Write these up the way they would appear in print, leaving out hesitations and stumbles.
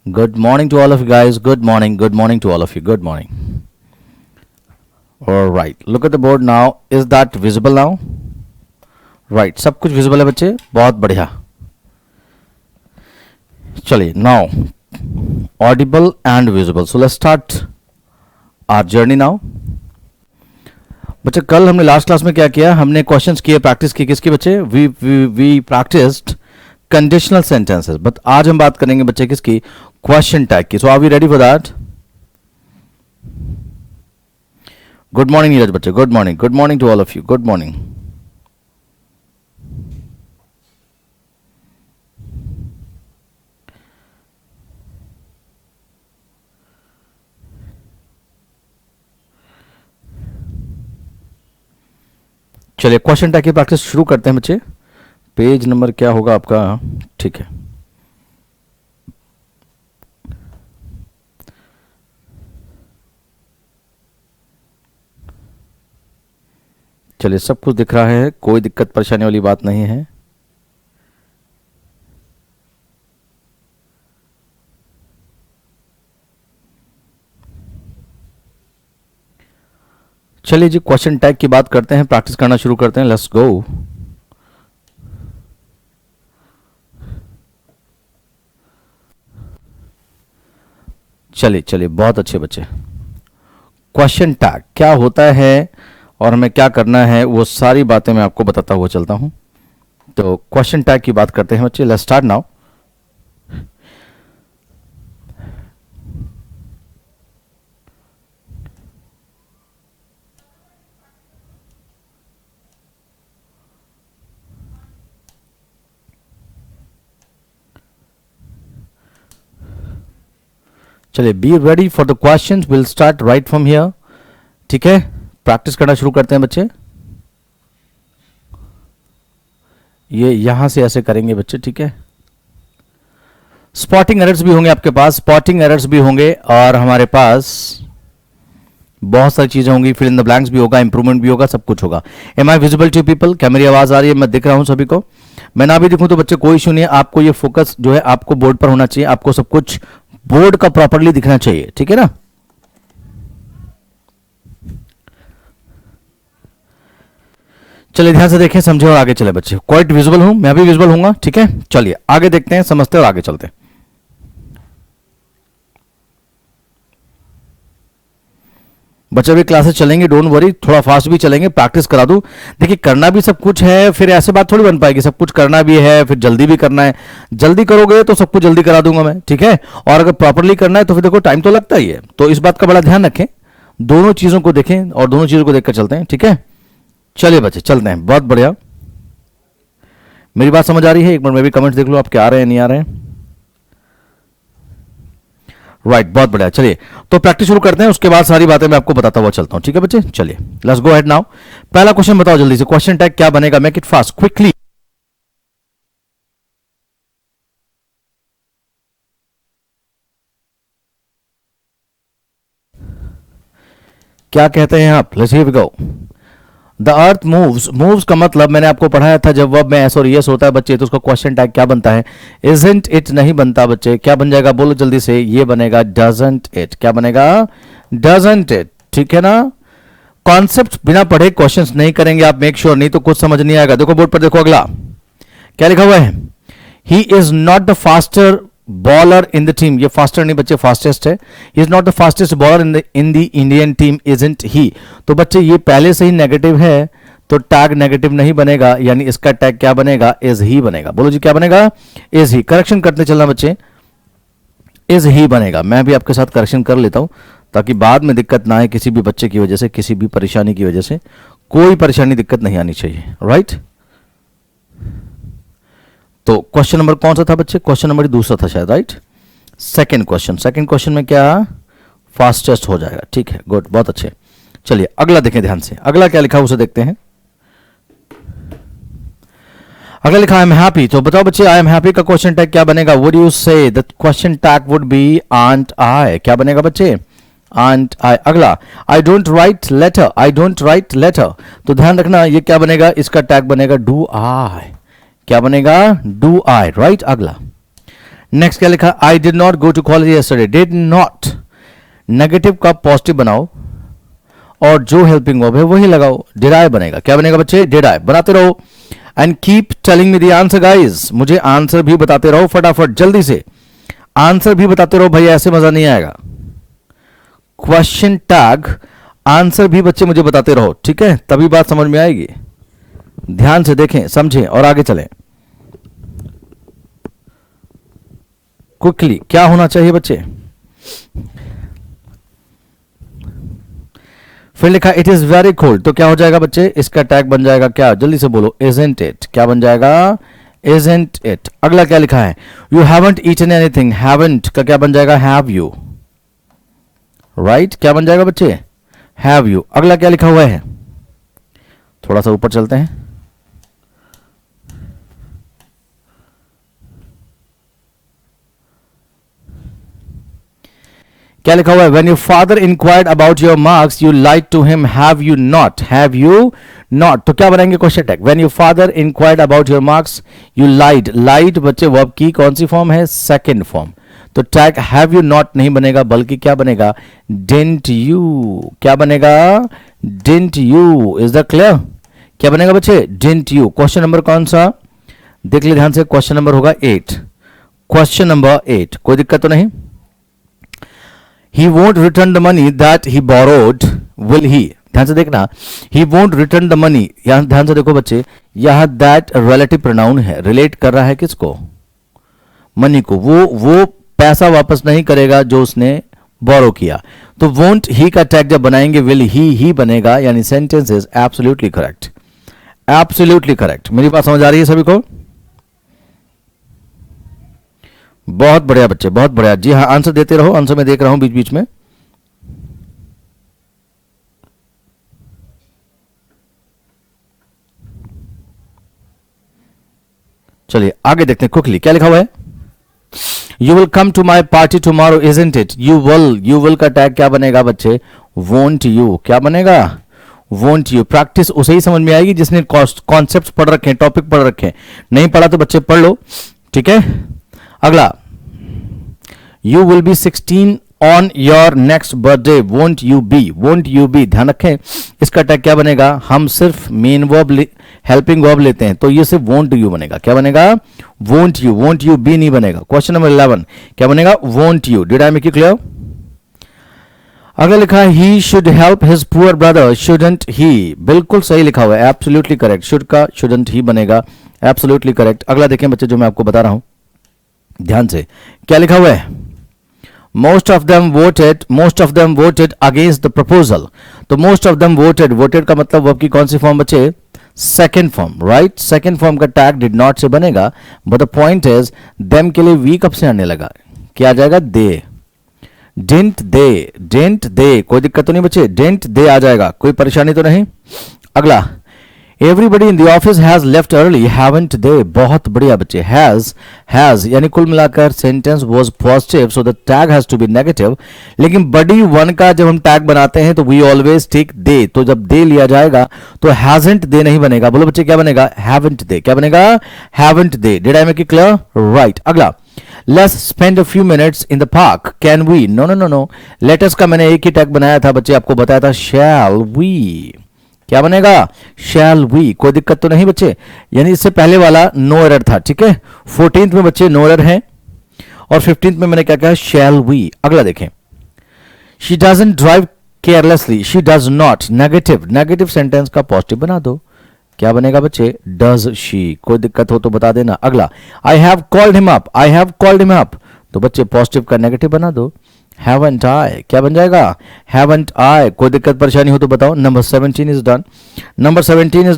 Good morning to all of you guys. Good morning to all of you. Good morning. All right. Look at the board now. Is that visible now? Right. सब कुछ visible है बच्चे. बहुत बढ़िया. चलिए. Now, audible and visible. So let's start our journey now. बच्चे कल हमने लास्ट क्लास में क्या किया? हमने क्वेश्चंस किए, प्रैक्टिस की. किसकी बच्चे? We practiced conditional sentences. But आज हम बात करेंगे बच्चे किसकी? क्वेश्चन टैग की. So are we ready for that? Good morning Neeraj बच्चे. Good morning to all of you. Good morning. चलिए क्वेश्चन टैग की प्रैक्टिस शुरू करते हैं बच्चे. पेज नंबर क्या होगा आपका? ठीक है. चलिए सब कुछ दिख रहा है, कोई दिक्कत परेशानी वाली बात नहीं है. चलिए जी क्वेश्चन टैग की बात करते हैं, प्रैक्टिस करना शुरू करते हैं. Let's go. चलिए बहुत अच्छे बच्चे. क्वेश्चन टैग क्या होता है और हमें क्या करना है वो सारी बातें मैं आपको बताता हुआ चलता हूं. तो क्वेश्चन टैग की बात करते हैं बच्चे. Let's start now. चलिए be ready for the questions. Will start right from here. ठीक है, प्रैक्टिस करना शुरू करते हैं बच्चे. ये यहां से ऐसे करेंगे बच्चे. ठीक है, स्पॉटिंग एरर्स भी होंगे आपके पास, स्पॉटिंग एरर्स भी होंगे और हमारे पास बहुत सारी चीजें होंगी. फिल इन द ब्लैंक्स भी होगा, इंप्रूवमेंट भी होगा, सब कुछ होगा. Am I visible to people? क्या मेरी आवाज आ रही है? मैं दिख रहा हूं सभी को? मैं ना भी दिखूं तो बच्चे कोई इशू नहीं है. आपको ये फोकस जो है आपको बोर्ड पर होना चाहिए. आपको सब कुछ बोर्ड का प्रॉपर्ली दिखना चाहिए. ठीक है ना? चलिए ध्यान से देखें, समझे और आगे चले बच्चे. क्वाइट विजिबल हूं, मैं भी विजिबल हूंगा. ठीक है, चलिए आगे देखते हैं, समझते हैं और आगे चलते हैं. बच्चे भी क्लासेस चलेंगे, डोंट वरी. थोड़ा फास्ट भी चलेंगे, प्रैक्टिस करा दूं. देखिए करना भी सब कुछ है, फिर ऐसे बात थोड़ी बन पाएगी. सब कुछ करना भी है, फिर जल्दी भी करना है. जल्दी करोगे तो सब कुछ जल्दी करा दूंगा मैं. ठीक है, और अगर प्रॉपरली करना है तो फिर देखो टाइम तो लगता ही है. तो इस बात का बड़ा ध्यान रखें, दोनों चीजों को देखें और दोनों चीजों को देखकर चलते हैं. ठीक है, चलिए बच्चे चलते हैं. बहुत बढ़िया. मेरी बात समझ आ रही है? एक बार मैं भी कमेंट्स देख लो आपके आ रहे हैं नहीं आ रहे हैं. राइट, बहुत बढ़िया. चलिए तो प्रैक्टिस शुरू करते हैं, उसके बाद सारी बातें मैं आपको बताता हुआ चलता हूं. ठीक है बच्चे, चलिए लेट्स गो अहेड नाउ. पहला क्वेश्चन बताओ जल्दी से. क्वेश्चन टैग क्या बनेगा? Make it fast, quickly. क्या कहते हैं आप? Let's hear we go. The earth moves. Moves का मतलब मैंने आपको पढ़ाया था, जब वर्ब में एस और यस होता है बच्चे तो उसका क्वेश्चन टैग क्या बनता है? इजंट इट नहीं बनता बच्चे. क्या बन जाएगा? बोलो जल्दी से. ये बनेगा डजंट इट. क्या बनेगा? Doesn't it. ठीक है ना? कॉन्सेप्ट बिना पढ़े क्वेश्चंस नहीं करेंगे आप, मेक श्योर, नहीं तो कुछ समझ नहीं आएगा. देखो बोर्ड पर देखो, अगला क्या लिखा हुआ है? He is not the faster bowler in the team. ये फास्टर नहीं बच्चे, फास्टेस्ट है. He is not the fastest bowler in the Indian team, isn't he. तो बच्चे ये पहले से ही नेगेटिव है तो टैग नेगेटिव नहीं बनेगा, यानी इसका टैग क्या बनेगा? इज ही बनेगा. बोलो जी क्या बनेगा? Is he. करेक्शन करते चलना बच्चे, इज ही बनेगा. मैं भी आपके साथ करेक्शन कर लेता हूं ताकि बाद में दिक्कत ना आए किसी भी बच्चे की वजह से, किसी भी परेशानी की वजह से. कोई परेशानी दिक्कत नहीं आनी चाहिए. राइट? तो क्वेश्चन नंबर कौन सा था बच्चे? क्वेश्चन नंबर दूसरा था शायद. Right, second question. Second question में क्या? फास्टेस्ट हो जाएगा. ठीक है, गुड, बहुत अच्छे. चलिए अगला देखें ध्यान से. अगला क्या लिखा है उसे देखते हैं. अगला लिखा आई एम हैप्पी. तो बताओ बच्चे आई एम हैप्पी का क्वेश्चन टैग क्या बनेगा? Would you say the question tag would be aren't I. क्या बनेगा बच्चे? Aren't I. अगला I don't write letter. I don't write letter. तो ध्यान रखना ये क्या बनेगा? इसका टैग बनेगा डू आई. क्या बनेगा? Do I. राइट, अगला नेक्स्ट क्या लिखा, I did not go to college yesterday, did not negative का पॉजिटिव बनाओ और जो हेल्पिंग वर्ब है वही लगाओ, डिड आई बनेगा, क्या बनेगा बच्चे, डिड आई। बनाते रहो and keep telling me the answer guys, मुझे आंसर भी बताते रहो फटाफट, जल्दी से आंसर भी बताते रहो भैया, ऐसे मजा नहीं आएगा। क्वेश्चन टैग आंसर भी बच्चे मुझे बताते रहो, ठीक है, तभी बात समझ में आएगी। ध्यान से देखें, समझें और आगे चलें। क्विकली क्या होना चाहिए बच्चे, फिर लिखा इट इज वेरी कोल्ड, तो क्या हो जाएगा बच्चे, इसका टैग बन जाएगा क्या, जल्दी से बोलो, इजंट इट, क्या बन जाएगा, इजंट इट। अगला क्या लिखा है, you haven't eaten anything, haven't का क्या बन जाएगा, हैव यू, राइट, क्या बन जाएगा बच्चे, हैव यू। अगला क्या लिखा हुआ है, थोड़ा सा ऊपर चलते हैं, क्या लिखा हुआ है, when your father inquired about your marks you lied to him, have you not, have you not, तो क्या बनाएंगे question tag, when your father inquired about your marks you lied, lied बच्चे वर्ब की कौन सी फॉर्म है, second form, तो tag have you not नहीं बनेगा बल्कि क्या बनेगा, डिडंट यू, क्या बनेगा, didn't you, is that clear, क्या बनेगा बच्चे, डिडंट यू। क्वेश्चन नंबर कौन सा, देख ले ध्यान से, क्वेश्चन नंबर होगा 8, क्वेश्चन नंबर 8, कोई दिक्कत तो नहीं। He won't return the money that he borrowed, will he? ध्यान से देखना, he won't return the money, यहां ध्यान से देखो बच्चे, यहां that relative pronoun है, रिलेट कर रहा है किसको, मनी को, वो पैसा वापस नहीं करेगा जो उसने बोरो किया, तो won't he का टैग जब बनाएंगे will he बनेगा, यानी sentence is absolutely correct, absolutely correct. मेरी बात समझ आ रही है सभी को, बहुत बढ़िया बच्चे, बहुत बढ़िया, जी हाँ, आंसर देते रहो, आंसर मैं देख रहा हूं बीच बीच में। चलिए आगे देखते हैं क्विकली, क्या लिखा हुआ है, you will come to my party tomorrow isn't it, you will का टैग क्या बनेगा बच्चे, वोंट यू, क्या बनेगा, वोंट यू। प्रैक्टिस उसे ही समझ में आएगी जिसने कॉन्सेप्ट पढ़ रखे हैं, टॉपिक पढ़ रखे हैं, नहीं पढ़ा तो बच्चे पढ़ लो, ठीक है। अगला, you will be 16 on your next birthday, won't you be, won't you be, ध्यान रखें इसका टैग क्या बनेगा, हम सिर्फ मेन वर्ब हेल्पिंग वर्ब लेते हैं तो ये सिर्फ वोंट यू बनेगा, क्या बनेगा, वोंट यू बी नहीं बनेगा। क्वेश्चन नंबर 11 क्या बनेगा, won't you. Did I make it clear. अगला लिखा है he should help his poor brother, shouldn't he, बिल्कुल सही लिखा हुआ है, एब्सोल्युटली करेक्ट, शुड का शुडंट ही बनेगा, एब्सोल्युटली करेक्ट। अगला देखें बच्चे जो मैं आपको बता रहा हूं ध्यान से, क्या लिखा हुआ है, most of them voted against the proposal, तो most of them voted का मतलब वर्ब की कौन सी फॉर्म बचे, second form, right, second form का टैग डिड नॉट से बनेगा, but the point is them के लिए वी कब से आने लगा, क्या आ जाएगा, दे, डिडंट दे, कोई दिक्कत तो नहीं बच्चे, डिडंट दे आ जाएगा, कोई परेशानी तो नहीं। अगला, everybody in the office has left early, haven't they, बहुत बढ़िया बच्चे, हैज यानी कुल मिलाकर sentence was positive so the tag has to be negative, लेकिन बडी वन का जब हम टैग बनाते हैं तो वी ऑलवेज टेक दे, तो जब दे लिया जाएगा तो हैजंट दे नहीं बनेगा, बोलो बच्चे क्या बनेगा, हैवंट दे, क्या बनेगा, haven't they. Did I make it clear, right. अगला, let's spend a few minutes in the park, can we, no, let's का मैंने एक ही टैग बनाया था बच्चे, आपको बताया था शैल वी, क्या बनेगा, शैल वी, कोई दिक्कत तो नहीं बच्चे, यानी इससे पहले वाला नो एरर था, ठीक है, 14th में बच्चे नो एरर है और 15th में मैंने क्या कहा, शैल वी। अगला देखें, she doesn't drive carelessly, she does not, negative sentence का पॉजिटिव बना दो, क्या बनेगा बच्चे, डज शी, कोई दिक्कत हो तो बता देना। अगला, I have called him up, तो बच्चे पॉजिटिव का नेगेटिव बना दो, haven't I, क्या बन जाएगा, haven't I, कोई दिक्कत परेशानी हो तो बताओ। Number 17 is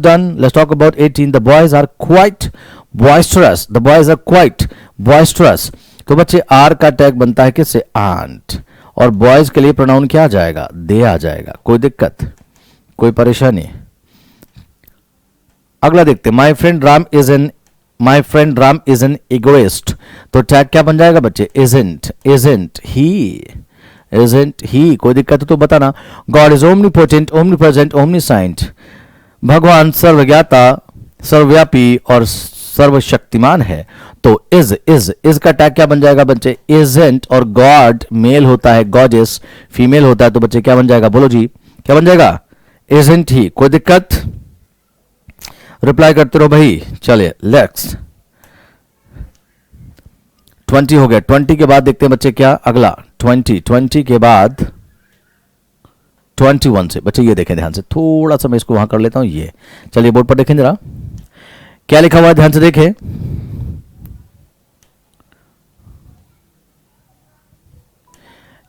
done, let's talk about 18, the boys are quite boisterous, तो बच्चे आर का टैग बनता है किससे, आंट, और बॉयज के लिए प्रोनाउन क्या आ जाएगा, दे आ जाएगा, कोई दिक्कत, कोई परेशानी। अगला देखते, my friend Ram is an egoist, तो टैग क्या बन जाएगा बच्चे, isn't he, कोई दिक्कत तो बताना। गॉड इज ओमनीपोटेंट, ओमनीप्रेजेंट, ओमनीसाइंट, भगवान सर्वज्ञाता, सर्वव्यापी और सर्वशक्तिमान है। तो इज का टैग क्या बन जाएगा बच्चे, इजेंट, और गॉड मेल होता है, गॉडेस फीमेल होता है, तो बच्चे क्या बन जाएगा, बोलो जी क्या बन जाएगा, इजेंट ही। कोई दिक्कत, रिप्लाई करते रहो भाई। चलिए नेक्स्ट 20 हो गया। 20 के बाद देखते हैं बच्चे क्या अगला, 20 के बाद 21 से बच्चे ये देखें ध्यान से, थोड़ा सा मैं इसको वहां कर लेता हूं। ये चलिए बोर्ड पर देखें जरा क्या लिखा हुआ है, ध्यान से देखें।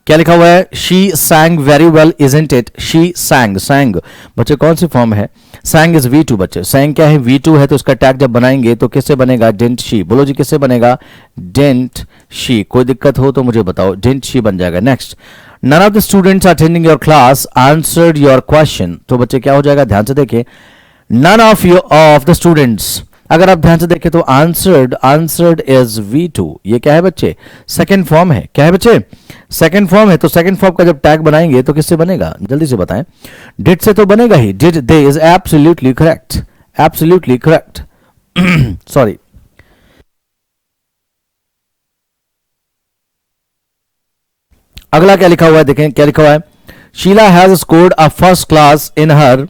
क्या लिखा हुआ है, she सैंग very well isn't it. She सैंग, सैंग बच्चे कौन सी फॉर्म है, सैंग इज V2 बच्चे। सैंग क्या है, V2 है, तो इसका टैग जब बनाएंगे तो किससे बनेगा, डिडंट शी। बोलो जी किससे बनेगा, डिडंट शी। कोई दिक्कत हो तो मुझे बताओ, डिडंट शी बन जाएगा। Next, none of the students attending your class answered your question. तो बच्चे क्या हो जाएगा, ध्यान से देखें, नन ऑफ द स्टूडेंट्स, अगर आप ध्यान से देखें तो आंसर्ड इज V2। ये क्या है बच्चे, सेकंड फॉर्म है। क्या है बच्चे, सेकंड फॉर्म है। तो सेकंड फॉर्म का जब टैग बनाएंगे तो किससे बनेगा, जल्दी से बताएं, डिड से तो बनेगा ही, did they is absolutely correct, absolutely correct. Sorry, अगला क्या लिखा हुआ है, देखें क्या लिखा हुआ है, Sheela has scored a first class in her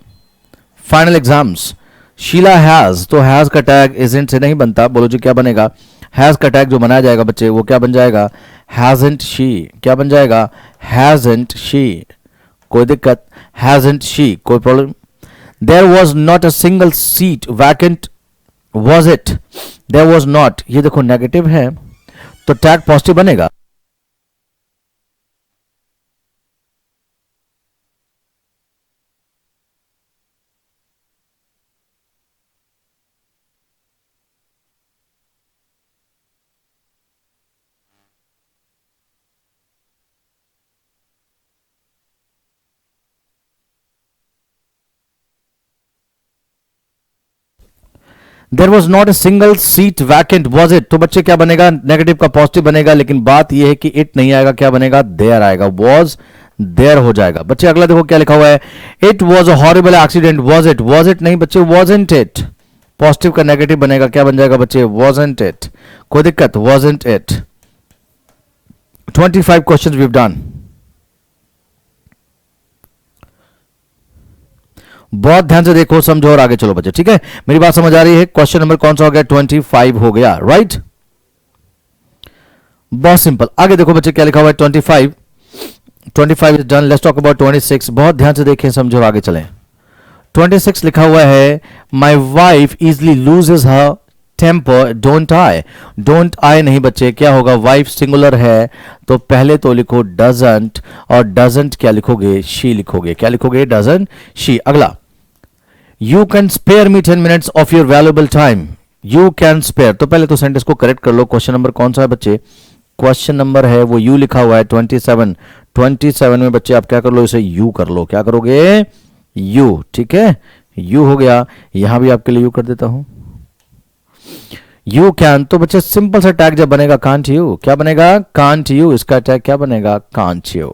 final exams. Sheela has, तो हैज का टैग इजंट से नहीं बनता, बोलो जी क्या बनेगा, हैज का टैग जो बनाया जाएगा बच्चे वो क्या बन जाएगा, हैजंट शी। क्या बन जाएगा, हैजंट शी। कोई दिक्कत, हैजंट शी, कोई problem. There was not a single seat vacant was it, there was not, ये देखो नेगेटिव है तो टैग पॉजिटिव बनेगा। There was not a single seat vacant was it, तो बच्चे क्या बनेगा, नेगेटिव का पॉजिटिव बनेगा, लेकिन बात यह है कि इट नहीं आएगा, क्या बनेगा, देयर आएगा, वॉज देयर हो जाएगा। बच्चे अगला देखो क्या लिखा हुआ है, it was a horrible accident was it नहीं बच्चे, वॉजंट इट। पॉजिटिव का नेगेटिव बनेगा, क्या बन जाएगा बच्चे, वॉजंट इट। कोई दिक्कत, wasn't it. 25 questions we have done. बहुत ध्यान से देखो, समझो और आगे चलो बच्चे, ठीक है, मेरी बात समझ आ रही है। क्वेश्चन नंबर कौन सा हो गया, 25 हो गया, राइट। बहुत सिंपल, आगे देखो बच्चे क्या लिखा हुआ है, 25 is done. Let's talk about 26। बहुत ध्यान से देखें, समझो और आगे चलें। 26 लिखा हुआ है, my wife easily loses her temper don't I. Don't I नहीं बच्चे, क्या होगा, वाइफ सिंगुलर है तो पहले तो लिखो डजंट, और डजंट क्या लिखोगे, शी लिखोगे। क्या लिखोगे, डजंट शी। अगला, you can spare me 10 minutes of your valuable time. You can spare, तो पहले तो सेंटेंस को करेक्ट कर लो। क्वेश्चन नंबर कौन सा है बच्चे, क्वेश्चन नंबर है वो यू लिखा हुआ है 27 में बच्चे आप क्या कर लो, इसे यू कर लो। क्या करोगे, यू, ठीक है, यू हो गया। यहां भी आपके लिए यू कर देता हूं, यू कैन। तो बच्चे सिंपल सा टैग जब बनेगा, कांट यू, क्या बनेगा, कांट यू। इसका टैग क्या बनेगा, कांट यू।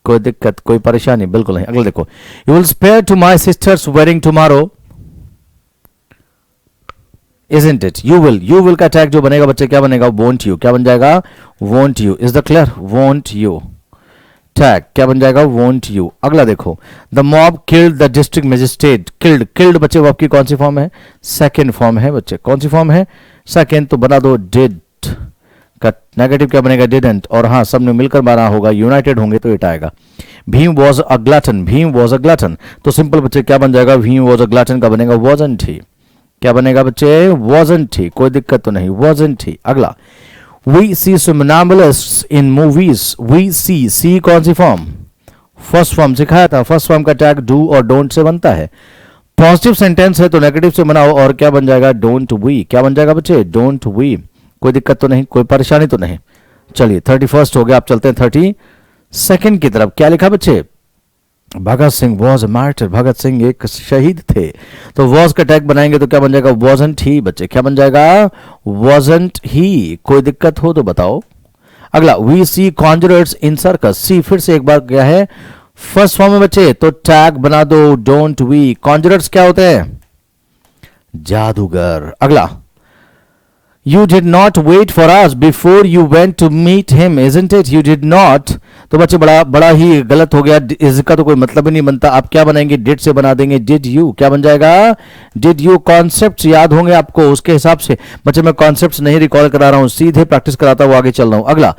कोई दिक्कत, कोई परेशानी, बिल्कुल नहीं। अगला देखो, you will spare to my sister's wedding tomorrow isn't it. You will का टैग जो बनेगा बच्चे क्या बनेगा, वोंट यू। क्या बन जाएगा, won't you. Is the clear, won't you. Tag क्या बन जाएगा, वोंट यू। अगला देखो, the mob killed the district magistrate. Killed बच्चे वर्ब की कौन सी फॉर्म है, सेकंड फॉर्म है बच्चे। कौन सी फॉर्म है, सेकंड, तो बना दो डिड का नेगेटिव क्या बनेगा, डिडंट। और हाँ, सबने मिलकर बना होगा, यूनाइटेड होंगे तो इट आएगा। Bhim was a glutton, Bhim was a glutton, तो सिंपल बच्चे क्या बन जाएगा, भीम वॉज अ ग्लटन का बनेगा वॉजंट ही। क्या बनेगा बच्चे, वॉजंट ही। कोई दिक्कत तो नहीं, वॉजंट ही। अगला, We see somnambulists in movies. We see कौन सी फॉर्म, फर्स्ट फॉर्म सिखाया था। फर्स्ट फॉर्म का टैग डू और डोंट से बनता है। पॉजिटिव सेंटेंस है तो नेगेटिव से बनाओ, और क्या बन जाएगा, डोंट वी। क्या बन जाएगा बच्चे, डोंट वी। कोई दिक्कत तो नहीं, कोई परेशानी तो नहीं। चलिए 31 हो गया, आप चलते हैं 32 की तरफ। क्या लिखा बच्चे, भगत सिंह वॉज मार्टर। भगत सिंह एक शहीद थे, तो वॉज का टैग बनाएंगे तो क्या बन जाएगा, वॉजंट ही बच्चे। क्या बन जाएगा, वॉजंट ही। कोई दिक्कत हो तो बताओ। अगला, वी सी कॉन्जरर्स इन सर्कस। सी फिर से एक बार क्या है, फर्स्ट फॉर्म में बच्चे, तो टैग बना दो डोंट वी। कॉन्जरर्स क्या होते हैं, जादूगर। अगला, You did not wait for us before you went to meet him, isn't it? You did not। तो बच्चे बड़ा बड़ा ही गलत हो गया, इसका तो कोई मतलब ही नहीं बनता। आप क्या बनाएंगे, डिड से बना देंगे। डिड यू क्या बन जाएगा, डिड यू। कॉन्सेप्ट्स याद होंगे आपको, उसके हिसाब से बच्चे मैं कॉन्सेप्ट्स नहीं रिकॉल करा रहा हूं, सीधे प्रैक्टिस कराता हुआ आगे चल रहा हूं। अगला,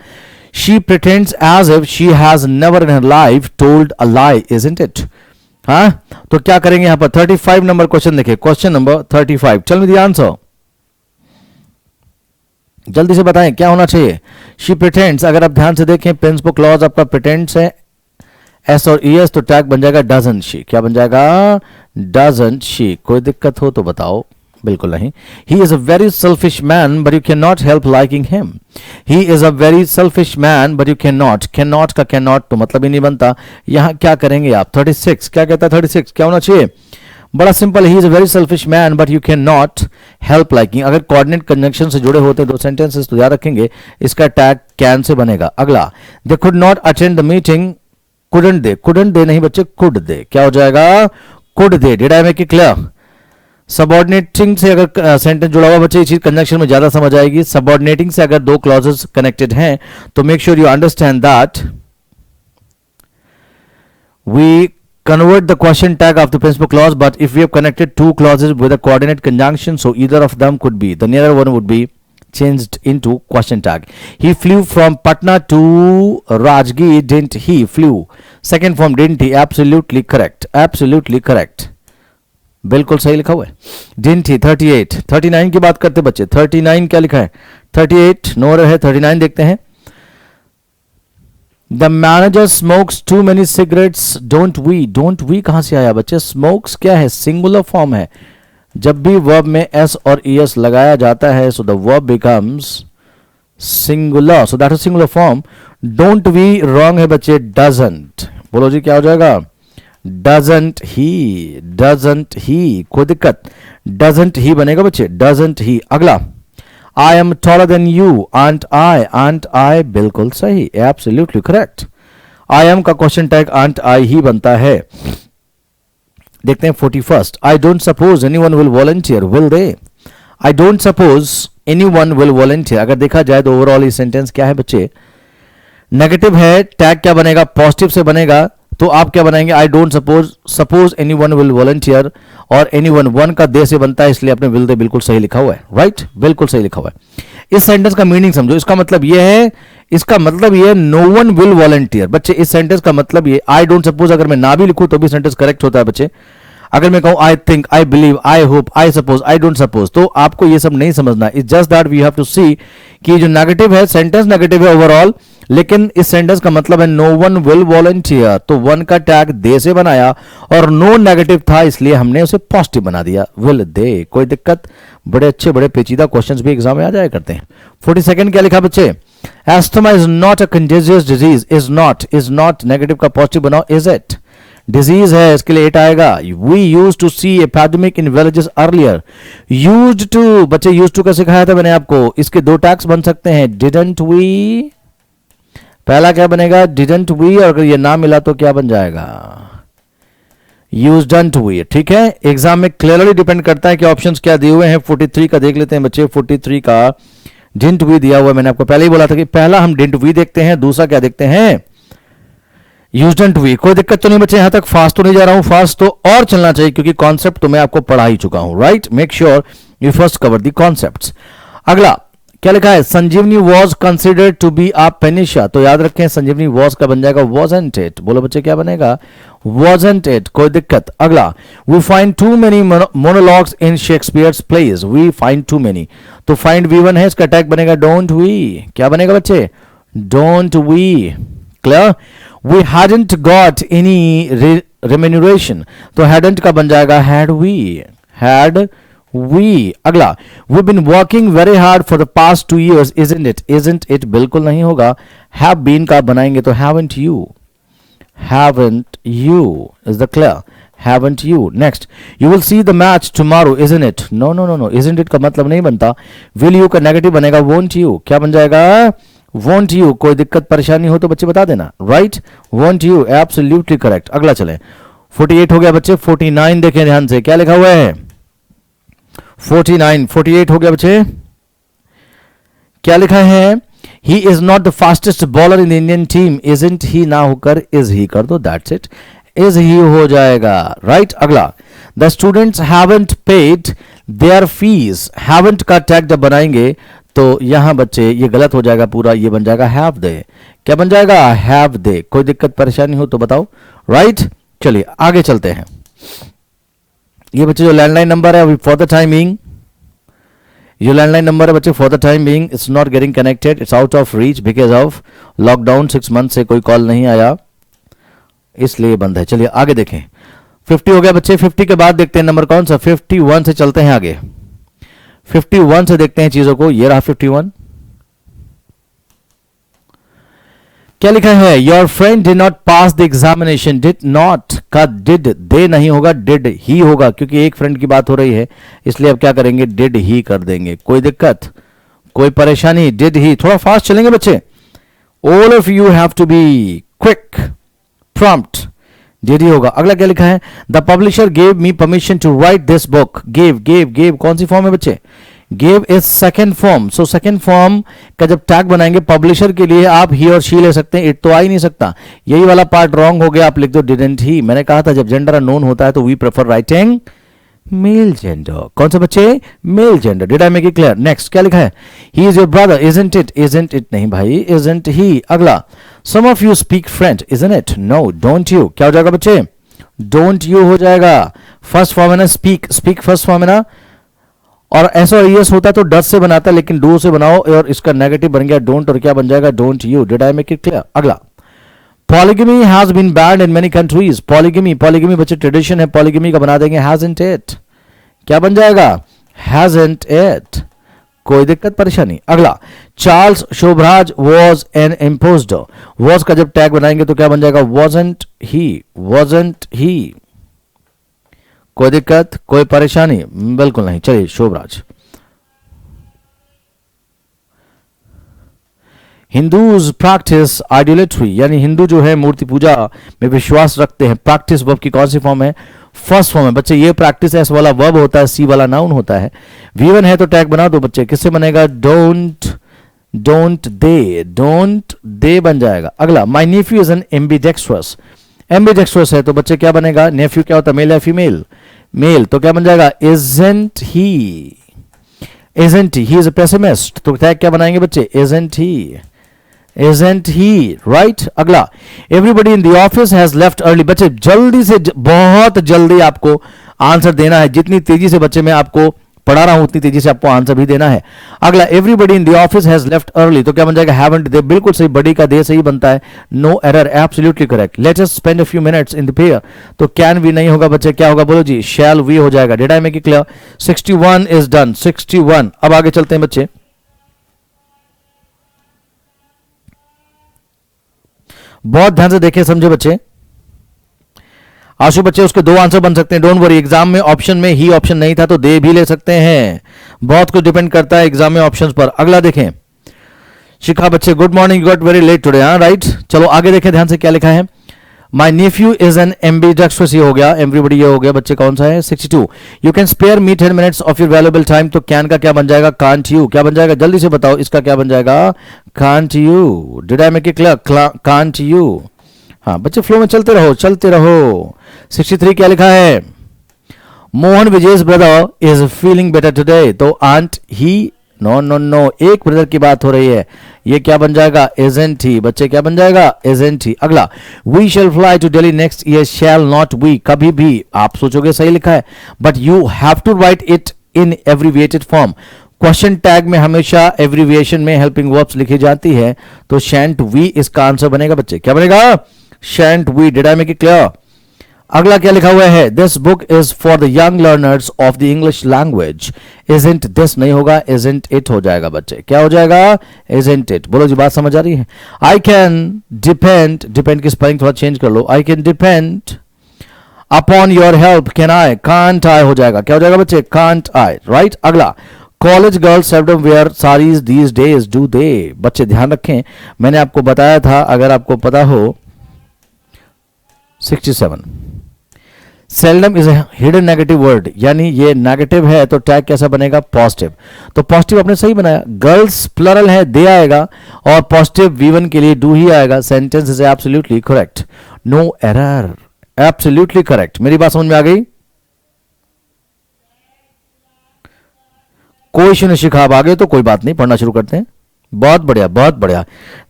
she pretends as if she has never in her life told a lie, isn't it? हाँ, तो क्या करेंगे यहां पर 35 नंबर क्वेश्चन देखिए, question number 35। Tell me the answer, जल्दी से बताएं क्या होना चाहिए। शी प्रिटेंड्स, अगर आप ध्यान से देखें प्रिंसिपल क्लॉज आपका प्रिटेंड्स है, एस और ई एस, तो टैग बन जाएगा डजंट शी। क्या बन जाएगा, डजंट शी। कोई दिक्कत हो तो बताओ, बिल्कुल नहीं। ही is a very selfish man but you can not help liking him. He is a very selfish man but you can not, can not का कैन नॉट तो मतलब ही नहीं बनता। यहां क्या करेंगे आप, 36 क्या कहता है, 36 क्या होना चाहिए, बड़ा simple, he is a very selfish man but you can not help liking. अगर कोऑर्डिनेट कंजंक्शन से जुड़े होते हैं दो सेंटेंसेस तो याद रखेंगे इसका टैग कैन से बनेगा। अगला, they could not attend the meeting, couldn't they नहीं बच्चे, कुड दे। क्या हो जाएगा, could they. Did I make it clear. Subordinating से अगर सेंटेंस जुड़ा हुआ बच्चे, ये चीज कंजंक्शन में ज्यादा समझ आएगी। सबऑर्डिनेटिंग से अगर दो क्लॉजेस कनेक्टेड हैं तो make sure you understand that we convert the question tag of the principal clause, but if we have connected two clauses with a coordinate conjunction, so either of them could be, the nearer one would be changed into question tag. He flew from Patna to Rajgir, didn't he? Flew, second form didn't he, absolutely correct, absolutely correct, बिल्कुल सही लिखा हुआ है। didn't he, 38। 39 की बात करते बच्चे, 39 क्या लिखा है, 38 नो है, 39 देखते हैं। The manager smokes too many cigarettes, don't we? Don't we कहां से आया बच्चे, smokes क्या है, सिंगुलर फॉर्म है। जब भी वर्ब में s और es लगाया जाता है so the verb becomes singular, so that is singular form। don't we wrong है बच्चे, doesn't। बोलो जी क्या हो जाएगा, doesn't he, कोई दिक्कत, doesn't he बनेगा बच्चे, doesn't he। अगला, I am taller than you, aren't I, बिल्कुल सही, absolutely correct। I am का क्वेश्चन टैग aren't I ही बनता है। देखते हैं 41st, I don't suppose anyone will volunteer, will they? I don't suppose anyone will volunteer। अगर देखा जाए तो ओवरऑल ये सेंटेंस क्या है बच्चे, नेगेटिव है, टैग क्या बनेगा, पॉजिटिव से बनेगा, तो आप क्या बनाएंगे, आई don't suppose any one will volunteer, और एनी वन का दे से बनता है, इसलिए आपने विल दे बिल्कुल सही लिखा हुआ है, राइट, बिल्कुल सही लिखा हुआ है। इस सेंटेंस का मीनिंग समझो, इसका मतलब ये है, नो वन विल वॉलंटियर। बच्चे इस सेंटेंस का मतलब ये, आई डोंट सपोज अगर मैं ना भी लिखूं तो भी सेंटेंस करेक्ट होता है बच्चे। अगर मैं कहूं I think, I believe, I hope, I suppose, I don't suppose, तो आपको ये सब नहीं समझना। It's just that we have to see कि जो नेगेटिव है, सेंटेंस नेगेटिव है ओवरऑल, लेकिन इस सेंटेंस का मतलब है नो वन विल वॉलंटियर, तो वन का टैग दे से बनाया और नो नेगेटिव था इसलिए हमने उसे पॉजिटिव बना दिया, विल दे। कोई दिक्कत, बड़े अच्छे बड़े पेचीदा क्वेश्चंस भी एग्जाम में आ जाया करते हैं। 42nd क्या लिखा बच्चे, asthma is not a contagious disease, is not negative का पॉजिटिव बनाओ, इज इट, डिजीज है इसके लिए 8 आएगा। We use to see epidemic in villages earlier, used to बच्चे, यूज्ड टू का सिखाया था मैंने आपको, इसके दो टैग्स बन सकते हैं, डिडंट वी, पहला क्या बनेगा, डिडंट वी, और अगर ये ना मिला तो क्या बन जाएगा, यूज्डंट वी। ठीक है, एग्जाम में क्लियरली डिपेंड करता है कि ऑप्शंस क्या दिए हुए हैं। 43 का देख लेते हैं बच्चे, 43 का डिडंट वी दिया हुआ है, मैंने आपको पहले ही बोला था कि पहला हम डिडंट वी देखते हैं, दूसरा क्या देखते हैं, यूज्डंट वी। कोई दिक्कत तो नहीं बच्चे, यहां तक फास्ट तो नहीं जा रहा हूं, फास्ट तो और चलना चाहिए क्योंकि कॉन्सेप्ट तो मैं आपको पढ़ा ही चुका हूं, right, make sure you first cover the concepts. अगला क्या लिखा है, Sanjeevani was considered to be a panacea, तो याद रखें संजीवनी वॉज का बन जाएगा वॉजंट इट। बोलो बच्चे क्या बनेगा, वॉजंट इट। कोई दिक्कत। अगला, we find too many monologues in Shakespeare's plays, we find too many, तो फाइंड वी1 है, इसका टैग बनेगा डोंट वी। क्या बनेगा बच्चे, don't we. Clear. We hadn't got any remuneration, तो हैडंट का बन जाएगा हैड वी, हैड वी। अगला, we been working very hard for the past 2 years, isn't it बिल्कुल नहीं होगा, हैव बीन का बनाएंगे तो haven't you is the clear, haven't you। next, you will see the match tomorrow, isn't it, no, isn't it का मतलब नहीं बनता, will you का नेगेटिव बनेगा won't you। क्या बन जाएगा, won't you। कोई दिक्कत परेशानी हो तो बच्चे बता देना, right, won't you, absolutely correct। अगला चले, 48 हो गया बच्चे, 49 देखें ध्यान से, क्या लिखा हुआ है, 49, 48 हो गया बच्चे। क्या लिखा है? He is not the fastest bowler in the Indian team, isn't he ना होकर इज ही कर दो, दैट्स इट, इज ही हो जाएगा, राइट। अगला, the students haven't paid there fees, haven't का टैग जब बनाएंगे तो यहां बच्चे ये गलत हो जाएगा पूरा, ये बन जाएगा हैव दे। क्या बन जाएगा? हैव दे। कोई दिक्कत परेशानी हो तो बताओ, राइट। चलिए आगे चलते हैं। ये बच्चे जो लैंडलाइन नंबर है अभी फॉर द टाइम बीइंग, ये लैंडलाइन नंबर है बच्चे for the time being it's not getting connected, it's out of reach because of lockdown. 6 month से कोई कॉल नहीं आया इसलिए बंद है। चलिए आगे देखें। 50 हो गया बच्चे। 50 के बाद देखते हैं नंबर कौन सा, 51 से चलते हैं आगे। 51 से देखते हैं चीजों को। ये रहा 51। क्या लिखा है? Your friend did not pass the examination, did not का डिड दे नहीं होगा, डिड ही होगा, क्योंकि एक फ्रेंड की बात हो रही है इसलिए अब क्या करेंगे, डिड ही कर देंगे। कोई दिक्कत, कोई परेशानी? Did he. थोड़ा फास्ट चलेंगे बच्चे, all of you have to be quick, prompt. Did he होगा। अगला क्या लिखा है? The publisher gave me permission to write this book, gave कौन सी फॉर्म है बच्चे? Gave is second form. So second form का जब टैग बनाएंगे पब्लिशर के लिए आप ही और शी ले सकते हैं, इट तो आ ही नहीं सकता। यही वाला पार्ट रॉन्ग हो गया, आप लिख दो डिडंट ही। मैंने कहा था जब जेंडर अननोन होता है तो we prefer writing male gender. कौन सा बच्चे? Male gender. Did I make it clear? Next क्या लिखा है? He is your brother, isn't it? Isn't it नहीं भाई, इजंट ही। अगला, some of you speak French, isn't it? No, don't you. क्या हो जाएगा बच्चे? डोंट यू हो जाएगा। फर्स्ट फॉर्म है ना स्पीक, स्पीक फर्स्ट फॉर्म है ना, और ऐसा यस होता तो डस से बनाता, लेकिन डू से बनाओ और इसका नेगेटिव बन गया डोंट, और क्या बन जाएगा? Don't you. Did I make it clear? अगला, polygamy has been banned in many countries. Polygamy बच्चे ट्रेडिशन है, पॉलीगमी का बना देंगे हैजंट इट। क्या बन जाएगा? Hasn't it. कोई दिक्कत परेशानी? अगला, Charles Sobhraj was an imposed, was का जब टैग बनाएंगे तो क्या बन जाएगा? Wasn't he. कोई दिक्कत, कोई परेशानी? बिल्कुल नहीं। चलिए, शोभराज। हिंदूज प्रैक्टिस आइडोलेट्री, यानी हिंदू जो है मूर्ति पूजा में विश्वास रखते हैं। प्रैक्टिस वर्ब की कौन सी फॉर्म है? फर्स्ट फॉर्म है बच्चे। ये प्रैक्टिस एस वाला वर्ब होता है, सी वाला नाउन होता है। V1 है तो टैग बना दो बच्चे। किससे बनेगा? डोंट दे बन जाएगा। अगला, माई नेफ्यू इज एन एम्बीडेक्स्ट्रस है तो बच्चे क्या बनेगा? नेफ्यू क्या होता है, मेल या फीमेल? मेल। तो क्या बन जाएगा? Isn't he is a pessimist, तो टैग क्या बनाएंगे बच्चे? Isn't he, right. अगला, everybody in the office has left early. बच्चे जल्दी से बहुत जल्दी आपको आंसर देना है, जितनी तेजी से बच्चे मैं आपको पढ़ा रहा हूं उतनी तेजी से आपको आंसर भी देना है। अगला, everybody in the office has left early, तो क्या बन जाएगा? Haven't they. बिल्कुल सही, बडी का दे सही बनता है, no error, absolutely correct. Let us spend a few minutes in the pair, तो कैन वी नहीं होगा बच्चे, क्या होगा बोलो जी? शैल वी हो जाएगा। Did I make it clear? 61 is done, 61। अब आगे चलते हैं बच्चे। बहुत ध्यान से देखें, समझे बच्चे। आशु बच्चे, उसके दो आंसर बन सकते हैं, डोंट वरी। एग्जाम में ऑप्शन में ही ऑप्शन नहीं था तो दे भी ले सकते हैं, बहुत कुछ डिपेंड करता है एग्जाम में ऑप्शंस पर। अगला देखें, शिखा बच्चे, good morning, got very late today, हाँ राइट। चलो आगे देखें ध्यान से, क्या लिखा है? My nephew is an ambidextrous, ये हो गया। एवरीबडी ये हो गया बच्चे। कौन सा है? 62। You can spare me 10 minutes of your valuable time, तो कैन का क्या बन जाएगा? Can't you. क्या बन जाएगा? जल्दी से बताओ, इसका क्या बन जाएगा? Can't you. Did I make it clear? Can't you. हाँ बच्चे, फ्लो में चलते रहो 63 क्या लिखा है? Mohan Vijay's brother is feeling better today, तो आंट ही? नो, एक ब्रदर की बात हो रही है, ये क्या बन जाएगा? Isn't he. बच्चे क्या बन जाएगा? Isn't he. अगला, we shall fly to Delhi next year, shall not we, कभी भी। आप सोचोगे सही लिखा है, but you have to write it in abbreviated form. Question tag में हमेशा एब्रीविएशन में हेल्पिंग वर्ब्स लिखी जाती है, तो शैंट वी इसका आंसर बनेगा बच्चे। क्या बनेगा? Shan't we. Did I make it clear? अगला क्या लिखा हुआ है? This book is for the young learners of the English language. Isn't this नहीं होगा, इजंट इट हो जाएगा बच्चे। क्या हो जाएगा? Isn't it. बोलो जी, बात समझ आ रही है? आई कैन डिपेंड की स्पेलिंग थोड़ा चेंज कर लो। I can depend upon your help, can I? Can't I हो जाएगा। क्या हो जाएगा बच्चे? Can't I, right. अगला, college girls seldom wear saris these days, do they? बच्चे ध्यान रखें, मैंने आपको बताया था, अगर आपको पता हो, 67 seldom is a hidden negative word, यानी ये नेगेटिव है तो टैग कैसा बनेगा? पॉजिटिव। तो पॉजिटिव आपने सही बनाया, गर्ल्स प्लरल है, दे आएगा, और पॉजिटिव V1 के लिए डू ही आएगा। Sentence is absolutely correct, no error, absolutely correct. मेरी बात समझ में आ गई? कोई शून्य शिखा आप आगे तो कोई बात नहीं, पढ़ना शुरू करते हैं। बहुत बढ़िया, बहुत बढ़िया,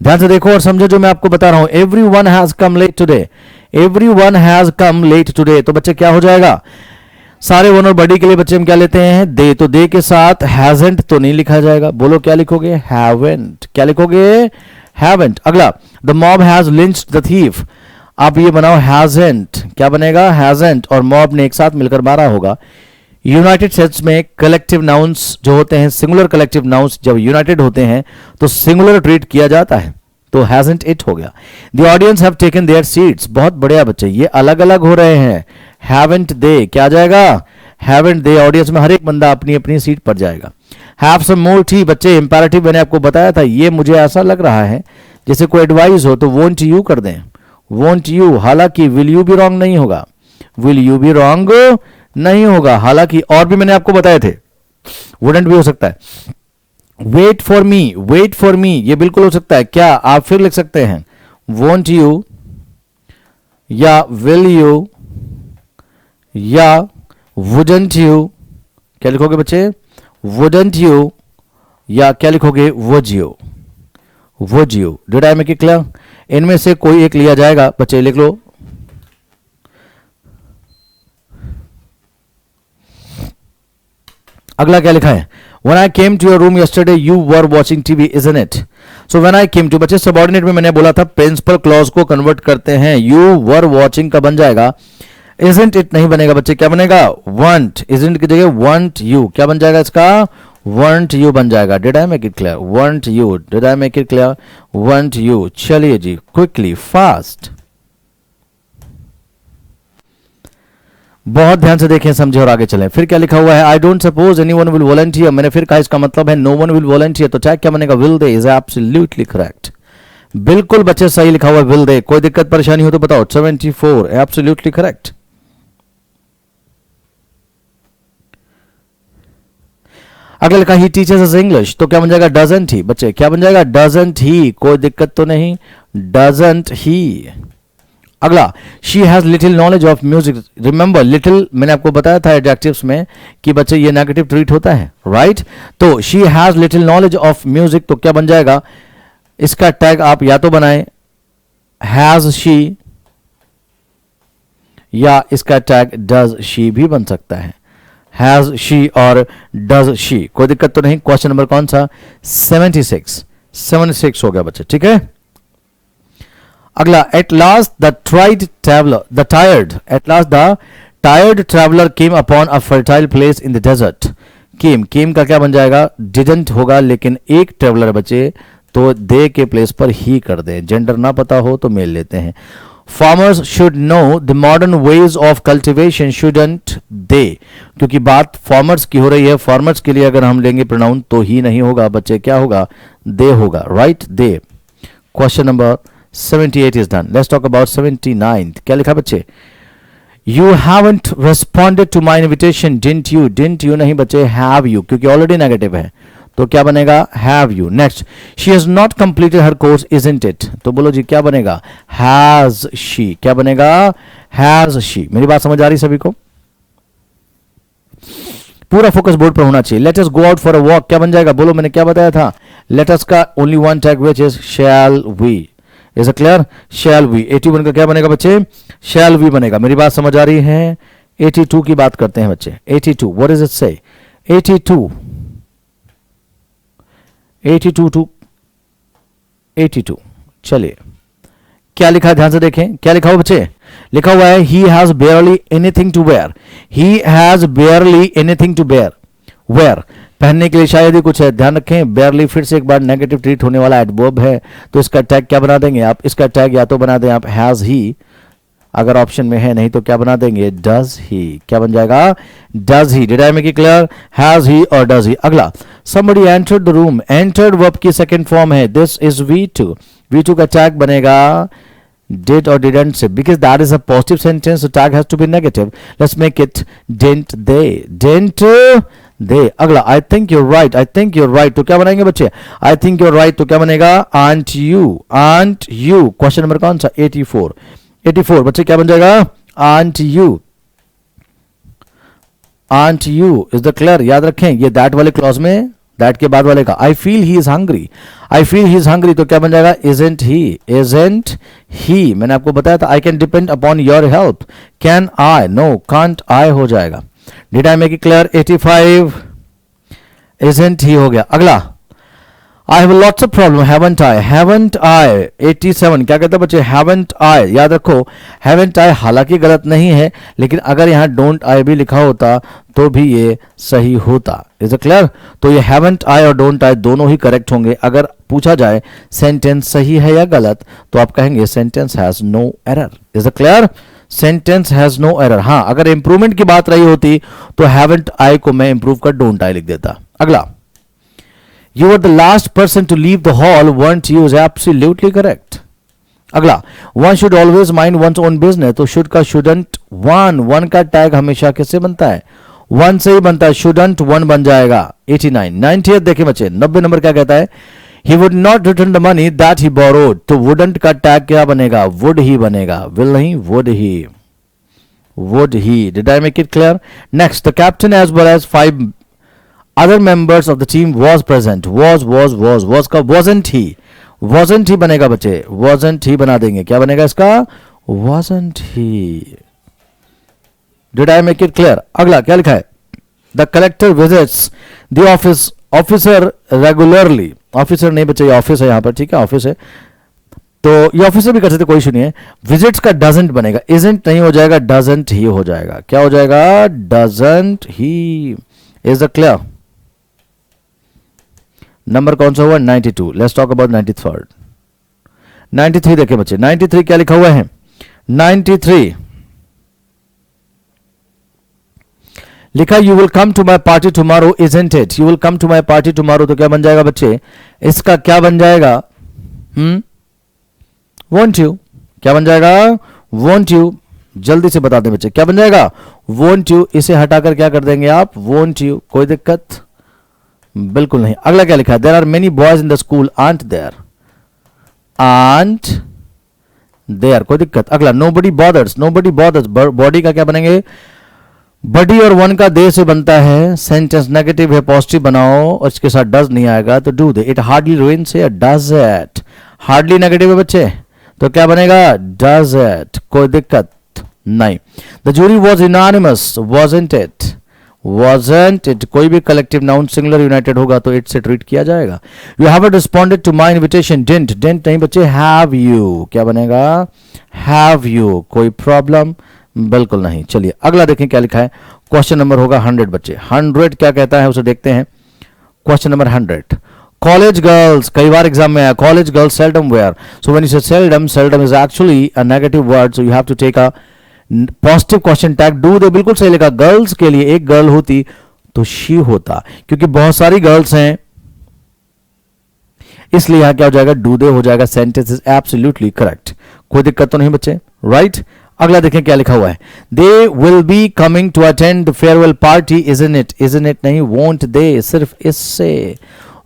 ध्यान से देखो और समझो जो मैं आपको बता रहा हूं। Every one has come late today, every one has come late today, तो बच्चे क्या हो जाएगा? सारे वन और बड़ी के लिए बच्चे हम क्या लेते हैं? दे, तो दे के साथ हैजंट तो नहीं लिखा जाएगा, बोलो क्या लिखोगे? हैवेंट। क्या लिखोगे? हैवेंट। अगला, the mob has lynched the thief, आप ये बनाओ हैजंट, क्या बनेगा? हैजंट, और मॉब ने एक साथ मिलकर मारा होगा। यूनाइटेड स्टेट्स में कलेक्टिव नाउन्स जो होते हैं, सिंगुलर कलेक्टिव नाउन्स जब यूनाइटेड होते हैं तो सिंगुलर ट्रीट किया जाता है, तो हैजंट इट हो गया। The audience have taken there seats, बहुत बढ़िया बच्चे, ये अलग अलग हो रहे हैं। हैवंट दे, क्या जाएगा? हैवंट दे, ऑडियंस में हर एक बंदा अपनी अपनी सीट पर जाएगा। हैव सम मोर टी, बच्चे इंपैरेटिव मैंने आपको बताया था, ये मुझे ऐसा लग रहा है जैसे कोई एडवाइस हो तो वोंट यू कर दें, वोंट यू, हालांकि विल यू बी रॉन्ग नहीं होगा, विल यू बी रॉन्ग नहीं होगा, हालांकि और भी मैंने आपको बताए थे, वुडंट भी हो सकता है। Wait for me, wait for me, ये बिल्कुल हो सकता है, क्या आप फिर लिख सकते हैं? वोंट यू या विल यू या वुडंट यू, क्या लिखोगे बच्चे? वुडंट यू या क्या लिखोगे? Would you, would you. Did I make it clear? इनमें से कोई एक लिया जाएगा, बच्चे लिख लो। अगला क्या लिखा है? When I came to your room yesterday, you were watching TV, isn't it? So when I came to, बच्चे सबऑर्डिनेट में मैंने बोला था प्रिंसिपल क्लॉज को कन्वर्ट करते हैं, you were watching का बन जाएगा, isn't it नहीं बनेगा बच्चे, क्या बनेगा? want, isn't की जगह want you, क्या बन जाएगा इसका? want you बन जाएगा। Did I make it clear? want you, did I make it clear? want you। चलिए जी, quickly, fast, बहुत ध्यान से देखें, समझे और आगे चलें। फिर क्या लिखा हुआ है? आई don't suppose anyone will volunteer, मैंने फिर कहा इसका मतलब है नो वन विल वॉलंटियर, तो टैग क्या बनेगा? Will they, is absolutely correct, बिल्कुल बच्चे सही लिखा हुआ है, विल दे। कोई दिक्कत परेशानी हो तो बताओ। 74 एब्सोल्युटली करेक्ट। अगला लिखा ही टीचर्स अस इंग्लिश, तो क्या बन जाएगा? डजंट ही, बच्चे क्या बन जाएगा? डजंट ही, कोई दिक्कत तो नहीं, डजंट ही। अगला, she has little knowledge of music, remember little मैंने आपको बताया था एडजेक्टिव्स में कि बच्चे ये नेगेटिव ट्रीट होता है, राइट? तो she has little knowledge of music, तो क्या बन जाएगा? इसका टैग आप या तो बनाएं हैज शी या इसका टैग डज शी भी बन सकता है, हैज शी और डज शी, कोई दिक्कत तो नहीं। क्वेश्चन नंबर कौन सा? 76 हो गया बच्चे, ठीक है। अगला, at last the tired traveller came upon a fertile place in the desert. Came का क्या बन जाएगा? डिडंट होगा, लेकिन एक ट्रैवलर बचे तो दे के प्लेस पर ही कर दें, जेंडर ना पता हो तो मेल लेते हैं। Farmers should know the modern ways of cultivation, shouldn't they, क्योंकि बात फार्मर्स की हो रही है, फार्मर्स के लिए अगर हम लेंगे प्रोनाउन तो ही नहीं होगा बच्चे, क्या होगा? दे होगा, right? They. Question number 78 is done. Let's talk about 79th. क्या लिखा बच्चे? You haven't responded to my invitation, didn't you? Didn't you नहीं बच्चे, have you, क्योंकि ऑलरेडी नेगेटिव है, तो क्या बनेगा? have you. Next, she has not completed her course, isn't it? तो बोलो जी क्या बनेगा? has she. क्या बनेगा? has she. मेरी बात समझ आ रही सभी को? पूरा फोकस बोर्ड पर होना चाहिए। Late us go out for a walk, क्या बन जाएगा? बोलो, मैंने क्या बताया था? लेट अस का only one tag which is shall we. Is it clear? Shall we. 81 का क्या बनेगा बच्चे? शैल वी बनेगा। मेरी बात समझ आ रही है? 82 की बात करते हैं बच्चे। 82 व्हाट इज इट से? 82 टू 82। चलिए क्या लिखा है ध्यान से देखें, क्या लिखा हुआ बच्चे? लिखा हुआ है he has barely anything to wear. He has barely anything to wear. Wear पहनने के लिए शायद ही कुछ है, ध्यान रखें। बेयरली फिर से एक बार नेगेटिव ट्रीट होने वाला एडवर्ब है, तो इसका टैग क्या बना देंगे आप? इसका टैग या तो बना दें आप हैज ही, अगर ऑप्शन में है, नहीं तो क्या बना देंगे? Does he. क्या बन जाएगा? Does he. Did I make it clear? Has he और डज ही। अगला, somebody entered the room। entered verb की सेकंड फॉर्म है, दिस इज V2। V2 का टैग बनेगा Did or didn't say, because that is a positive sentence, so tag has to be negative. Let's make it didn't they. Didn't they. अगला, I think you're right. I think you're right. तो क्या बनाएंगे बच्चे? I think you're right. तो क्या बनेगा? Aren't you? Aren't you? Question number कौन सा? 84. 84 बच्चे क्या बन जाएगा? Aren't you? Aren't you? Is the clear? याद रखें ये that वाले क्लॉज में, that के बाद वाले का I feel he is hungry. I feel he is hungry तो क्या बन जाएगा? Isn't he? Isn't he? मैंने आपको बताया था I can depend upon your help. Can I? No, can't I हो जाएगा. Did I make it clear? 85. Isn't he हो गया. अगला, I have lots of problem, haven't I? Haven't I? 87 क्या कहता है बच्चे? Haven't I? याद रखो haven't I हालांकि गलत नहीं है, लेकिन अगर यहाँ don't I भी लिखा होता तो भी ये सही होता. Is it clear? तो ये haven't I और don't I दोनों ही करेक्ट होंगे. अगर पूछा जाए सेंटेंस सही है या गलत तो आप कहेंगे sentence has no error. Is it clear? Sentence has no error. हाँ, अगर इंप्रूवमेंट की बात रही होती तो haven't I को मैं इंप्रूव कर don't I लिख देता. अगला, You were the last person to leave the hall, weren't you? Is absolutely correct. अगला, one should always mind one's own business. तो should का shouldn't, one का टैग हमेशा किससे बनता है? one से ही बनता है. shouldn't one बन जाएगा. 89. 90 देखिए बच्चे, 90 नंबर क्या कहता है? He would not return the money that he borrowed. तो wouldn't का टैग क्या बनेगा? would ही बनेगा. will नहीं, would he. would he. Did I make it clear? Next, the captain as well as 5 other members of the team was present. was का wasn't he बनेगा बच्चे. wasn't he बना देंगे. क्या बनेगा इसका? wasn't he. Did I make it clear? अगला क्या लिखा है? The collector visits the officer regularly. Officer नहीं बच्चे, ये ऑफिस है यहाँ पर, ठीक है, ऑफिस है तो ये ऑफिसर भी कर सकते, कोई इशू नहीं है. विजिट्स का डजंट बनेगा. isn't नहीं हो जाएगा, डजंट ही हो जाएगा. क्या हो जाएगा? Doesn't he. Is the clear? Number कौन सा हुआ? 92. Let's talk about 93. 93 देखिए बच्चे, 93 क्या लिखा हुआ है? 93 लिखा you will come to my party tomorrow, isn't it? You will come to my party tomorrow तो क्या बन जाएगा बच्चे? इसका क्या बन जाएगा? Won't you. क्या बन जाएगा? Won't you. जल्दी से बता दें बच्चे, क्या बन जाएगा? Won't you. इसे हटाकर क्या कर देंगे आप? Won't you. कोई दिक्कत बिल्कुल नहीं. अगला क्या लिखा है? There are many boys in the school, aunt there. Aunt there, कोई दिक्कत. अगला, nobody bothers. Nobody bothers, body का क्या बनेंगे? बडी और वन का दे से बनता है. सेंटेंस नेगेटिव है, पॉजिटिव बनाओ और इसके साथ डज नहीं आएगा तो do they. It hardly rains here, does it. Hardly negative है बच्चे तो क्या बनेगा? Does it. कोई दिक्कत नहीं. The jury was unanimous, wasn't it? wasn't it. कोई भी कलेक्टिव नाउन सिंगुलर यूनाइटेड होगा तो इट से ट्रीट किया जाएगा. You have responded to my invitation, didn't. Didn't नहीं बच्चे, हैव यू. क्या बनेगा? Have you. कोई प्रॉब्लम बिल्कुल नहीं. चलिए अगला देखें क्या लिखा है. क्वेश्चन नंबर होगा 100 बच्चे. 100 क्या कहता है उसे देखते हैं. Question number 100. कॉलेज गर्ल्स, कई बार एग्जाम में आया. College girls seldom wear. So when you say seldom, seldom is actually a negative word, so you have to take a positive question tag. Do they बिल्कुल सही लिखा. Girls के लिए एक girl होती तो शी होता, क्योंकि बहुत सारी गर्ल्स हैं इसलिए यहां क्या हो जाएगा? डू दे हो जाएगा. Sentence is absolutely correct. कोई दिक्कत तो नहीं बच्चे, राइट? अगला देखें क्या लिखा हुआ है. They will be coming to attend the farewell party, isn't it? Isn't it नहीं, वोंट दे. सिर्फ इससे.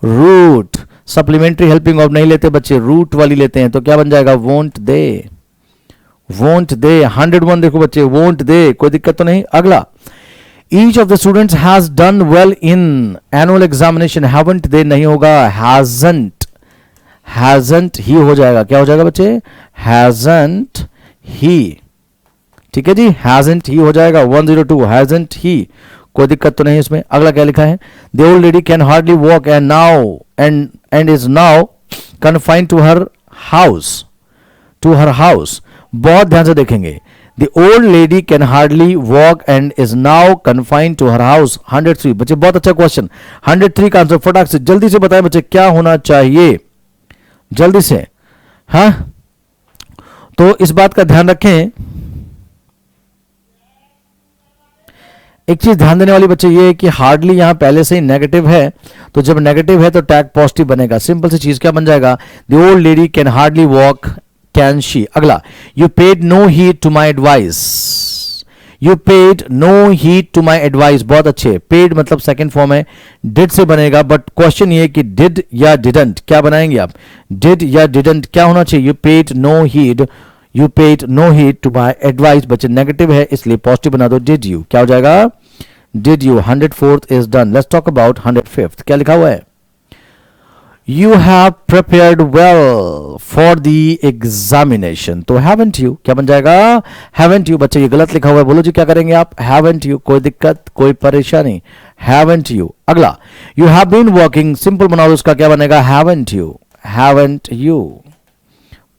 रूट, सप्लीमेंट्री हेल्पिंग ऑफ नहीं लेते बच्चे, रूट वाली लेते हैं तो क्या बन जाएगा? Won't they. वोंट दे. 101 देखो बच्चे, वोंट दे. कोई दिक्कत तो नहीं. अगला, each of the students has done well in annual examination, haven't they नहीं होगा, हैजंट. हैजंट ही हो जाएगा. क्या हो जाएगा बच्चे? हैजंट ही. ठीक है जी, हैजंट ही हो जाएगा. 102 हैजंट ही. कोई दिक्कत तो नहीं इसमें. अगला क्या लिखा है? The old lady can hardly walk and now and is now confined to her house. To her house. बहुत ध्यान से देखेंगे. The old lady can hardly walk and is now confined to her house. 103 बच्चे, बहुत अच्छा question. 103 का answer फटाक से जल्दी से बताएं बच्चे, क्या होना चाहिए? जल्दी से. हाँ, तो इस बात का ध्यान रखें. एक चीज ध्यान देने वाली बच्चे ये है कि हार्डली यहां पहले से ही नेगेटिव है, तो जब नेगेटिव है तो टैग पॉजिटिव बनेगा. सिंपल सी चीज क्या बन जाएगा? The old lady can hardly walk can she. अगला, you paid no heed to my advice, you paid no heed to my advice, बहुत अच्छे। पेड मतलब सेकेंड फॉर्म है, डिड से बनेगा, बट क्वेश्चन ये कि डिड या डिडंट, क्या बनाएंगे आप, डिड या डिडंट, क्या होना चाहिए, you paid no heed, you paid no heed to my advice, बच्चे नेगेटिव है इसलिए पॉजिटिव बना दो, डिड यू, क्या हो जाएगा, did you. 104th is done. Let's talk about 105th, क्या लिखा हुआ है, You have prepared well for the examination, तो haven't you, क्या बन जाएगा, haven't you। बच्चे ये गलत लिखा हुआ है, बोलो जी क्या करेंगे आप, haven't you, कोई दिक्कत कोई परेशानी, haven't you। अगला, you have been working, simple बनाओ उसका क्या बनेगा, haven't you, haven't you।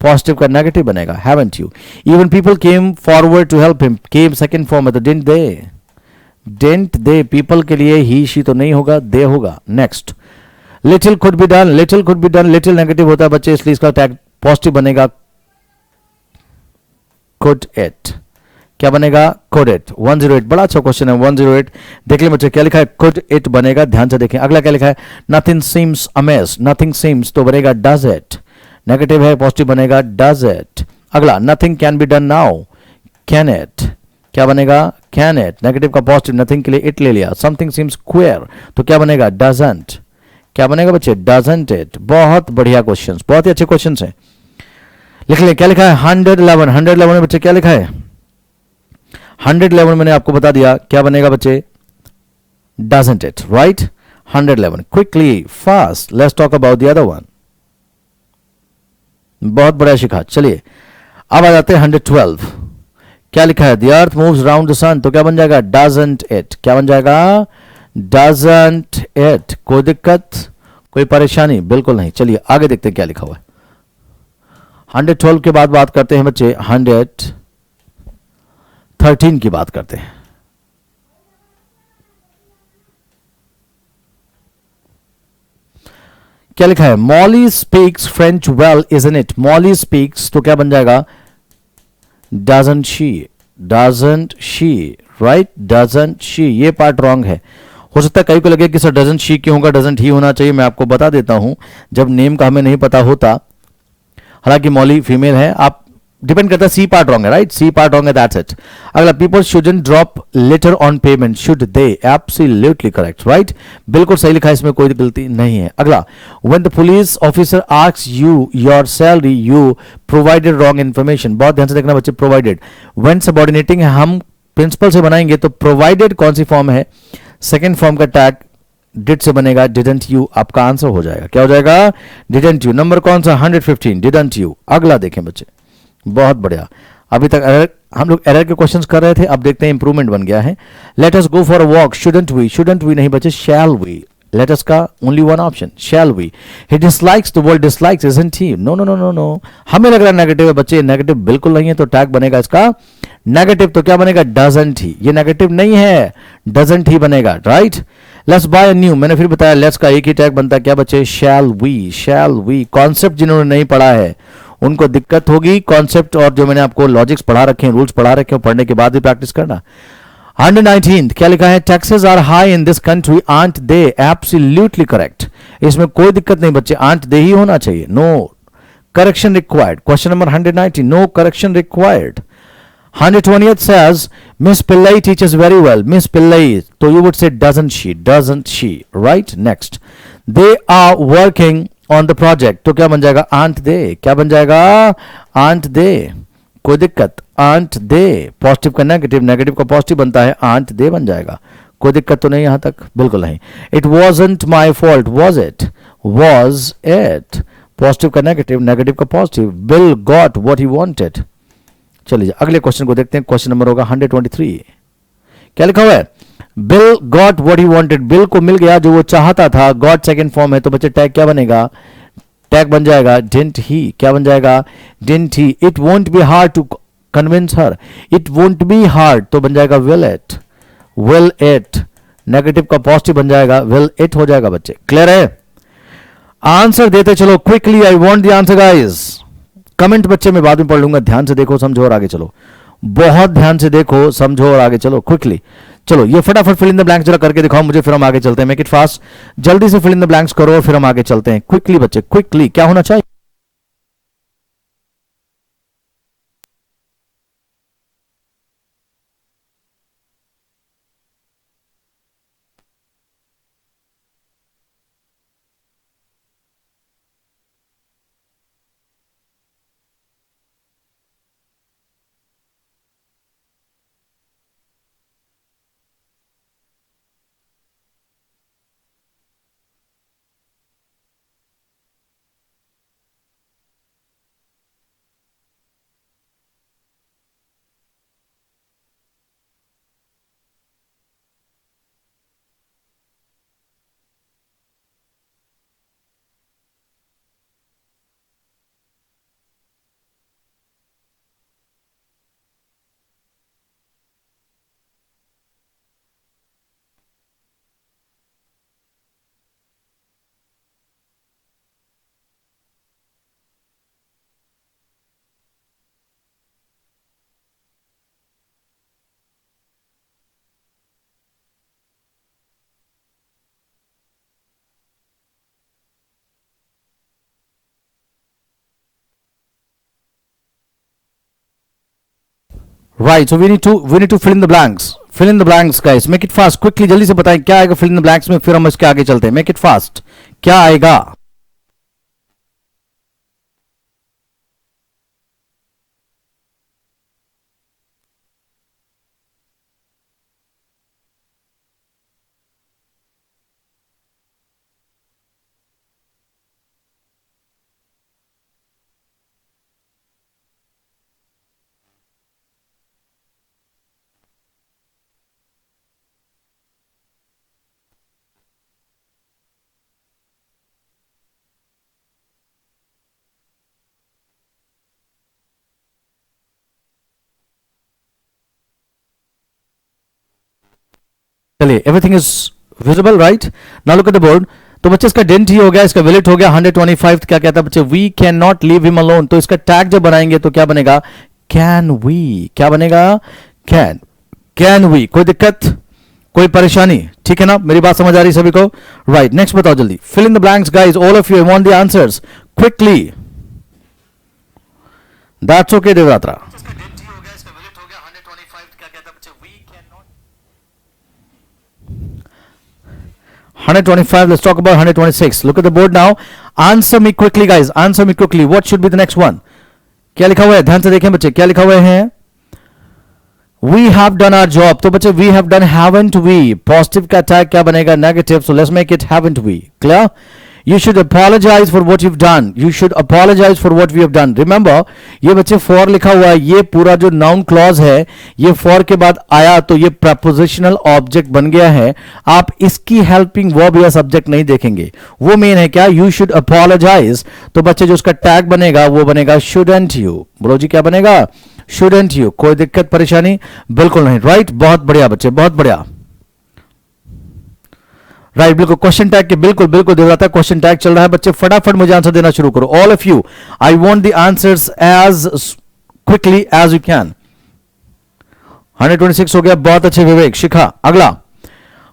Positive का नेगेटिव बनेगा, haven't you। Even people came forward to help him, came second form है तो didn't they, didn't they, people के लिए ही शी तो नहीं होगा, they होगा। Next, little could be done, little could be done, little negative होता है बच्चे इसलिए इसका टैग पॉजिटिव बनेगा, कुड इट, क्या बनेगा, कुड इट। 108, बड़ा अच्छा क्वेश्चन है 108, देख ले बच्चे क्या लिखा है, कुड इट बनेगा, ध्यान से देखें। अगला क्या लिखा है, nothing seems amaze, nothing seems तो बनेगा डज इट, नेगेटिव है पॉजिटिव बनेगा डज इट। अगला, nothing can be done now, can it, क्या बनेगा, कैन इट, नेगेटिव का पॉजिटिव, नथिंग के लिए इट ले लिया। समथिंग सीम्स क्वेयर तो क्या बनेगा, डजंट, क्या बनेगा बच्चे, डजंट इट। बहुत बढ़िया क्वेश्चंस, बहुत ही अच्छे क्वेश्चंस हैं। लिख ले क्या लिखा है, 111, 111 में बच्चे क्या लिखा है, 111 मैंने आपको बता दिया क्या बनेगा बच्चे, doesn't it, right. 111, quickly fast, let's talk about the other one. बहुत बढ़िया शिखा। चलिए अब आ जाते हैं 112, क्या लिखा है, the earth moves round the sun तो क्या बन जाएगा, डजंट इट, क्या बन जाएगा, डजंट इट। कोई दिक्कत कोई परेशानी, बिल्कुल नहीं। चलिए आगे देखते हैं क्या लिखा हुआ है। 112 के बाद बात करते हैं बच्चे 113 की बात करते हैं। क्या लिखा है, Molly speaks French well isn't it, Molly speaks तो क्या बन जाएगा, doesn't she, doesn't she, right, doesn't she. ये पार्ट रॉन्ग है। हो सकता है कई को लगे कि सर डजंट शी क्यों होगा, डजंट ही होना चाहिए। मैं आपको बता देता हूं, जब नेम का हमें नहीं पता होता, हालांकि मॉली फीमेल है, आप डिपेंड करता है, सी पार्ट रॉन्ग है, राइट, सी पार्ट रॉन्ग है, दैट्स इट। अगला, people shouldn't drop later on payment, should they, absolutely correct, right, बिल्कुल सही लिखा है, इसमें कोई गलती नहीं है। अगला, when the police officer asks you your salary you provided wrong information, बहुत ध्यान से देखना बच्चे, प्रोवाइडेड व्हेन सबऑर्डिनेटिंग है, हम प्रिंसिपल से बनाएंगे तो प्रोवाइडेड कौन सी फॉर्म है, सेकेंड फॉर्म का टैग डिड से बनेगा, डिडंट यू, आपका आंसर हो जाएगा, क्या हो जाएगा, डिडंट यू। नंबर कौन सा, 115, डिडंट यू। अगला देखें बच्चे, बहुत बढ़िया। अभी तक एरर, हम लोग एरर के क्वेश्चंस कर रहे थे, अब देखते हैं इंप्रूवमेंट बन गया है। Let us go for a walk, shouldn't we नहीं बच्चे, शैल वी। लेट अस का only one option, shall we. He dislikes the word dislikes isn't he, no no no no no, हमें लग रहा है नेगेटिव है बच्चे, नेगेटिव बिल्कुल नहीं है, तो टैग बनेगा इसका नेगेटिव, तो क्या बनेगा, डजंट ही। ये नेगेटिव नहीं है, डजंट ही बनेगा, right. Let's buy a new, मैंने फिर बताया लेट्स का एक ही टैग बनता है, क्या बच्चे, shall we, shall we. Concept जिन्होंने नहीं पढ़ा है उनको दिक्कत होगी, कॉन्सेप्ट और जो मैंने आपको लॉजिक्स पढ़ा रखे हैं, रूल्स पढ़ा रखे हैं, पढ़ने के बाद भी प्रैक्टिस करना। 119 क्या लिखा है, taxes are high in this country aren't they, absolutely correct, इसमें कोई दिक्कत नहीं बच्चे, आंट दे ही होना चाहिए, no correction required. Question number 190, no correction required. 120th says Miss Pillai teaches very well, Miss Pillai, so you would say doesn't she, right? Next, they are working on the project, तो क्या बन जाएगा, aren't they, क्या बन जाएगा, aren't they, कोई दिक्कत, aren't they, positive का नेगेटिव, नेगेटिव का पॉजिटिव बनता है, aren't they बन जाएगा, कोई दिक्कत तो नहीं यहां तक, बिल्कुल नहीं। It wasn't my fault, was it, positive का नेगेटिव, नेगेटिव का positive, Bill got what he wanted। चलिए अगले क्वेश्चन को देखते हैं, क्वेश्चन नंबर होगा 123, क्या लिखा हुआ है, bill got what he wanted, bill को मिल गया जो वो चाहता था, गॉट सेकंड फॉर्म है तो बच्चे टैग क्या बनेगा, टैग बन जाएगा डिडंट ही, क्या बन जाएगा, didn't he. It won't be hard to convince her, it won't be hard तो बन जाएगा will it, will it, negative का पॉजिटिव बन जाएगा, विल इट हो जाएगा बच्चे, क्लियर है। आंसर देते चलो quickly, I want the answer guys. Comment बच्चे मैं बाद में पढ़ लूंगा, ध्यान से देखो समझो और आगे चलो, बहुत ध्यान से देखो समझो और आगे चलो क्विकली। चलो ये फटाफट फिल इन द ब्लैंक्स जरा करके दिखाओ मुझे, फिर हम आगे चलते हैं, मेक इट फास्ट, जल्दी से फिल इन द ब्लैंक्स करो और फिर हम आगे चलते हैं क्विकली बच्चे, क्विकली क्या होना चाहिए, right, so we need to fill in the blanks, fill in the blanks guys, make it fast, quickly जल्दी से बताएं क्या आएगा फिल इन द ब्लैंक्स में, फिर हम इसके आगे चलते हैं। मेक इट फास्ट, क्या आएगा? चलिए, everything is visible right? Now look at the board. तो बच्चे इसका डेंट ही हो गया, इसका विलेट हो गया 125। क्या कहता है बच्चे? We can not leave him alone. तो इसका टैग जब बनाएंगे तो क्या बनेगा? Can we. क्या बनेगा? Can we. कोई दिक्कत, कोई परेशानी? ठीक है ना, मेरी बात समझ आ रही है सभी को? राइट, नेक्स्ट बताओ जल्दी, fill in the blanks guys, all of you want the answers quickly. That's okay Devratra. 125, let's talk about 126. Look at the board now. Answer me quickly guys, answer me quickly. What should be the next one? क्या लिखा हुआ है? ध्यान से देखें बच्चे, क्या लिखा हुआ है? We have done our job. तो बच्चे we have done haven't we? Positive का tag क्या बनेगा? Negative. So let's make it haven't we. Clear? You should apologize for what you've done. You should apologize for what we have done. Remember, ये बच्चे for लिखा हुआ है, ये पूरा जो noun clause है, ये for के बाद आया तो ये prepositional object बन गया है। आप इसकी helping verb या subject नहीं देखेंगे, वो मेन है क्या? You should apologize। तो बच्चे जो उसका tag बनेगा वो बनेगा shouldn't you। बोलो जी क्या बनेगा? shouldn't you। कोई दिक्कत परेशानी? बिल्कुल नहीं। राइट, बहुत बढ़िया बच्चे, बहुत बढ़िया। राइट, बिल्कुल क्वेश्चन टैग के बिल्कुल बिल्कुल दे रहा था, क्वेश्चन टैग चल रहा है बच्चे, फटाफट मुझे आंसर देना शुरू करो। All of you, I want the answers as quickly as you can. 126 हो गया, बहुत अच्छे विवेक। शिखा, अगला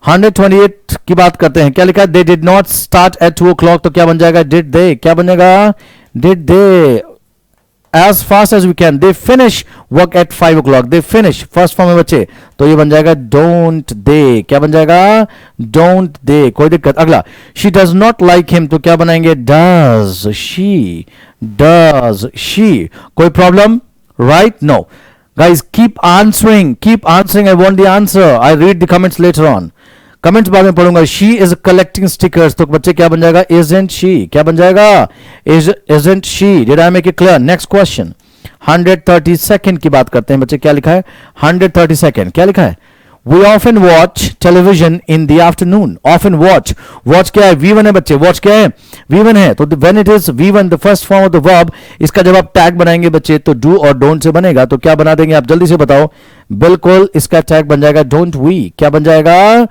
128 की बात करते हैं। क्या लिखा है? They did not start at 2 o'clock। तो क्या बन जाएगा? डिड दे। क्या बनेगा? Did they. as fast as we can, they finish work at 5 o'clock। they finish first form में बच्चे, तो ये बन जाएगा don't they। क्या बन जाएगा? don't they। कोई दिक्कत? अगला, she does not like him। तो क्या बनाएंगे? does she। does she। कोई problem? right, no guys, keep answering, I want the answer, I read the comments later on। Comments बाद में पढ़ूंगा। She is collecting stickers. तो बच्चे क्या बन जाएगा? isn't she। क्या बन जाएगा? isn't she। Did I make it clear? Next question 132 की बात करते हैं बच्चे। क्या लिखा है? 132 क्या लिखा है? We often watch television in the afternoon। often watch, watch क्या है? V1 है बच्चे। watch क्या है? V1 है। तो when it is V1 the first form of the verb, इसका जब आप टैग बनाएंगे बच्चे तो do और don't से बनेगा। तो क्या बना देंगे आप? जल्दी से बताओ। बिल्कुल, इसका टैग बन जाएगा don't we। क्या बन जाएगा?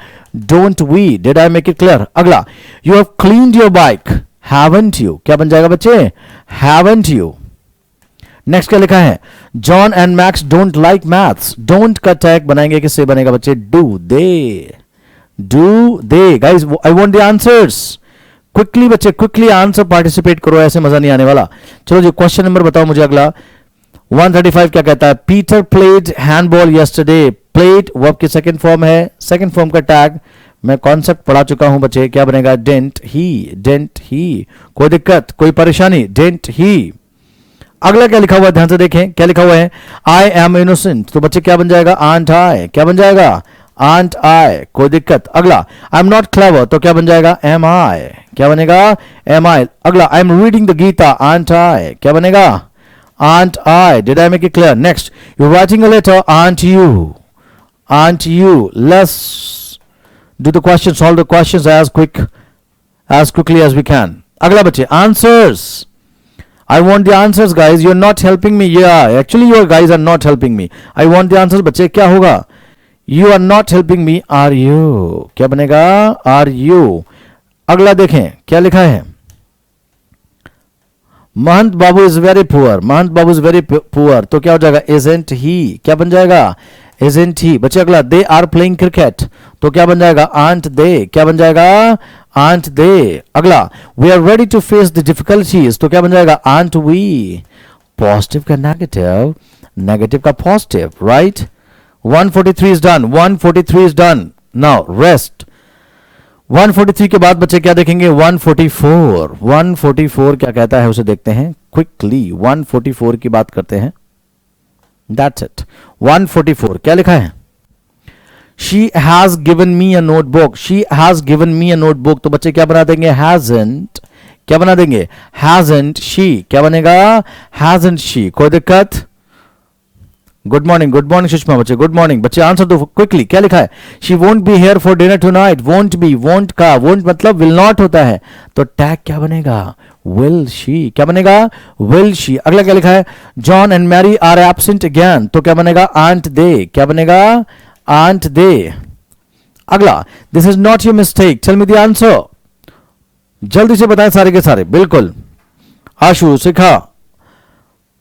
don't we। did I make it clear? अगला, you have cleaned your bike haven't you। क्या बन जाएगा बच्चे? haven't you। नेक्स्ट क्या लिखा है? John and max don't like maths. Don't का टैग बनाएंगे, किससे बनेगा बच्चे? Do they. Do they. Guys, I want the answers quickly बच्चे, क्विकली आंसर, पार्टिसिपेट करो, ऐसे मजा नहीं आने वाला। चलो जी, क्वेश्चन नंबर बताओ मुझे अगला। 135 क्या कहता है? Peter played handball yesterday. Played verb की सेकंड फॉर्म है, सेकंड फॉर्म का टैग मैं कॉन्सेप्ट पढ़ा चुका हूं बच्चे। क्या बनेगा? Didn't he. Didn't he. कोई दिक्कत, कोई परेशानी? Didn't he. अगला क्या लिखा हुआ है? ध्यान से देखें, क्या लिखा हुआ है? I am innocent. तो बच्चे क्या बन जाएगा? Aren't I. क्या बन जाएगा? आंट आई। कोई दिक्कत? अगला, आई एम नॉट क्लेवर। तो क्या बन जाएगा? Am I. क्या बनेगा? Am I. अगला, I am reading the Gita. Aren't I. क्या बनेगा? Aren't I. Did I make it clear? Next, you writing a letter. Aren't you. Aren't you. Let's do the question, solve the questions as quickly as we can। अगला बच्चे, answers. I want the answers guys, you're not helping me। yeah, actually you guys are not helping me। I want the answers बच्चे। क्या होगा? You are not helping me, are you। क्या बनेगा? Are you। अगला देखें क्या लिखा है? Mahant Babu is very poor. Mahant Babu is very poor. तो क्या हो जाएगा? isn't he। क्या बन जाएगा? isn't he। बच्चे अगला, they are playing cricket। तो क्या बन जाएगा? aren't they। क्या बन जाएगा? aren't they। अगला, we are ready to face the difficulties। तो क्या बन जाएगा? aren't we। पॉजिटिव का नेगेटिव, नेगेटिव का positive, right. 143 is done, 143 is done. Now rest. 143 के बाद बच्चे क्या देखेंगे? 144. 144 क्या कहता है उसे देखते हैं क्विकली. 144 की बात करते हैं. That's it. 144 क्या लिखा है? She has given me a notebook. She has given me a notebook. तो बच्चे क्या बना देंगे? Hasn't. क्या बना देंगे? Hasn't she. क्या बनेगा? Hasn't she. कोई दिक्कत? Good morning Sushma. बच्चे गुड मॉर्निंग. बच्चे आंसर दो क्विकली. क्या लिखा है? She won't be here for dinner tonight. Won't be, won't का वोंट मतलब विल नॉट होता है, तो टैग क्या बनेगा? Will she. क्या बनेगा? Will she. अगला क्या लिखा है? John and Mary are absent again, तो क्या बनेगा? Aren't they. क्या बनेगा? Aren't they. अगला, this is not your mistake, tell me the answer. जल्दी से बताएं सारे के सारे. बिल्कुल. Ashu, Shikha,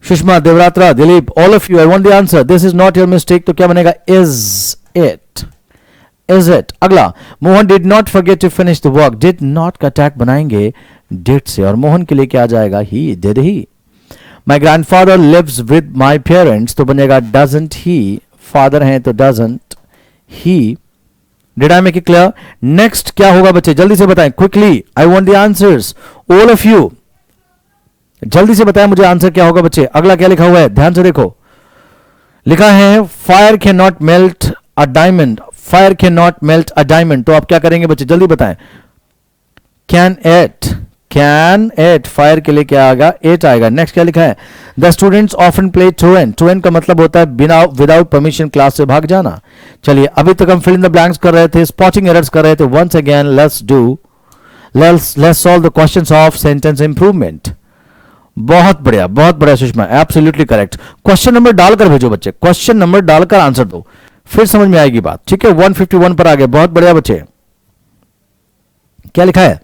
Sushma, Devratra, Dilip, all of you, I want the answer. This is not your mistake, तो क्या बनेगा? Is it. Is it. अगला, Mohan did not forget to finish the work. Did not का टैग बनाएंगे डिड से, और मोहन के लिए क्या आ जाएगा? He. Did he. My grandfather lives with my parents, तो बनेगा डजंट ही. फादर हैं तो doesn't he. Did I make it clear? Next क्या होगा बच्चे? जल्दी से बताएं quickly. I want the answers, all of you. जल्दी से बताएं मुझे आंसर क्या होगा बच्चे. अगला क्या लिखा हुआ है? ध्यान से देखो. लिखा है fire can not melt a diamond. Fire can not melt a diamond, तो आप क्या करेंगे बच्चे? जल्दी बताएं. Can at. Can at. Fire के लिए क्या आएगा? एट आएगा. नेक्स्ट क्या लिखा है? The students often play truant. Truant का मतलब होता है बिना, विदाउट परमिशन क्लास से भाग जाना. चलिए, अभी तक हम फिल इन द ब्लैंक्स कर रहे थे, स्पॉटिंग एरर्स कर रहे थे. Once again let's solve the questions of sentence improvement. बहुत बढ़िया Sushma, absolutely correct. Question number डालकर भेजो बच्चे. क्वेश्चन नंबर डालकर आंसर दो, फिर समझ में आएगी बात. ठीक है. 151 पर आ गए. बहुत बढ़िया बच्चे. क्या लिखा है?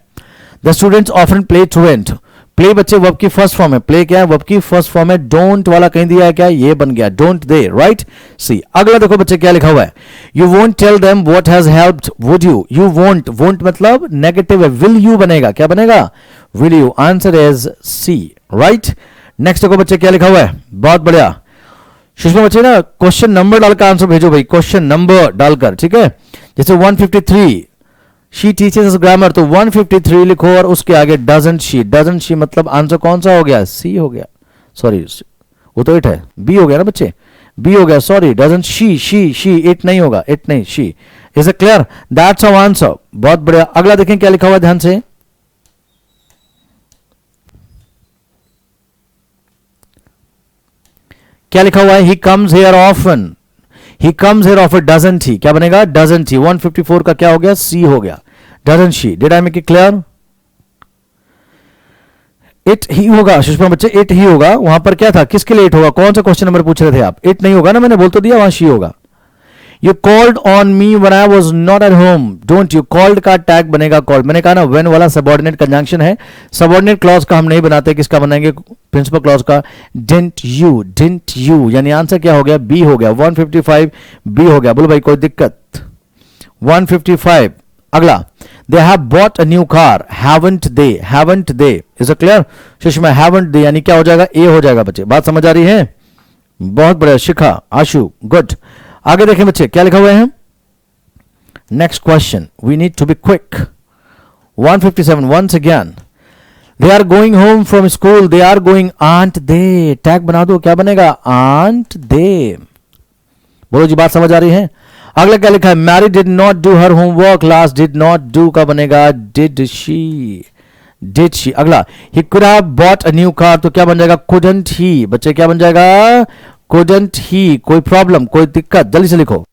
The students often play truant. Play बच्चे वर्ब की फर्स्ट फॉर्म है. प्ले क्या है? वर्ब की फर्स्ट फॉर्म है. डोंट वाला कहीं दिया है क्या? ये बन गया डोंट दे, राइट. सी. अगला देखो बच्चे क्या लिखा हुआ है? You won't tell them what has helped, would you. You won't, won't मतलब नेगेटिव है. विल यू बनेगा. क्या बनेगा? Will you. Answer is C, right. Next देखो बच्चे क्या लिखा हुआ है? बहुत बढ़िया. सुषमा बच्चे ना क्वेश्चन नंबर डालकर आंसर भेजो भाई. क्वेश्चन नंबर डालकर. ठीक है. जैसे 153 शी टीचेस अस ग्रामर, तो 153 लिखो और उसके आगे डजंट शी. डजंट शी मतलब आंसर कौन सा हो गया? सी हो गया. सॉरी, वो तो इट है. बी हो गया ना बच्चे. बी हो गया. सॉरी, डजंट शी इट नहीं होगा. इट नहीं, she. Is it clear? That's our answer. बहुत बढ़िया. अगला देखें क्या लिखा हुआ है, ध्यान से. क्या लिखा हुआ है? He comes here often. He comes here often. Doesn't he. क्या बनेगा? डजंट ही. 154 का क्या हो गया? सी हो गया. Doesn't she. Did I make it clear? It ही होगा सुषमा बच्चे. इट ही होगा. वहां पर क्या था? किसके लिए इट होगा? कौन सा क्वेश्चन नंबर पूछ रहे थे आप? इट नहीं होगा ना, मैंने बोल तो दिया, वहां शी होगा. You called on me when I was not at home. Don't you. Called का टैग बनेगा कॉल्ड. मैंने कहा ना व्हेन वाला सबऑर्डिनेट कंजंक्शन है. सबऑर्डिनेट क्लॉज का हम नहीं बनाते. किसका बनाएंगे? प्रिंसिपल क्लॉज का. Didn't you. डिडंट यू यानी आंसर क्या हो गया? बी हो गया. 155 बी हो गया. बोलो भाई कोई दिक्कत? 155. अगला, they have bought a new car. Haven't they. Haven't they. Is it clear? Sushma haven't they यानी क्या हो जाएगा? ए हो जाएगा बच्चे. बात समझ आ रही है? बहुत बढ़िया. शिखा, आशु, गुड. आगे देखें बच्चे क्या लिखा हुआ है. Next question. We need to be quick. 157 once again. They are going home from school. They are going. Aren't they. Tag बना दो. क्या बनेगा? Aren't they. बोलो जी, बात समझ आ रही है? अगला क्या लिखा है? Mary did not do her homework last. Did not do का बनेगा डिड शी. Did she. अगला, he could have bought a new car, तो क्या बन जाएगा? Couldn't he. बच्चे क्या बन जाएगा? Couldn't he. कोई प्रॉब्लम, कोई दिक्कत? जल्दी से लिखो.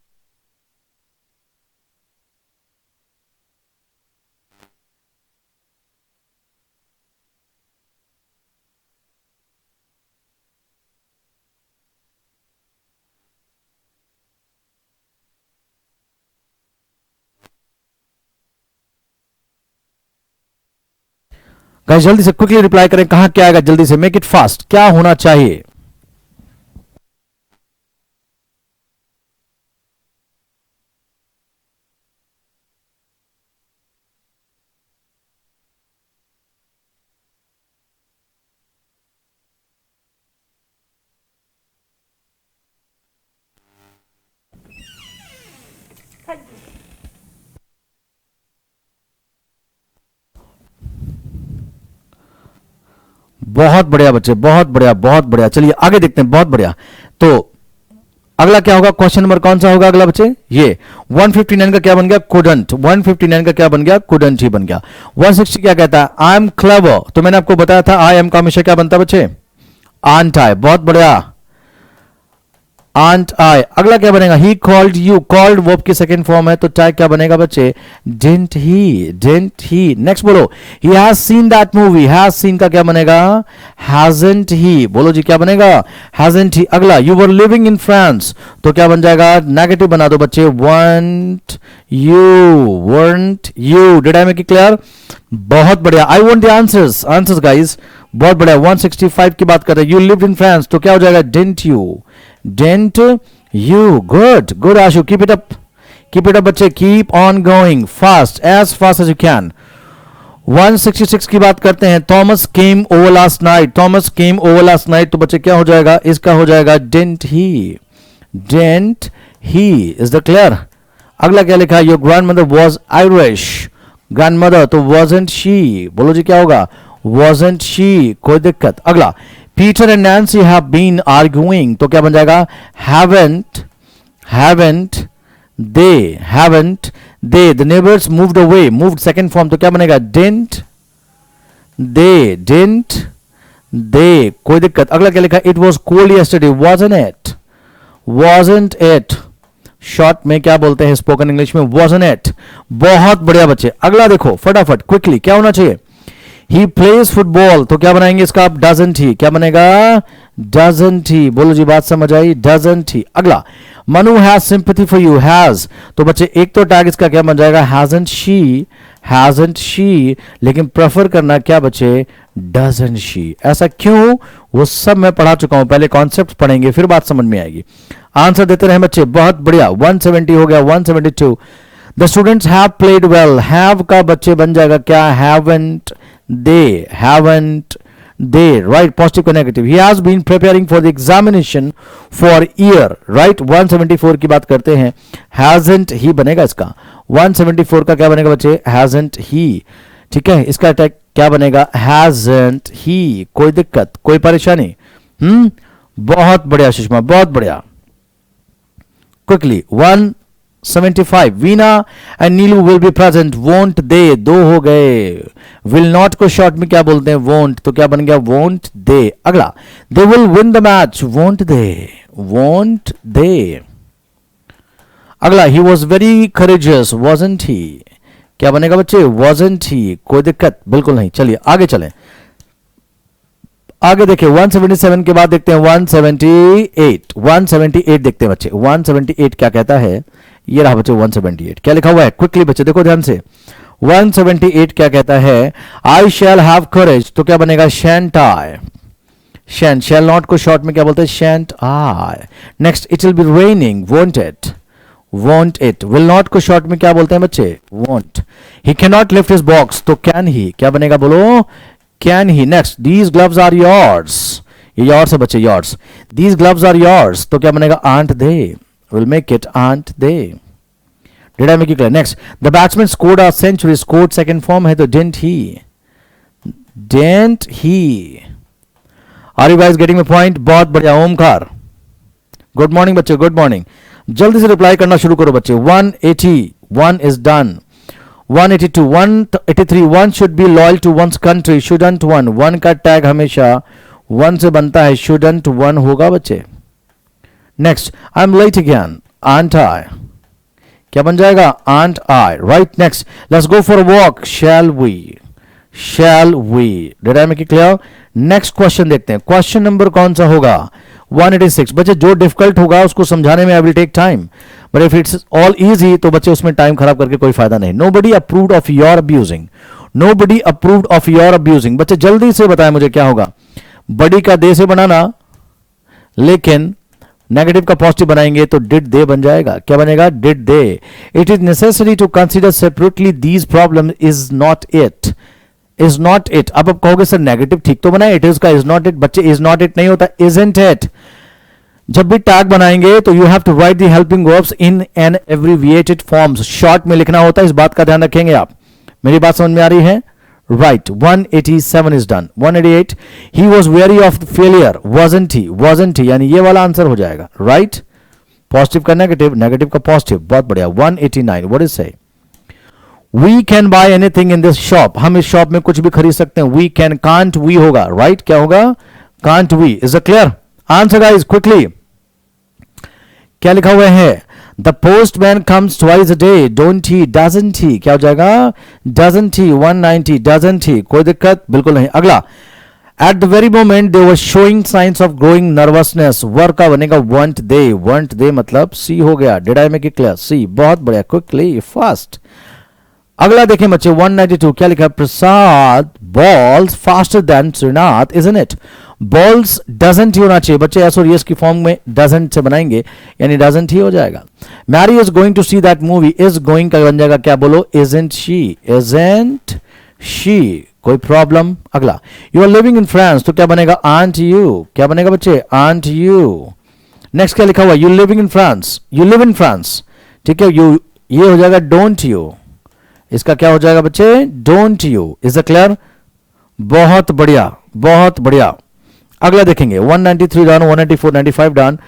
गाइस जल्दी से क्विकली रिप्लाई करें. कहां क्या आएगा? जल्दी से मेक इट फास्ट. क्या होना चाहिए? बहुत बढ़िया बच्चे, बहुत बढ़िया, बहुत बढ़िया। चलिए आगे देखते हैं, बहुत बढ़िया। तो अगला क्या होगा, क्वेश्चन नंबर कौन सा होगा अगला बच्चे, ये 159 का क्या बन गया, कुडंट। 159 का क्या बन गया, कुडंट ही बन गया। 160 क्या कहता है, आई एम क्लेवर। तो मैंने आपको बताया था आई एम का हमेशा क्या बनता है बच्चे, आंट आई। बहुत बढ़िया, आंट आई। अगला क्या बनेगा, he called you. Called verb की सेकंड फॉर्म है, तो चाहे क्या बनेगा बच्चे, didn't he, didn't he. Next बोलो, he has seen that movie. Has seen का क्या बनेगा, हैजंट ही। बोलो जी क्या बनेगा, हैजंट ही। अगला, you were living in France, तो क्या बन जाएगा, नेगेटिव बना दो बच्चे, want you, want you. Did I make it clear? बहुत बढ़िया। आई want the answers, answers guys. बहुत बढ़िया। 165 की बात कर रहे हैं, यू लिव्ड इन फ्रांस, तो क्या हो जाएगा, didn't you, didn't you? Good, good Ashu, keep it up, keep it up बच्चे, keep on going fast as you can। 166 की बात करते हैं, Thomas came over last night. Thomas came over last night, तो बच्चे क्या हो जाएगा, इसका हो जाएगा didn't he, didn't he. Is the clear? अगला क्या लिखा है, your grandmother was Irish. Grandmother, तो wasn't she। बोलो जी क्या होगा, wasn't she। कोई दिक्कत? अगला, Peter and Nancy have been arguing, तो क्या बन जाएगा, haven't, haven't they, haven't they, the neighbors moved away। moved second form, तो क्या बनेगा, didn't they, didn't they। कोई दिक्कत? अगला क्या लिखा, it was cold yesterday, wasn't it, wasn't it। Short में क्या बोलते हैं स्पोकन इंग्लिश में, wasn't it। बहुत बढ़िया बच्चे। अगला देखो फटाफट क्विकली, क्या होना चाहिए, ही प्लेज फुटबॉल, तो क्या बनाएंगे इसका आप, डजंट ही। क्या बनेगा, डजंट ही। बोलो जी बात समझ आई, डजंट ही। अगला, Manu has sympathy for you. Has, तो बच्चे एक तो टैग इसका क्या बन जाएगा, हैजंट शी, हैजंट शी। लेकिन प्रेफर करना क्या बच्चे, डजंट शी। ऐसा क्यों, वो सब मैं पढ़ा चुका हूं, पहले कॉन्सेप्ट पढ़ेंगे फिर बात समझ में आएगी। आंसर देते रहे बच्चे, बहुत बढ़िया। 170 हो गया। 172, the students have played well. Have का बच्चे बन जाएगा क्या, haven't they, haven't they, right? positive का negative, he has been preparing for the examination for year, right? 174 की बात करते हैं, hasn't he बनेगा इसका। 174 का क्या बनेगा बच्चे, hasn't he। ठीक है, इसका अटैक क्या बनेगा, hasn't he। कोई दिक्कत, कोई परेशानी? बहुत बढ़िया सुषमा, बहुत बढ़िया। Quickly 175, Veena and Neelu will be present, won't they. दो हो गए। विल नॉट को शॉर्ट में क्या बोलते हैं, वोंट, तो क्या बन गया, वोंट दे। अगला, they will win the match, won't they, won't they. अगला, he was very courageous, wasn't he। क्या बनेगा बच्चे, wasn't he। कोई दिक्कत बिल्कुल नहीं। चलिए आगे चलें, आगे देखिए 177 के बाद देखते हैं 178। 178 देखते हैं बच्चे, 178 क्या कहता है, ये रहा बच्चे 178। क्या लिखा हुआ है, क्विकली बच्चे देखो ध्यान से। 178 क्या कहता है, आई शैल हैव करेज, तो क्या बनेगा, शैंट आई। शैंट, शैल नॉट को शॉर्ट में क्या बोलते हैं, shan't I. Next, it will be raining, won't it, won't it. Will not को शॉर्ट में क्या बोलते हैं बच्चे, won't. He can not lift his box, तो कैन ही। क्या बनेगा बोलो, can he. Next, these gloves are yours, ये योर्स है बच्चे, yours. These gloves are yours, तो क्या बनेगा, aren't they. We'll make it aren't they। Did I make it clear? Next, the batsman scored a century, scored second form है तो didn't he, didn't he। Are you guys getting my point? बहुत बढ़िया। Omkar, good morning बच्चे, good morning. जल्दी से reply करना शुरू करो बच्चे। 181 is done। 182, 183, one should be loyal to one's country, shouldn't one। one का टैग हमेशा one से बनता है, shouldn't one होगा बच्चे। Next, I am late again, aren't I. क्या बन जाएगा, aren't I, right. Next, let's go for a walk, shall we, shall we. Did I make it clear? Next question देखते हैं, क्वेश्चन नंबर कौन सा होगा, 186। बच्चे जो डिफिकल्ट होगा उसको समझाने में I will take time, but if it's all easy तो बच्चे उसमें टाइम खराब करके कोई फायदा नहीं। Nobody approved of your abusing, nobody approved of your abusing. बच्चे जल्दी से बताएं मुझे क्या होगा, बड़ी का दे से बनाना, लेकिन नेगेटिव का पॉजिटिव बनाएंगे तो डिड दे बन जाएगा। क्या बनेगा, did they. It is necessary to consider separately these problem, is not it, is not it. अब आप कहोगे सर नेगेटिव ठीक तो बनाए, इट इज का इज नॉट इट। बच्चे इज नॉट इट नहीं होता, इजंट इट। जब भी टैग बनाएंगे तो you have to write the helping verbs in an abbreviated forms, short में लिखना होता है, इस बात का ध्यान रखेंगे आप। मेरी बात समझ में आ रही है, Right, 187 is done. 188, he was wary of failure, wasn't he, यानी ये वाला आंसर हो जाएगा. Right, पॉजिटिव का नेगेटिव, नेगेटिव का पॉजिटिव. बहुत बढ़िया. 189, व्हाट इज से? We can buy anything in this shop, हम इस शॉप में कुछ भी खरीद सकते हैं. वी कैन, कांट वी होगा. राइट, क्या होगा? Can't we. Is it clear? Answer guys quickly. क्या लिखा हुआ है? The postman comes twice a day, don't he, doesn't he. क्या हो जाएगा? Doesn't he. 190, डजंट ही. कोई दिक्कत बिल्कुल नहीं. अगला, at the very moment they were showing signs of growing nervousness, were का बनेगा वंट दे. वंट दे मतलब सी हो गया. Did I make it clear? C. बहुत बढ़िया, क्विकली, फास्ट. अगला देखें बच्चे 192, क्या लिखा है? Prasad bowls faster than Srinath, isn't it? Bowls doesn't he होना चाहिए बच्चे, एस और यस की फॉर्म में डजंट से बनाएंगे, यानी डजंट ही हो जाएगा. Mary is going to see that movie, is going का बन जाएगा क्या? बोलो, इजंट शी, इजंट शी. कोई प्रॉब्लम? अगला, you are living in France, तो क्या बनेगा? Aren't you. क्या बनेगा बच्चे? Aren't you. नेक्स्ट क्या लिखा हुआ? You living in France, you live in France. ठीक है, यू, ये हो जाएगा डोंट यू. इसका क्या हो जाएगा बच्चे? Don't you. Is the clear? बहुत बढ़िया, बहुत बढ़िया. अगला देखेंगे 193 done, 194, 95 done.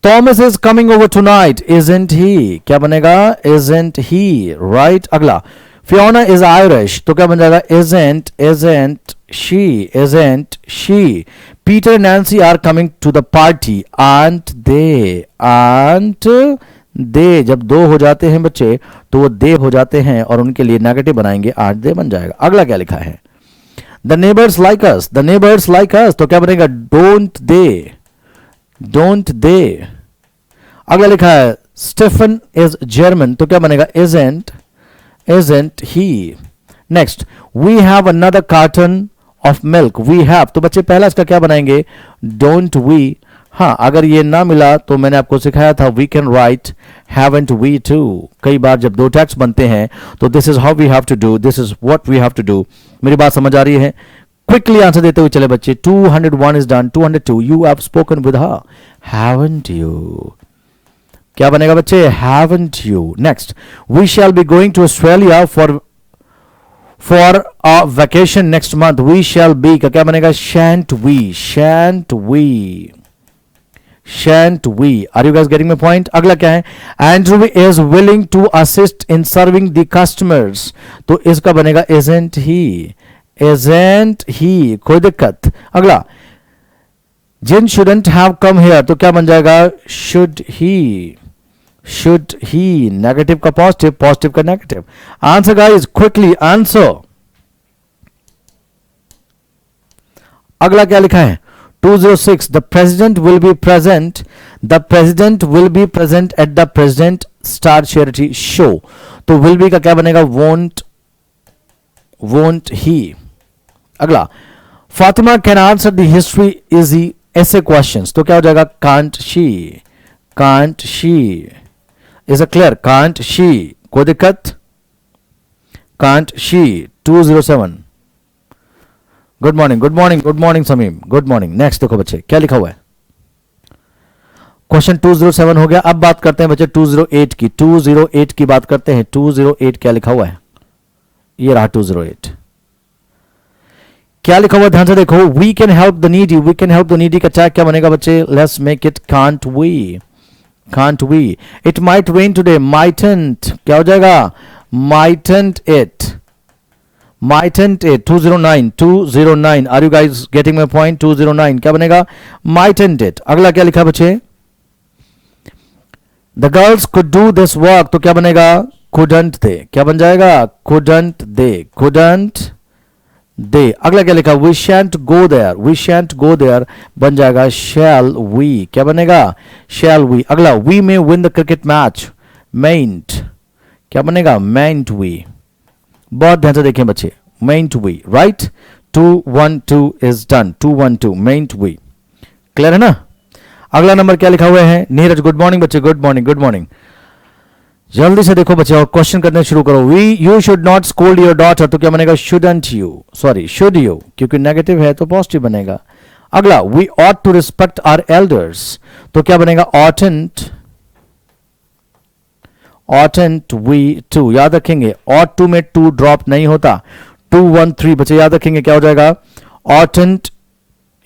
Thomas is coming over tonight, isn't he. क्या बनेगा? Isn't he. राइट. अगला, फियोना इज आयरिश, तो क्या बन जाएगा? Isn't, isn't she, isn't she. Peter and Nancy are coming to the party, aren't they, aren't they. जब दो हो जाते हैं बच्चे तो वो दे हो जाते हैं और उनके लिए नेगेटिव बनाएंगे, आठ दे बन जाएगा. अगला क्या लिखा है? The neighbours like us, the neighbours like us, तो क्या बनेगा? Don't they, don't they. अगला लिखा है स्टीफन इज जर्मन, तो क्या बनेगा? Isn't, isn't he. Next, we have another carton of milk, we have, तो बच्चे पहला इसका क्या बनाएंगे? Don't we. हाँ, अगर ये ना मिला तो मैंने आपको सिखाया था we can write haven't we too. कई बार जब दो टेक्स्ट बनते हैं तो this is how we have to do, this is what we have to do. मेरी बात समझ आ रही है? क्विकली आंसर देते हुए चले बच्चे. 201 is done. 202, you have spoken with her, haven't you. क्या बनेगा बच्चे? Haven't you. Next, we shall be going to Australia for a vacation next month, we shall be का क्या बनेगा? Shan't we, shan't we, shan't we. Are you guys getting my point? अगला क्या है? Andrew is willing to assist in serving the customers, तो इसका बनेगा isn't he, isn't he. कोई दिक्कत? अगला, Jin shouldn't have come here, तो क्या बन जाएगा? should he, should he. Negative का पॉजिटिव, पॉजिटिव का negative. Answer guys quickly answer. अगला क्या लिखा है? 206, the president will be present, the president will be present at the president star charity show, तो will be का क्या बनेगा? won't, won't he. अगला, Fatima can answer the history easy essay questions, तो क्या हो जाएगा? can't she, can't she. is it clear? can't she. कोई दिक्कत? can't she. 207, good morning, good morning, good morning Sameem, good morning. Next देखो बच्चे क्या लिखा हुआ है? क्वेश्चन 207 हो गया. अब बात करते हैं बच्चे 208 की. 208 की बात करते हैं. 208 क्या लिखा हुआ है? ये रहा 208. क्या लिखा हुआ ध्यान से देखो. We can help the needy, we can help the needy का चाहे क्या बनेगा बच्चे? Let's make it can't we, can't we. It might rain today, mightn't क्या हो जाएगा? Mightn't it, mightn't it. 209, 209. Are you guys getting my point? 209 क्या बनेगा? mightn't it. अगला क्या लिखा बच्चे? The girls could do this work, तो क्या बनेगा? couldn't they. क्या बन जाएगा? couldn't they, couldn't they. अगला क्या लिखा? we shan't go there, we shan't go there बन जाएगा shall we. क्या बनेगा? shall we. अगला, we may win the cricket match, mayn't क्या बनेगा? mayn't we. बहुत ध्यान से देखें बच्चे. mayn't we. Right. 212 is done. 212 mayn't we. Clear है ना? अगला नंबर क्या लिखा हुआ है? नीरज, गुड मॉर्निंग बच्चे, गुड मॉर्निंग, गुड मॉर्निंग. जल्दी से देखो बच्चे और क्वेश्चन करने शुरू करो. You should not scold your daughter, तो क्या बनेगा? shouldn't you. Sorry, should you, क्योंकि नेगेटिव है तो पॉजिटिव बनेगा. अगला, we ought to respect our elders, तो क्या बनेगा? oughtn't, oughtn't we to. याद रखेंगे ought to में to ड्रॉप नहीं होता. 213 बच्चे याद रखेंगे क्या हो जाएगा, ऑटेंट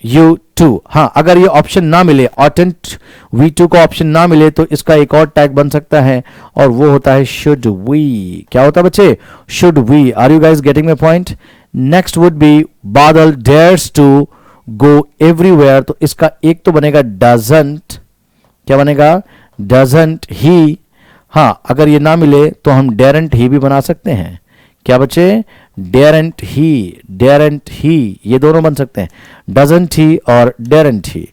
U2। हाँ, अगर ये ऑप्शन ना मिले, ऑटेंट V2 को ऑप्शन ना मिले तो इसका एक और टैग बन सकता है और वो होता है शुड वी। क्या होता है बच्चे, should we. Are you guys getting my point? Next would be Badal dares to go everywhere, तो इसका एक तो बनेगा डजंट, क्या बनेगा, डजंट ही। हाँ, अगर ये ना मिले तो हम डेरेंट ही भी बना सकते हैं। क्या बच्चे, डेरेंट ही, ये दोनों बन सकते हैं, डजंट ही और daren't he.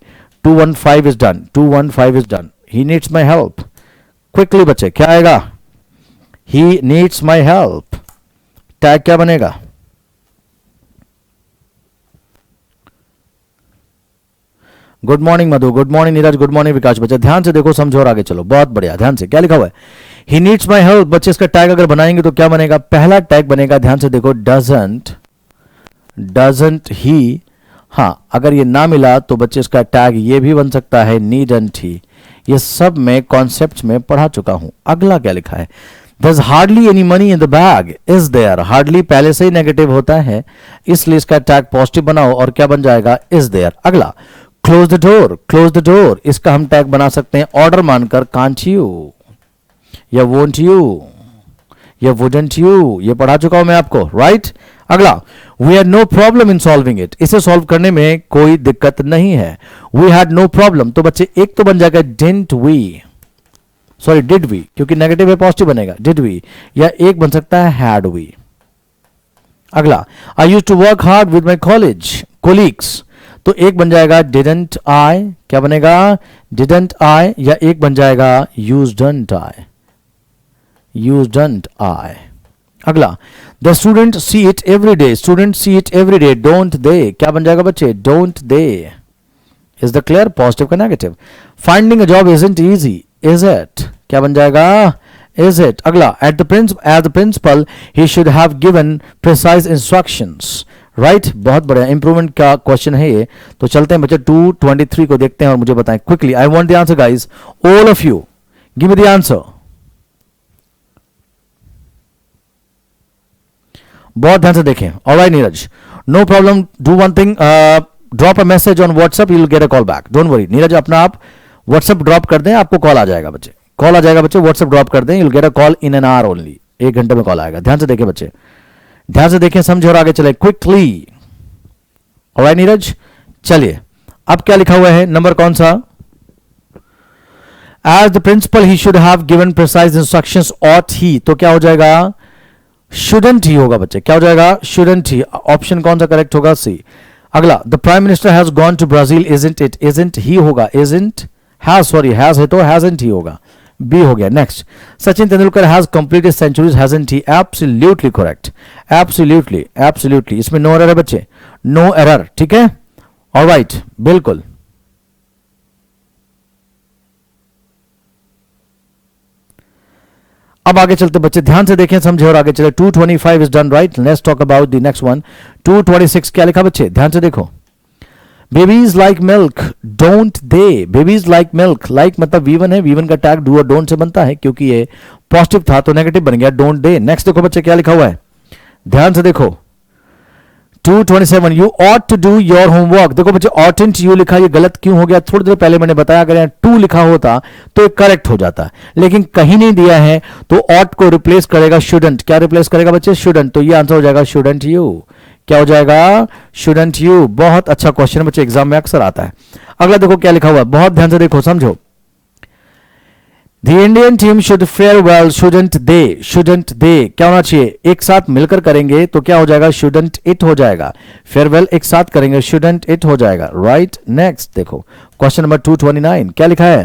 215 is done, 215 is done. He needs my help. Quickly बच्चे क्या आएगा, he needs my help, tag क्या बनेगा, good morning Madhu, good morning Neeraj, good morning Vikas. बच्चे ध्यान से देखो, समझो और आगे चलो, बहुत बढ़िया। ध्यान से क्या लिखा हुआ है, ही नीड्स माई हेल्प। बच्चे इसका टैग अगर बनाएंगे तो क्या बनेगा, पहला टैग बनेगा, ध्यान से देखो, डजंट ही। हाँ, अगर ये ना मिला तो बच्चे इसका टैग ये भी बन सकता है, नीडंट ही। ये सब मैं कॉन्सेप्ट में पढ़ा चुका हूं। अगला क्या लिखा है, There's hardly any money in the bag, is there? Hardly पहले से ही नेगेटिव होता है, इसलिए इसका टैग पॉजिटिव बनाओ और क्या बन जाएगा, is there। अगला, क्लोज द डोर, इसका हम टैग बना सकते हैं ऑर्डर मानकर, कांट यू या वोंट यू या वुडंट यू, ये पढ़ा चुका हूं मैं आपको, राइट। अगला, we had no problem in solving it, इसे सॉल्व करने में कोई दिक्कत नहीं है, वी हैड नो प्रॉब्लम। तो बच्चे एक तो बन जाएगा डिड वी, क्योंकि नेगेटिव है, पॉजिटिव बनेगा डिड वी, या एक बन सकता है हैड वी। अगला, I used to work hard with my colleagues, तो एक बन जाएगा डिडंट आई, क्या बनेगा, डिडंट आई, या एक बन जाएगा यूज्डंट आई। अगला, the student see it every day, don't they, क्या बन जाएगा बच्चे, don't they. Is the clear, positive का negative. Finding a job isn't easy, is it, क्या बन जाएगा, इज इट। अगला, as the principal he should have given precise instructions, right. बहुत बढ़िया, इंप्रूवमेंट का क्वेश्चन है ये। तो चलते हैं बच्चे 223 को देखते हैं और मुझे बताएं quickly. I want the answer guys, all of you give me the answer. बहुत ध्यान से देखें। All right Neeraj, no problem, do one thing, drop a message on WhatsApp, you will get a call back, don't worry. Neeraj अपना आप WhatsApp drop कर दें, आपको call आ जाएगा बच्चे, कॉल आ जाएगा बच्चे, व्हाट्सएप ड्रॉप कर दें, you will get a call in an hour only, 1 घंटे में कॉल आएगा। ध्यान से देखें बच्चे, ध्यान से देखें, समझे और आगे चले क्विकली। ऑलराइट नीरज, चलिए अब क्या लिखा हुआ है, नंबर कौन सा, as the principal he should have given precise instructions ought he, तो क्या हो जाएगा, शुडंट ही होगा बच्चे, क्या हो जाएगा, शुडंट ही। ऑप्शन कौन सा करेक्ट होगा, सी। अगला, the prime minister has gone to Brazil, isn't it, isn't he होगा, इजंट हैज, सॉरी हैज है तो हैजंट ही होगा, बी हो गया। Next, Sachin Tendulkar has completed centuries, hasn't he, absolutely correct, absolutely, इसमें नो एरर है बच्चे, नो एरर, ठीक है, ऑलराइट, बिल्कुल। अब आगे चलते बच्चे, ध्यान से देखें, समझे और आगे चले। 225 is done, right. Let's talk about the next one. 226 क्या लिखा बच्चे, ध्यान से देखो, babies like milk, don't they, babies like milk, like मतलब V1 है, V1 का टैग डू और डोंट से बनता है, क्योंकि ये पॉजिटिव था तो नेगेटिव बन गया, डोंट दे। नेक्स्ट देखो बच्चे क्या लिखा हुआ है, ध्यान से देखो, 227, you ought to do your homework. देखो बच्चे, ऑटेंट यू लिखा, ये गलत क्यों हो गया, थोड़ी देर पहले मैंने बताया, अगर यहाँ टू लिखा होता तो ये करेक्ट हो जाता, लेकिन कहीं नहीं दिया है तो ऑट को रिप्लेस करेगा शुडंट, क्या रिप्लेस करेगा बच्चे, शुडंट, तो ये आंसर हो जाएगा शुडंट यू, क्या हो जाएगा, शुडंट यू। बहुत अच्छा क्वेश्चन बच्चे, एग्जाम में अक्सर आता है। अगला देखो क्या लिखा हुआ है, बहुत ध्यान से देखो, समझो, the Indian team should fare well, shouldn't they, क्या होना चाहिए, एक साथ मिलकर करेंगे तो क्या हो जाएगा, शुडंट इट हो जाएगा, फेयरवेल एक साथ करेंगे, शुडंट इट हो जाएगा, राइट। नेक्स्ट देखो क्वेश्चन नंबर 229 क्या लिखा है,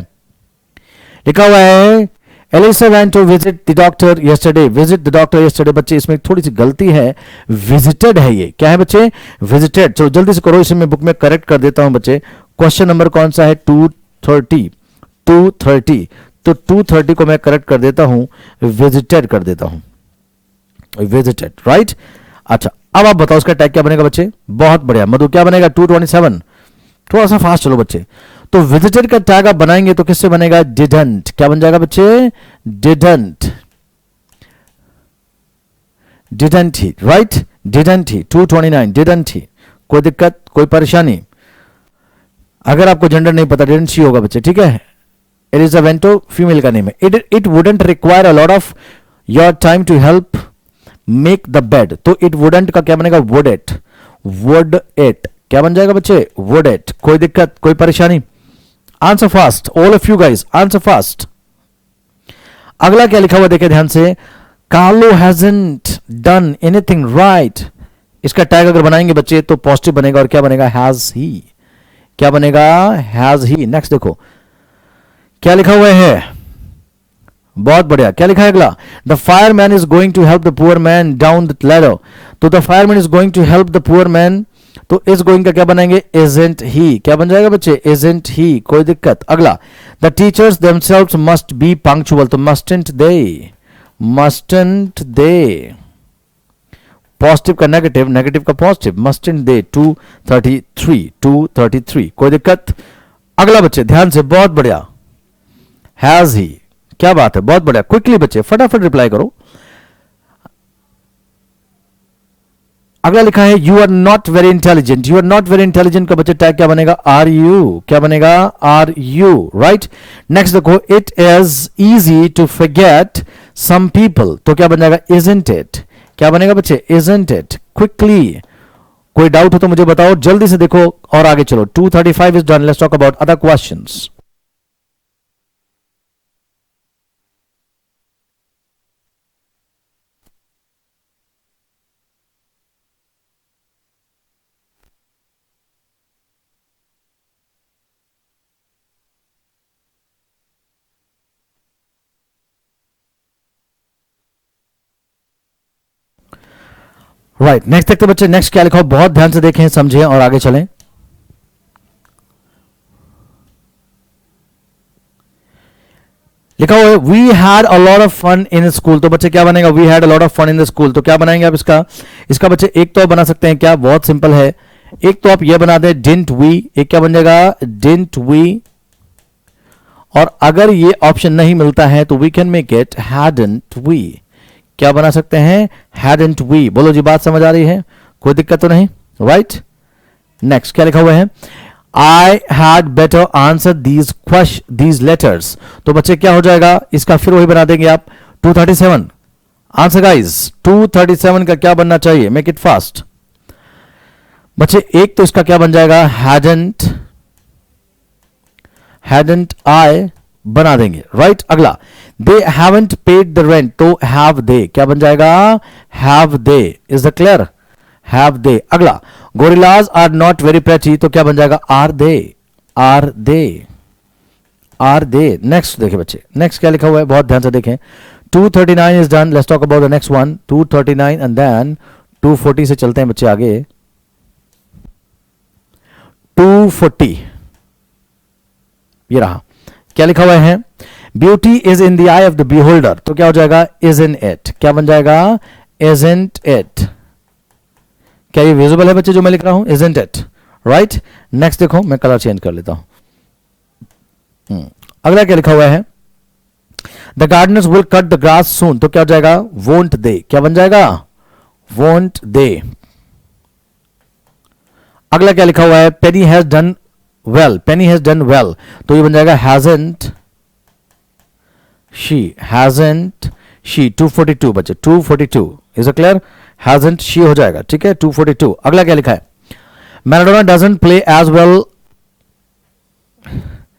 लिखा हुआ है Elisa went to visit the doctor yesterday, visit the doctor yesterday। बच्चे इसमें थोड़ी सी गलती है, visited है, ये क्या है बच्चे, visited। चलो जल्दी से करो, इसे मैं बुक में करेक्ट कर देता हूं बच्चे। क्वेश्चन नंबर कौन सा है, 230, तो 230 को मैं करेक्ट कर देता हूं, विजिटेड कर देता हूं, विजिटेड, राइट। अच्छा अब आप बताओ उसका टैग क्या बनेगा बच्चे, बहुत बढ़िया मधु, क्या बनेगा, 227, थोड़ा सा फास्ट चलो बच्चे। तो विजिटेड का टैग आप बनाएंगे तो किससे बनेगा, डिडंट, क्या बन जाएगा बच्चे, didn't he, right, didn't he, 229 didn't he, कोई दिक्कत कोई परेशानी? अगर आपको जेंडर नहीं पता डिडंट शी होगा बच्चे, ठीक है। इट इज अ वेंटो, फीमेल का नेम है। It wouldn't require a lot of your time to help make the bed, तो इट वुडंट का क्या बनेगा? वुड इट, वुड इट क्या बन जाएगा बच्चे? वुड इट, कोई दिक्कत कोई परेशानी? Answer fast all of you guys, answer fast. अगला क्या लिखा हुआ देखे ध्यान से, Carlo hasn't done anything right. इसका टैग अगर बनाएंगे बच्चे तो पॉजिटिव बनेगा, और क्या बनेगा? हैज ही, क्या बनेगा? Has he. नेक्स्ट देखो क्या लिखा हुआ है, बहुत बढ़िया। क्या लिखा है अगला? The fireman is going to help the poor man down the ladder, तो the fireman is going to help the poor man, तो इज गोइंग का क्या बनाएंगे? इजंट ही, क्या बन जाएगा बच्चे? इजंट ही, कोई दिक्कत? अगला, the teachers themselves must be punctual, तो मस्टंट दे, मस्टंट दे। पॉजिटिव का नेगेटिव, नेगेटिव का पॉजिटिव, मस्टंट दे, 233 233, कोई दिक्कत? अगला बच्चे ध्यान से, बहुत बढ़िया, हैज ही, क्या बात है, बहुत बढ़िया। क्विकली बच्चे फटाफट रिप्लाई करो। अगला लिखा है you are not very intelligent, you are not very intelligent का बच्चे टैग क्या बनेगा? आर यू, क्या बनेगा? Are you, right. नेक्स्ट देखो, it is easy to forget some people, तो क्या बन जाएगा? इजंट इट, क्या बनेगा बच्चे? Isn't it. क्विकली कोई डाउट हो तो मुझे बताओ, जल्दी से देखो और आगे चलो। 235 is done, let's talk about other questions. Right, next देखते बच्चे, नेक्स्ट क्या लिखा हो, बहुत ध्यान से देखें, समझें और आगे चलें। लिखा हुआ है we had a lot of fun in school, तो बच्चे क्या बनेगा? We had a lot of fun in the school, तो क्या बनाएंगे आप इसका? इसका बच्चे एक तो आप बना सकते हैं क्या, बहुत सिंपल है, एक तो आप ये बना दें डिडंट वी, एक क्या बन जाएगा? Didn't we. और अगर ये ऑप्शन नहीं मिलता है तो we can make it hadn't we, क्या बना सकते हैं? Hadn't we. बोलो जी, बात समझ आ रही है, कोई दिक्कत तो नहीं? राइट। नेक्स्ट क्या लिखा हुआ है? I had better answer these letters, तो बच्चे क्या हो जाएगा इसका? फिर वही बना देंगे आप, 237 आंसर गाइज। 237 का क्या बनना चाहिए? मेक इट फास्ट बच्चे। एक तो इसका क्या बन जाएगा? हैडंट, हैडंट आई बना देंगे, राइट। अगला, they haven't paid the rent, तो हैव दे, क्या बन जाएगा? Have they. Is the clear? Have they. अगला, gorillas are not very pretty, तो क्या बन जाएगा? Are they, are they, are they. Next देखिए बच्चे, नेक्स्ट क्या लिखा हुआ है, बहुत ध्यान से देखें। 239 is done, let's talk about the next one. 239 and then 240 से चलते हैं बच्चे आगे। 240 ये रहा, क्या लिखा हुआ है? Beauty is in the I of the beholder, तो क्या हो जाएगा? इज इन इट, क्या बन जाएगा? Isn't it. क्या ये विजिबल है बच्चे जो मैं लिख रहा हूं? Isn't it, right. नेक्स्ट देखो, मैं कलर चेंज कर लेता हूं। अगला क्या लिखा हुआ है? The gardeners will cut the grass soon, तो क्या हो जाएगा? वोंट दे, क्या बन जाएगा? Won't they. अगला क्या लिखा हुआ है? Penny has done well, Penny has done well, तो ये बन जाएगा हैजंट शी, हैजंट शी। 242 बच्चे, 242 is a clear? Hasn't she हो जाएगा, ठीक है। 242। अगला क्या लिखा है? Maradona doesn't play as well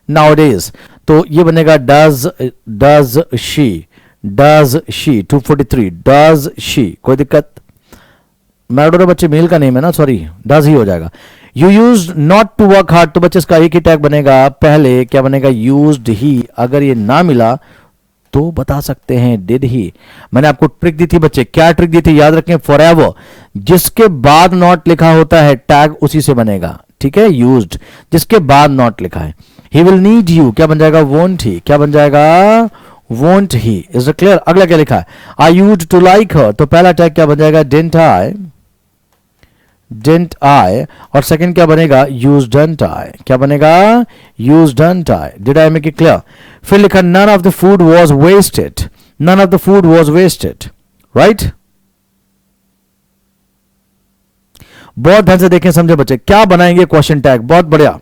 nowadays, तो ये बनेगा does she, does she. 243 does she, कोई दिक्कत? मैराडोना बच्चे मेल का नेम है ना, सॉरी, डज ही हो जाएगा। You use not to work hard, तो बच्चे इसका एक ही टैग बनेगा, पहले क्या बनेगा? यूज्ड ही। अगर ये ना मिला तो बता सकते हैं डिड ही। मैंने आपको ट्रिक दी थी बच्चे, क्या ट्रिक दी थी? याद रखें, फॉरएवर जिसके बाद नॉट लिखा होता है टैग उसी से बनेगा, ठीक है। यूज्ड जिसके बाद नॉट लिखा है। ही विल नीड यू, क्या बन जाएगा? वोंट ही, क्या बन जाएगा? Won't he. Is it clear? अगला क्या लिखा है? I used to like her, तो पहला टैग क्या बन जाएगा? Didn't I, didn't I. और सेकंड क्या बनेगा? यूज्डंट आई, क्या बनेगा? Usedn't I. Did I make it clear? फिर लिखा none of the food was wasted, none of the food was wasted, right. बहुत ध्यान से देखें, समझे बच्चे, क्या बनाएंगे क्वेश्चन टैग, बहुत बढ़िया।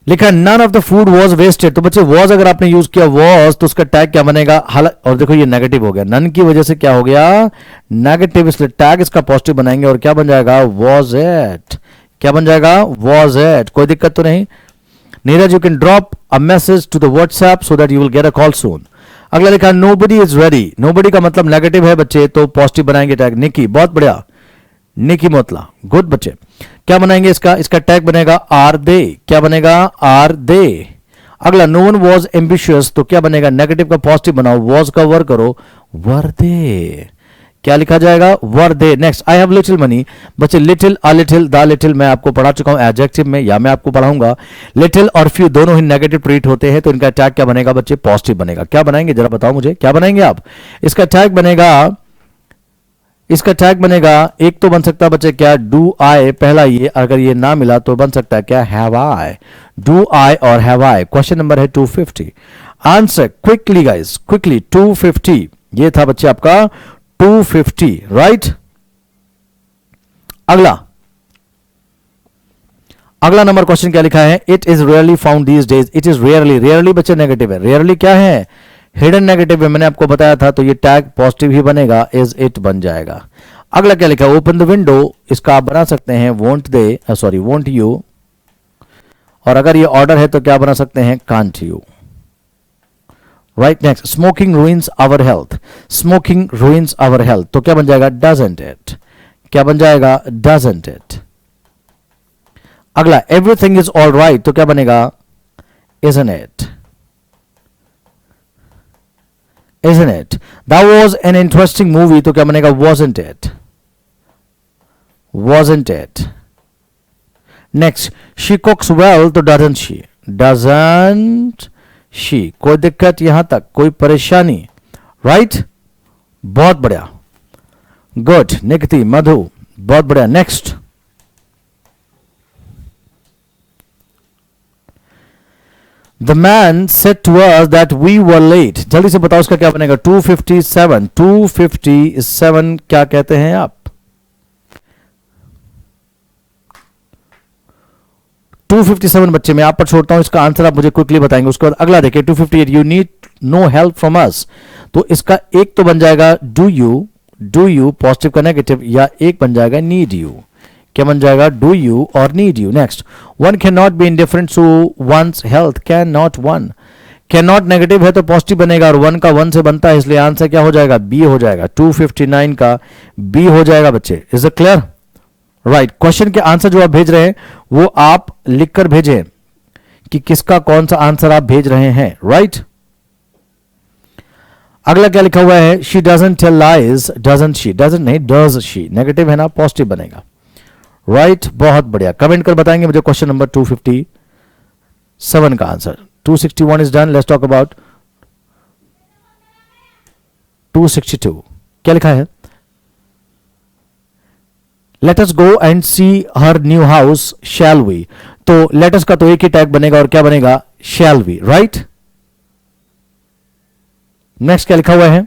लिखा none of the food was wasted, तो बच्चे वॉज अगर आपने यूज किया वॉज तो उसका टैग क्या बनेगा, और देखो ये नेगेटिव हो गया, नन की वजह से क्या हो गया नेगेटिव, इसलिए टैग इसका पॉजिटिव बनाएंगे और क्या बन जाएगा वॉज एट, क्या बन जाएगा वॉज एट, कोई दिक्कत तो नहीं। Neeraj you can drop a message to the WhatsApp so that you will get a call soon. अगला लिखा नोबडी इज रेडी, नोबडी का मतलब नेगेटिव है बच्चे, तो पॉजिटिव बनाएंगे टैग। निकी बहुत बढ़िया, निकी मोतला गुड बच्चे। क्या बनाएंगे इसका टैग बनेगा आर दे, क्या बनेगा आर दे। अगला नो वन वॉज एम्बिशियस, तो क्या बनेगा नेगेटिव का पॉजिटिव बनाओ, वॉज का वर करो वर दे, क्या लिखा जाएगा were they. Next I have little money, बच्चे little a little the little मैं आपको पढ़ा चुका हूं एडजेक्टिव में, या मैं आपको पढ़ाऊंगा। लिटिल और फ्यू दोनों ही नेगेटिव ट्रीट होते हैं, तो इनका टैग क्या बनेगा बच्चे पॉजिटिव बनेगा। क्या बनाएंगे जरा बताओ मुझे, क्या बनाएंगे आप। इसका टैग बनेगा, इसका टैग बनेगा, एक तो बन सकता है बच्चे क्या डू आई, पहला ये, अगर ये ना मिला तो बन सकता है क्या हैव आई, डू आई और हैव आई। क्वेश्चन नंबर है 250, आंसर क्विकली गाइस क्विकली 250, ये था बच्चे आपका 250 राइट। अगला नंबर क्वेश्चन क्या लिखा है, it is rarely found these days, it is rarely, rarely बच्चे नेगेटिव है, रेयरली क्या है हिडन नेगेटिव है, मैंने आपको बताया था, तो ये टैग पॉजिटिव ही बनेगा, इज इट बन जाएगा। अगला क्या लिखा है ओपन द विंडो, इसका आप बना सकते हैं won't they, sorry won't you, और अगर ये ऑर्डर है तो क्या बना सकते हैं can't you right. Next smoking ruins our health, smoking ruins our health, तो क्या बन जाएगा डजंट इट, क्या बन जाएगा डजंट इट। अगला एवरीथिंग इज ऑल राइट, तो क्या बनेगा isn't it, isn't it? That was an interesting movie, तो क्या बनेगा wasn't it, wasn't it. Next she cooks well, तो doesn't she, doesn't she, कोई दिक्कत यहां तक, कोई परेशानी राइट बहुत बढ़िया गुड। निकती मधु बहुत बढ़िया। Next The man said to us that we were late, जल्दी से बताओ उसका क्या बनेगा 257, 257 क्या कहते हैं आप 257 बच्चे मैं आप पर छोड़ता हूं, इसका आंसर आप मुझे क्विकली बताएंगे। उसके बाद अगला देखिए 258 you need no help from us, तो इसका एक तो बन जाएगा डू यू पॉजिटिव का नेगेटिव, या एक बन जाएगा नीड यू, क्या बन जाएगा डू यू और need you. Next one can not be indifferent to one's health, can not, one can not negative है तो पॉजिटिव बनेगा, और वन का वन से बनता है, इसलिए आंसर क्या हो जाएगा बी हो जाएगा, 259 का बी हो जाएगा बच्चे। Is it clear right. Question के आंसर जो आप भेज रहे हैं वो आप लिखकर भेजें कि किसका कौन सा आंसर आप भेज रहे हैं राइट। अगला क्या लिखा हुआ है she doesn't tell lies, doesn't she, doesn't नहीं डज शी, नेगेटिव है ना पॉजिटिव बनेगा राइट बहुत बढ़िया। कमेंट कर बताएंगे मुझे क्वेश्चन नंबर 257 का answer. 261 is done, let's talk about 262। क्या लिखा है let us go and see her new house shall we, तो लेट अस का तो एक ही टैग बनेगा और क्या बनेगा शैल वी राइट। नेक्स्ट क्या लिखा हुआ है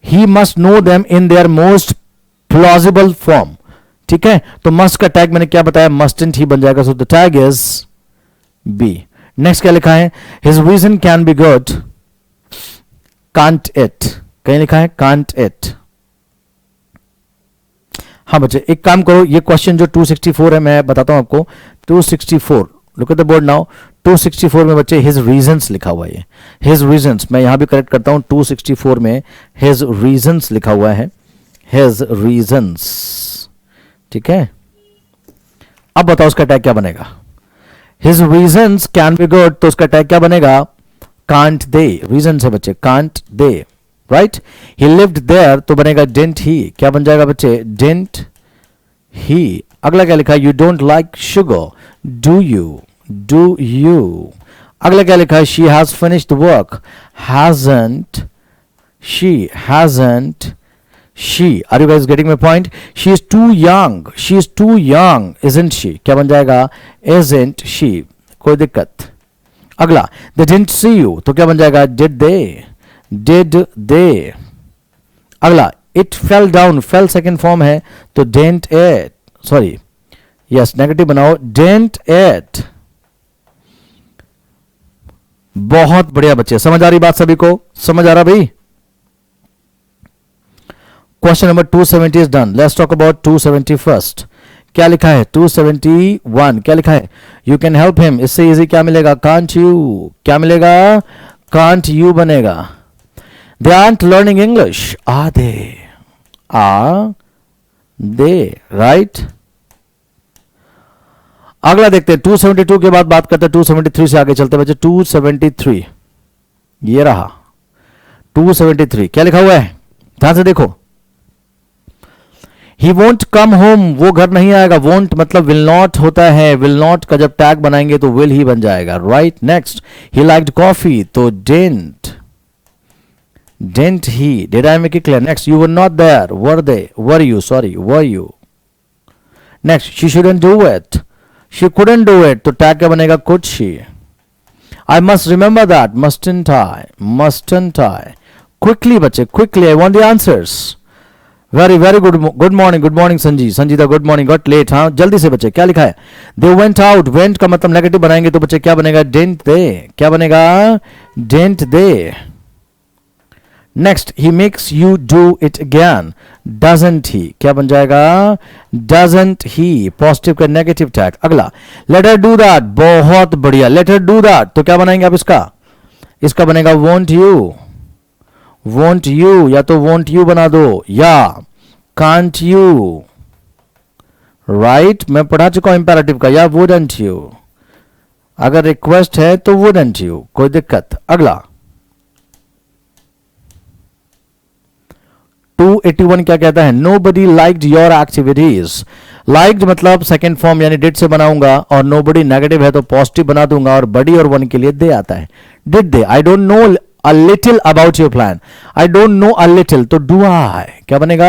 he must know them in their most plausible form, ठीक है, तो must का टैग मैंने क्या बताया mustn't ही बन जाएगा, so the tag is B। Next क्या लिखा है his reason can be good, can't it, कहीं लिखा है can't it। हाँ बच्चे एक काम करो, ये क्वेश्चन जो 264 है मैं बताता हूं आपको, 264 look at the board now. 264 में बच्चे हिज रीजंस लिखा हुआ है, हिज रीजंस, मैं यहां भी करेक्ट करता हूं 264 में हिज रीजंस लिखा हुआ है, हिज रीजंस ठीक है। अब बताओ उसका टैग क्या बनेगा, his reasons can be good, तो उसका टैग क्या बनेगा कांट दे, रीजन है बच्चे can't they right. He lived there तो बनेगा डिडंट ही, क्या बन जाएगा बच्चे डिडंट ही। अगला क्या लिखा you don't like sugar, do you, do you. अगला क्या लिखा है she has finished the work, hasn't she, hasn't she. Are you guys getting my point. She is too young, she is too young isn't she, क्या बन जाएगा isn't she, कोई दिक्कत। अगला दे डिडंट सी यू तो क्या बन जाएगा डिड दे। अगला it fell down, fell second form है तो didn't it, sorry yes negative बनाओ, डेंट इट। बहुत बढ़िया बच्चे, समझ आ रही बात सभी को, समझ आ रहा भाई। Question number 270 is done. Let's talk about 270 first. क्या लिखा है 271, क्या लिखा है यू कैन हेल्प हिम, इससे इजी क्या मिलेगा कांट यू, क्या मिलेगा कांट यू बनेगा। They aren't learning English, are they right. अगला देखते हैं 272 के बाद बात करते हैं 273 से आगे चलते बच्चे। 273 ये रहा 273, क्या लिखा हुआ है ध्यान से देखो। ही वोंट कम होम, वो घर नहीं आएगा। वोंट मतलब विल नॉट होता है, विल नॉट का जब टैग बनाएंगे तो विल ही बन जाएगा right. Next he liked coffee तो didn't he, did I make it clear. Next you were not there, were you, sorry were you. Next she shouldn't do it, she couldn't do it तो tag क्या बनेगा could she. I must remember that, mustn't I. Quickly बच्चे quickly, I want the answers. Very very good morning Sanjeeta good morning, got late. हाँ जल्दी से बच्चे क्या लिखा है दे वेंट आउट, वेंट का मतलब नेगेटिव बनाएंगे तो बच्चे क्या बनेगा डेंट दे, क्या बनेगा didn't they. Next he makes you do it again, doesn't he, क्या बन जाएगा डजंट ही, पॉजिटिव का नेगेटिव टैग। अगला लेट हर डू दैट, बहुत बढ़िया, लेट हर डू दैट तो क्या बनाएंगे आप इसका बनेगा वोंट यू, या तो वोंट यू बना दो या कांट यू राइट। मैं पढ़ा चुका हूं इंपेरेटिव का, या वुडंट यू, अगर रिक्वेस्ट है तो वुडंट यू, कोई दिक्कत। अगला 281 क्या कहता है nobody liked your activities. Liked मतलब सेकंड फॉर्म यानी डिड से बनाऊंगा और नोबडी नेगेटिव है तो पॉजिटिव बना दूंगा और बडी और वन के लिए दे आता है। Did they, I don't know a little about your plan, I don't know a little तो do I, क्या बनेगा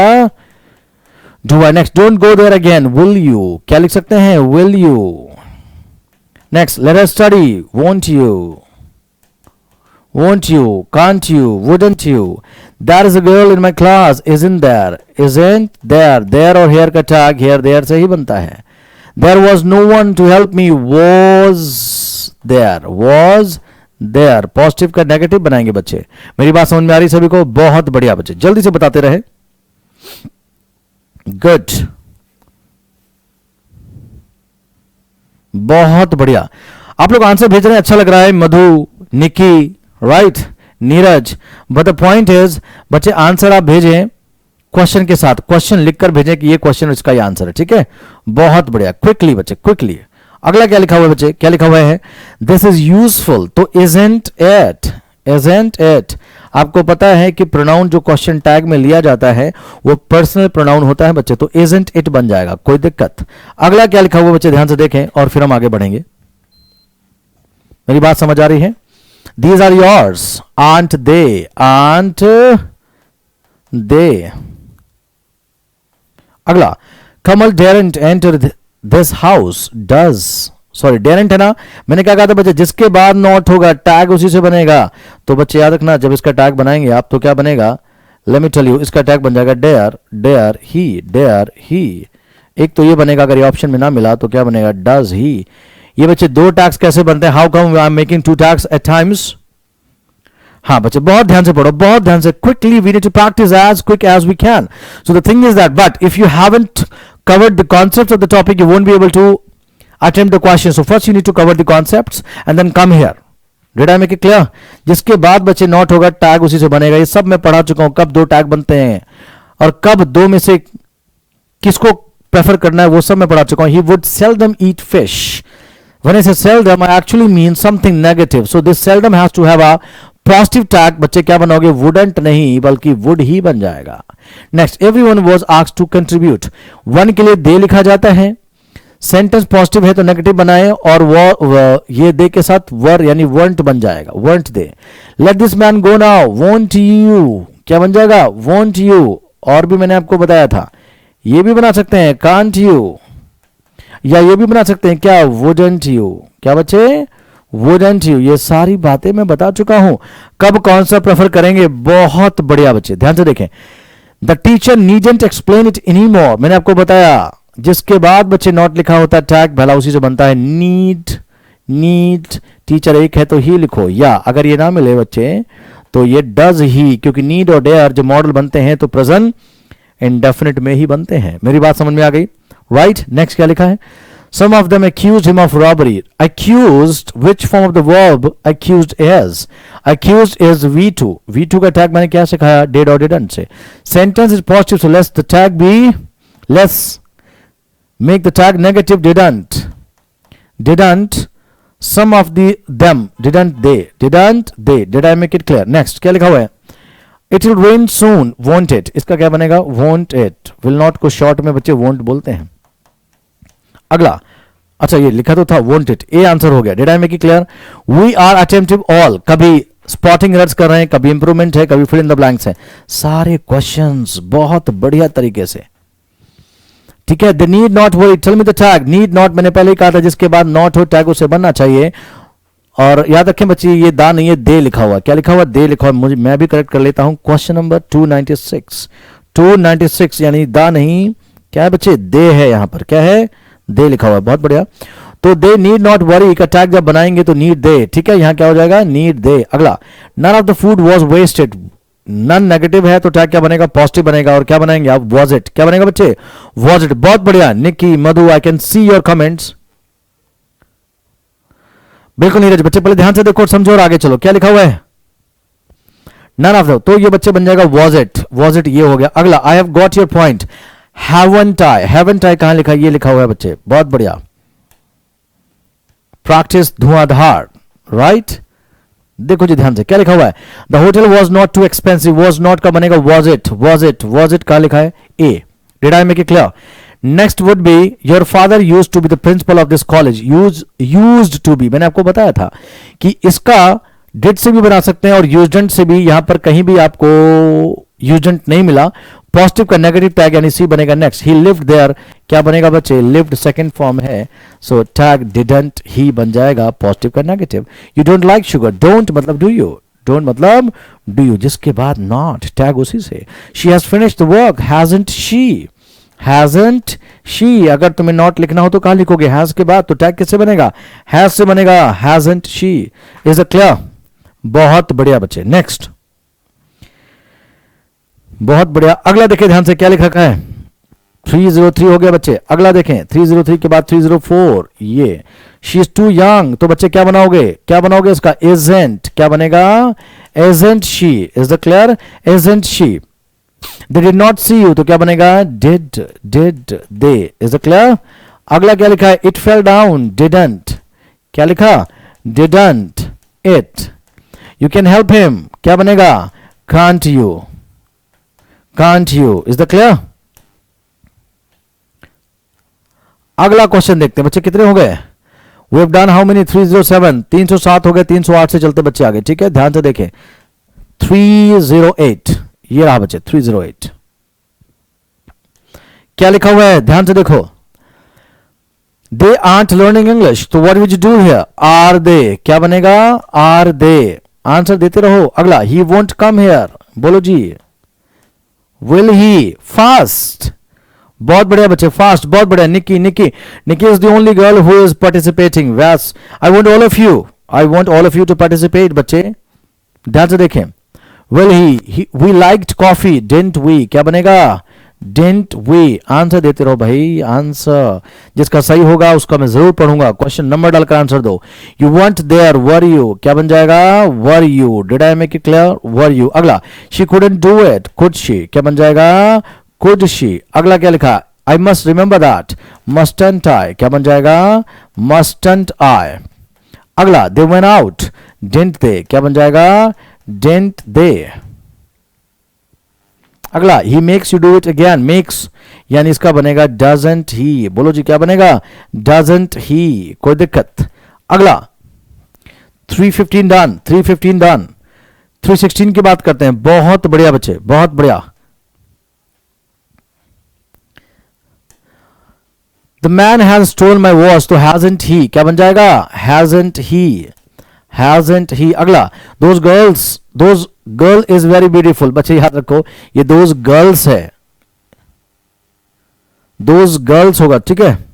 do I। next don't go there again, will you, क्या लिख सकते हैं will you। next let us study, won't you, can't you, wouldn't you। there is a girl in my class, isn't there, there और here का tag here there से ही बनता है। there was no one to help me, was there, positive का negative बनाएंगे बच्चे। मेरी बात समझ में आ रही सभी को, बहुत बढ़िया बच्चे जल्दी से बताते रहे। गुड, बहुत बढ़िया, आप लोग आंसर भेज रहे हैं, अच्छा लग रहा है। Madhu, Niki, right, Neeraj. But the point is बच्चे आंसर आप भेजें क्वेश्चन के साथ, क्वेश्चन लिखकर भेजें कि ये क्वेश्चन इसका ये आंसर है, ठीक है। बहुत बढ़िया, क्विकली बच्चे क्विकली। अगला क्या लिखा हुआ है बच्चे, क्या लिखा हुआ है दिस इज यूजफुल तो इजंट इट। आपको पता है कि प्रोनाउन जो क्वेश्चन टैग में लिया जाता है वो पर्सनल प्रोनाउन होता है बच्चे, तो इजंट इट बन जाएगा, कोई दिक्कत। अगला क्या लिखा हुआ बच्चे ध्यान से देखें और फिर हम आगे बढ़ेंगे। मेरी बात समझ आ रही है। These are yours, aren't they. अगला Kamal daren't enter this house, does, sorry daren't है ना, मैंने क्या कहा था बच्चे जिसके बाद नॉट होगा टैग उसी से बनेगा। तो बच्चे याद रखना जब इसका टैग बनाएंगे आप तो क्या बनेगा, लेट मी टेल यू, इसका टैग बन जाएगा डेयर ही। एक तो ये बनेगा, अगर ये ऑप्शन में ना मिला तो क्या बनेगा डज ही। ये बच्चे दो टैग्स कैसे बनते हैं, how come I am making two tags at times. हाँ बच्चे बहुत ध्यान से पढ़ो, बहुत ध्यान से, quickly we need to practise as quick as we can. So the thing is that but if you haven't covered the concepts of the topic, you won't be able to attempt the question. So first you need to cover the concepts and then come here. Did I make it clear? जिसके बाद बच्चे not होगा tag उसी से बनेगा। ये सब मैं पढ़ा चुका हूं, कब दो टैग बनते हैं और कब दो में से किसको प्रेफर करना है वो सब मैं पढ़ा चुका हूं। He would seldom eat fish. When I say seldom, I actually mean something negative. So this seldom has to have a positive tag. बच्चे क्या बनोगे वुडंट नहीं बल्कि वुड ही बन जाएगा। Next everyone was asked to contribute, one के लिए दे लिखा जाता है, सेंटेंस पॉजिटिव है तो नेगेटिव बनाए और वो ये दे के साथ वर यानी वंट बन जाएगा, want they. Let this man go now, won't you, क्या बन जाएगा वोंट यू। और भी मैंने आपको बताया था, ये भी बना सकते हैं कांट यू, या ये भी बना सकते हैं क्या वुडंट यू, क्या बच्चे वुडंट यू, ये सारी बातें मैं बता चुका हूं। कब कौन सा प्रेफर करेंगे, बहुत बढ़िया बच्चे ध्यान से देखें। The teacher needn't explain it any more, मैंने आपको बताया जिसके बाद बच्चे नॉट लिखा होता है टैग भला उसी से बनता है नीड। नीड टीचर एक है तो ही लिखो, या अगर ये ना मिले बच्चे तो ये डज ही, क्योंकि नीड और डेयर जो मॉडल बनते हैं तो प्रेजेंट इंडेफिनिट में ही बनते हैं। मेरी बात समझ में आ गई, राइट। नेक्स्ट क्या लिखा है, some of them accused him of robbery. Accused, which form of the verb accused is? Accused is V2. V2 का tag मैंने क्या सिखाया, did or didn't से। Sentence is positive, so let's the tag be, let's make the tag negative, didn't। Didn't some of the them, didn't they, didn't they, did I make it clear? Next क्या लिखा हुआ है, it will rain soon, won't it, इसका क्या बनेगा, won't it। will not को short में बच्चे won't बोलते हैं। अगला, अच्छा ये लिखा तो था वोंट इट, ए आंसर हो गया। Did I make it clear, we are attemptive all, कभी स्पॉटिंग एरर्स कर रहे हैं, कभी इंप्रूवमेंट है, कभी फिल इन द ब्लैंक्स है, सारे क्वेश्चंस बहुत बढ़िया तरीके से, ठीक है। The need not worry, tell me the tag, need not मैंने पहले ही कहा था जिसके बाद नॉट हो टैग उसे बनना चाहिए। और याद रखें बच्चे ये दा नहीं है, दे लिखा हुआ, क्या लिखा हुआ, दे लिखा हुआ, मुझे मैं भी करेक्ट कर लेता हूं। क्वेश्चन नंबर 296 यानी दा नहीं, क्या है बच्चे, दे है, यहां पर क्या है, दे लिखा हुआ है, बहुत बढ़िया। तो दे नीड नॉट वरी का टैग जब बनाएंगे तो नीड दे, ठीक है, यहां क्या हो जाएगा, नीड दे। अगला, none of the food was wasted, none negative है तो टैग क्या बनेगा, पॉजिटिव बनेगा, और क्या बनाएंगे आप, वाज इट, क्या बनेगा बच्चे, वाज इट। बहुत बढ़िया Niki, Madhu, I can see your comments. बिल्कुल नीरज, बच्चे पहले ध्यान से देखो और समझो और आगे चलो, क्या लिखा हुआ है, नन ऑफ द, तो ये बच्चे बन जाएगा वाज इट ये हो गया। अगला, I have got your point, haven't I कहां लिखा, ये लिखा हुआ है बच्चे, बहुत बढ़िया। प्रैक्टिस धुआंधार, राइट। देखो जी ध्यान से क्या लिखा हुआ है, the hotel was not too expensive, was not का बनेगा वॉज इट कहां लिखा है, A. Did I make it clear. Next would be your father used to be the principal of this college, used to be मैंने आपको बताया था कि इसका डिड से भी बना सकते हैं और यूज्ड से भी, यहां पर कहीं भी आपको यूज्ड नहीं मिला, पॉजिटिव का नेगेटिव टैग यानी सी बनेगा। नेक्स्ट, ही लिव्ड देयर, क्या बनेगा बच्चे, लिव्ड सेकंड फॉर्म है, सो टैग डिडंट ही बन जाएगा, पॉजिटिव का negative. You don't like sugar, don't मतलब डू यू, डोंट मतलब डू यू, जिसके बाद नॉट टैग उसी से। She has finished the work, hasn't she, hasn't she, अगर तुम्हें नॉट लिखना हो तो कहां लिखोगे, हैज के बाद, तो टैग किससे बनेगा, हैज से बनेगा, hasn't she. Is it clear, बहुत बढ़िया बच्चे। नेक्स्ट, बहुत बढ़िया। अगला देखिए ध्यान से क्या लिख रखा है, 303 हो गया बच्चे। अगला देखें 303 के बाद 304, ये शी इज टू यंग, तो बच्चे क्या बनाओगे इसका, isn't, क्या बनेगा, isn't she, is the clear, isn't she। they did not see you, तो क्या बनेगा, did they, is the clear. अगला क्या लिखा है, it fell down, didn't, क्या लिखा, didn't it। you can help him, क्या बनेगा, can't you, is that clear। अगला क्वेश्चन देखते हैं बच्चे, कितने हो गए, we have done how many, 307, 307 हो गए, 308 से चलते बच्चे आगे, ठीक है, ध्यान से देखें। 308, ये रहा बच्चे 308, क्या लिखा हुआ है, ध्यान से देखो। they aren't learning English, तो what would you do here, are they, क्या बनेगा, are they, आंसर देते रहो। अगला, he won't come here, बोलो जी, will he, fast, बहुत बढ़िया बच्चे, फास्ट, बहुत बढ़िया। Niki is the only girl who is participating, whereas I want all of you to participate बच्चे, ध्यान से देखें। Will he, we liked coffee, didn't we, क्या बनेगा, डिडंट वी। आंसर देते रहो भाई, आंसर जिसका सही होगा उसका मैं जरूर पढ़ूंगा, क्वेश्चन नंबर डालकर आंसर दो। You want there, were you, क्या बन जाएगा, were you. Did I make it clear, were you. अगला, she couldn't do it, could she, क्या बन जाएगा, कुड शी। अगला क्या लिखा, I must remember that, mustn't I, क्या बन जाएगा, मस्टंट आई। अगला, they went out, didn't they, क्या बन जाएगा, डिडंट दे। अगला, he makes you do it again, makes यानी इसका बनेगा डजंट ही, बोलो जी क्या बनेगा, डजंट ही, कोई दिक्कत। अगला 315 डन, 316 की बात करते हैं, बहुत बढ़िया बच्चे, बहुत बढ़िया। The man has stolen my watch, तो हैजंट ही, क्या बन जाएगा, हैजंट ही, हैजंट ही। अगला, those girl is very beautiful. बच्चे याद रखो ये दोज गर्ल्स है, दोज गर्ल्स होगा, ठीक है।